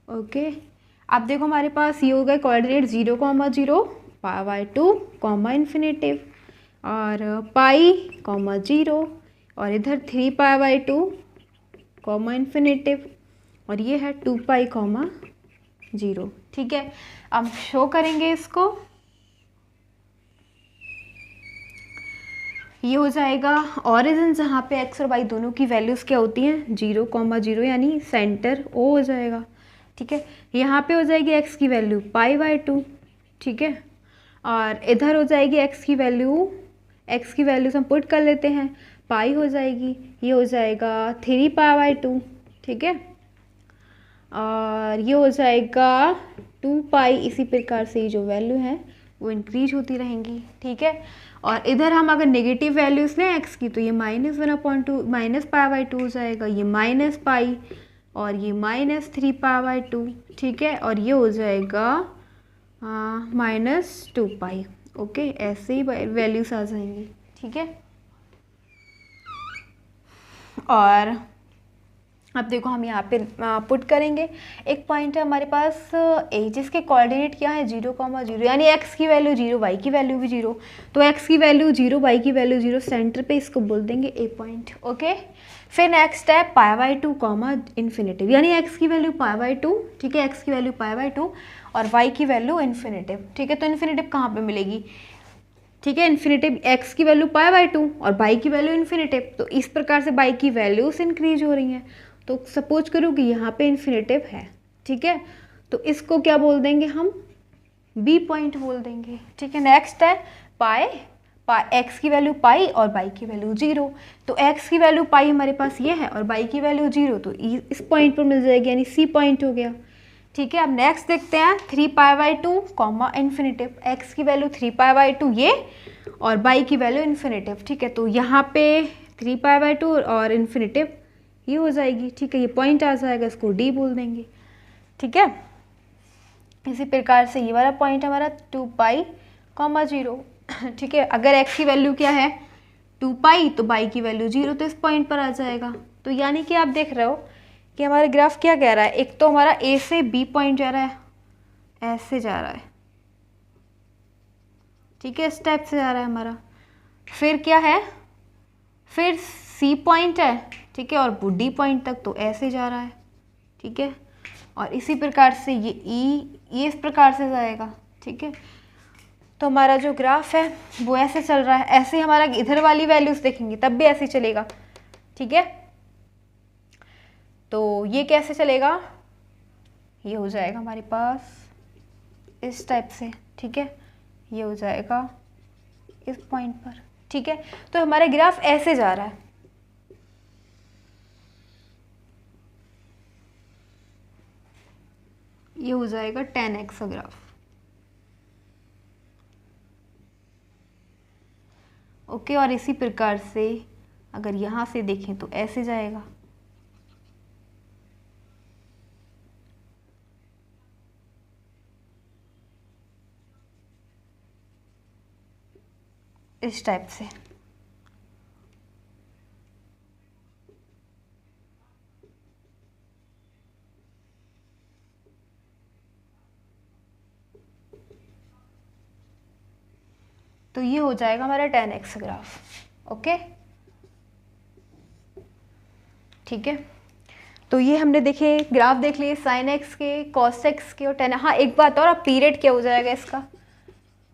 A: ओके, अब देखो हमारे पास ये हो गए कोऑर्डिनेट 0,0 π/2 कॉमा इन्फिनेटिव और पाई कॉमा 0 और इधर 3π/2 कॉमा इन्फिनेटिव और ये है 2π कॉमा 0। ठीक है, अब शो करेंगे इसको, ये हो जाएगा ऑरिजिन जहाँ पे x और y दोनों की वैल्यूज़ क्या होती हैं 0,0 यानी सेंटर O हो जाएगा। ठीक है, यहाँ पे हो जाएगी x की वैल्यू π/2। ठीक है, और इधर हो जाएगी x की वैल्यूज हम पुट कर लेते हैं, पाई हो जाएगी, ये हो जाएगा 3π/2। ठीक है, और ये हो जाएगा 2π। इसी प्रकार से ये जो वैल्यू है वो इंक्रीज होती रहेंगी। ठीक है, और इधर हम अगर नेगेटिव वैल्यूज लें x की तो ये -1/2 -π/2 हो जाएगा, ये -π और ये -3π/2। ठीक है, और ये हो जाएगा -2π। ओके, ऐसे ही वैल्यूज आ जाएंगी। ठीक है, और अब देखो हम यहाँ पे पुट करेंगे, एक पॉइंट है हमारे पास ए जिसके कोऑर्डिनेट क्या है 0,0 यानी x की वैल्यू 0 y की वैल्यू भी 0, तो x की वैल्यू 0 y की वैल्यू 0 सेंटर पे इसको बोल देंगे ए पॉइंट। ओके, फिर नेक्स्ट है π/2 कॉमा इन्फिनेटिव यानी x की वैल्यू π/2। ठीक है, x की वैल्यू π/2 और y की वैल्यू इन्फिनेटिव। ठीक है, तो इन्फिनेटिव कहाँ पे मिलेगी? ठीक है, इन्फिनेटिव x की वैल्यू π/2 और y की वैल्यू इन्फिनेटिव, तो इस प्रकार से y की वैल्यूज इंक्रीज हो रही हैं। तो सपोज करो कि यहाँ पे इन्फिनेटिव है। ठीक है, तो इसको क्या बोल देंगे हम? बी पॉइंट बोल देंगे। ठीक है, नेक्स्ट है पाई x की वैल्यू पाई और y की वैल्यू 0, तो x की वैल्यू पाई हमारे पास ये है और y की वैल्यू 0, तो इस पॉइंट पर मिल जाएगी यानी सी पॉइंट हो गया। ठीक है, अब नेक्स्ट देखते हैं 3π/2 कॉमा इन्फिनेटिव, x की वैल्यू 3π/2 ये और y की वैल्यू इन्फिनेटिव। ठीक है, तो यहाँ पे 3π/2 और इन्फिनेटिव ये हो जाएगी। ठीक है, ये पॉइंट आ जाएगा, इसको डी बोल देंगे। ठीक है, इसी प्रकार से ये वाला पॉइंट हमारा 2π, 0। ठीक है, अगर x की वैल्यू क्या है 2π तो y की वैल्यू 0, तो इस पॉइंट पर आ जाएगा। तो यानी कि आप देख रहे हो कि हमारा ग्राफ क्या कह रहा है, एक तो हमारा ए से बी पॉइंट जा रहा है, ऐसे जा रहा है। ठीक है, इस टाइप से जा रहा है हमारा, फिर क्या है, फिर सी पॉइंट है। ठीक है, और वो डी पॉइंट तक तो ऐसे जा रहा है। ठीक है, और इसी प्रकार से ये ये इस प्रकार से जाएगा। ठीक है, तो हमारा जो ग्राफ है वो ऐसे चल रहा है। ऐसे हमारा इधर वाली वैल्यूज देखेंगे तब भी ऐसे चलेगा। ठीक है, तो ये कैसे चलेगा, ये हो जाएगा हमारे पास इस टाइप से। ठीक है, ये हो जाएगा इस पॉइंट पर। ठीक है, तो हमारा ग्राफ ऐसे जा रहा है। ये हो जाएगा 10x का ग्राफ। ओके, और इसी प्रकार से अगर यहाँ से देखें तो ऐसे जाएगा। इस टाइप से। तो ये हो जाएगा हमारा 10x ग्राफ। ओके, ठीक है, तो ये हमने देखे ग्राफ देख लिए sin x के, cos x के और tan। हाँ, एक बात और, अब पीरियड क्या हो जाएगा इसका,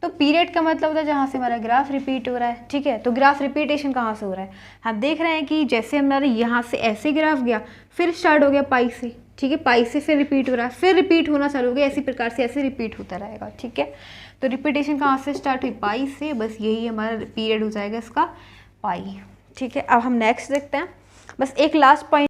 A: तो पीरियड का मतलब होता है जहाँ से हमारा ग्राफ रिपीट हो रहा है। ठीक है, तो ग्राफ रिपीटेशन कहाँ से हो रहा है, हम देख रहे हैं कि जैसे हमारा यहाँ से ऐसे ग्राफ गया, फिर स्टार्ट हो गया पाई से। ठीक है, पाई से फिर रिपीट हो रहा है, फिर रिपीट होना चालू हो गया, इसी प्रकार से ऐसे रिपीट होता रहेगा। ठीक है, तो रिपीटेशन कहाँ से स्टार्ट हुई, पाई से, बस यही हमारा पीरियड हो जाएगा इसका पाई। ठीक है, अब हम नेक्स्ट देखते हैं, बस एक लास्ट पॉइंट।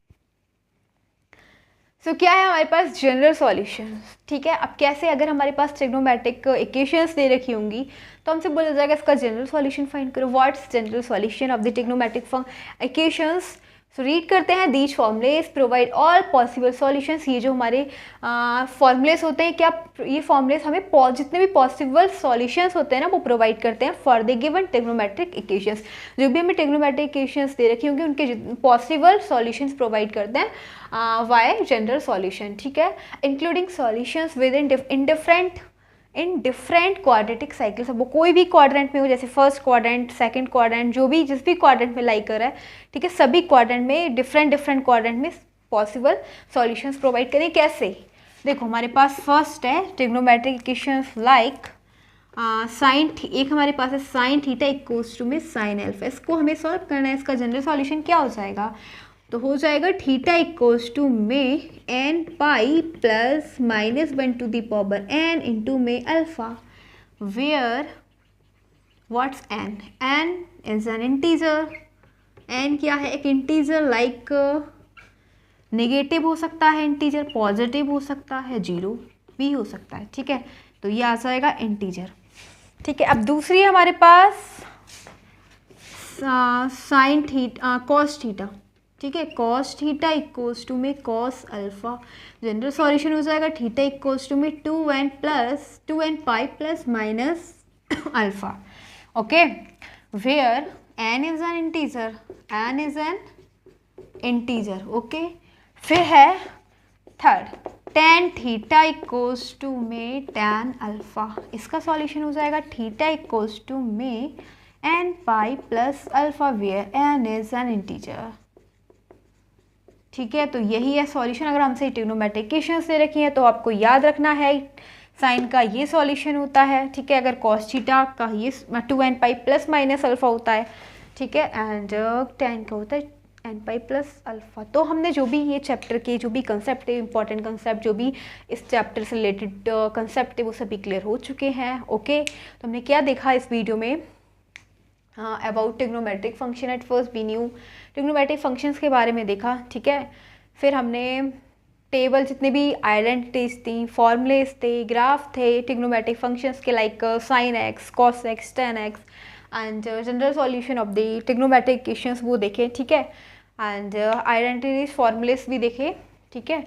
A: सो क्या है हमारे पास जनरल सॉल्यूशन। ठीक है, अब कैसे, अगर हमारे पास ट्रिग्नोमेट्रिक इक्वेशंस दे रखी होंगी तो हमसे बोला जाएगा इसका जनरल सॉल्यूशन फाइंड करो। What's general solution of the trigonometric equations. So read करते हैं, these formulas provide all possible solutions. ये जो हमारे फॉर्मूलेस होते हैं, क्या ये फॉर्मूलेस हमें जितने भी पॉसिबल सॉल्यूशंस होते हैं ना वो प्रोवाइड करते हैं for the given trigonometric equations. जो भी हमें ट्रिग्नोमेट्रिक इक्वेशंस दे रखी होंगी उनके पॉसिबल सॉल्यूशंस प्रोवाइड करते हैं वाई जनरल सॉल्यूशन, ठीक है, including solutions with in different quadratic cycles. अब वो कोई भी क्वाड्रेंट में हो, जैसे फर्स्ट क्वाड्रेंट, सेकंड क्वाड्रेंट, जो भी जिस भी क्वाड्रेंट में लाई कर रहा है, ठीक है, सभी क्वाड्रेंट में डिफरेंट क्वाड्रेंट में पॉसिबल सॉल्यूशंस प्रोवाइड करें। कैसे? देखो हमारे पास फर्स्ट है ट्रिग्नोमेट्रिक इक्वेशंस लाइक साइन, एक हमारे पास है साइन थीटा इक्वल्स टू में साइन अल्फा। इसको हमें सॉल्व करना है। इसका जनरल सॉल्यूशन क्या हो जाएगा? तो हो जाएगा थीटा इक्वल्स टू में N pi plus minus 1 to the power N into में alpha, where what's N? N is an integer. N क्या है? एक इंटीजर, लाइक नेगेटिव हो सकता है इंटीजर, पॉजिटिव हो सकता है, जीरो भी हो सकता है, ठीक है। तो ये आ जाएगा इंटीजर, ठीक है। अब दूसरी है हमारे पास साइन थीटा कॉस थीटा, ठीक है, कॉस थीटा इक्वल्स टू में कॉस अल्फा। जनरल सॉल्यूशन हो जाएगा थीटा इक्वल्स टू में 2n pi plus minus alpha, okay, where n is an integer, n is an integer, okay. फिर है third tan theta equals to में tan अल्फा। इसका सॉल्यूशन हो जाएगा थीटा इक्वल्स टू में n pi plus alpha, where n is an integer, ठीक है। तो यही है सॉल्यूशन। अगर हमसे ट्रिग्नोमेट्रिक इक्वेशंस दे रखी हैं तो आपको याद रखना है साइन का ये सॉल्यूशन होता है, ठीक है। अगर कॉस थीटा का ये 2n pi plus minus alpha होता है, ठीक है, एंड tan का होता है n पाई प्लस अल्फा। तो हमने जो भी ये चैप्टर के जो भी कंसेप्ट है, इंपॉर्टेंट कंसेप्ट जो भी इस चैप्टर से रिलेटेड कंसेप्ट है वो सभी क्लियर हो चुके हैं, ओके। तो हमने क्या देखा इस वीडियो में? About trigonometric function. At first we knew trigonometric functions के बारे में देखा, ठीक है। फिर हमने टेबल जितने भी आइडेंटिटीज थी, फॉर्मूलेस थे, ग्राफ थे ट्रिग्नोमेट्रिक फंक्शंस के, like sine x, cos x, ten x and general solution of the trigonometric equations वो देखे, ठीक है। एंड आइडेंटिटीज, फॉर्मूलेस भी देखे, ठीक है।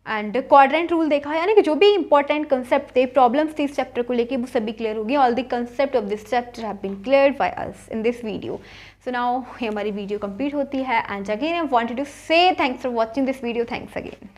A: एंड क्वाड्रेंट रूल देखा, यानी कि जो भी इंपॉर्टेंट कंसेप्ट थे, प्रॉब्लम्स थी इस चैप्टर को लेके, वो सभी क्लियर होगी। All the concept of this chapter have been cleared by us in this video. So now ये हमारी वीडियो कंप्लीट होती है and again I wanted to say thanks for watching this video. Thanks again.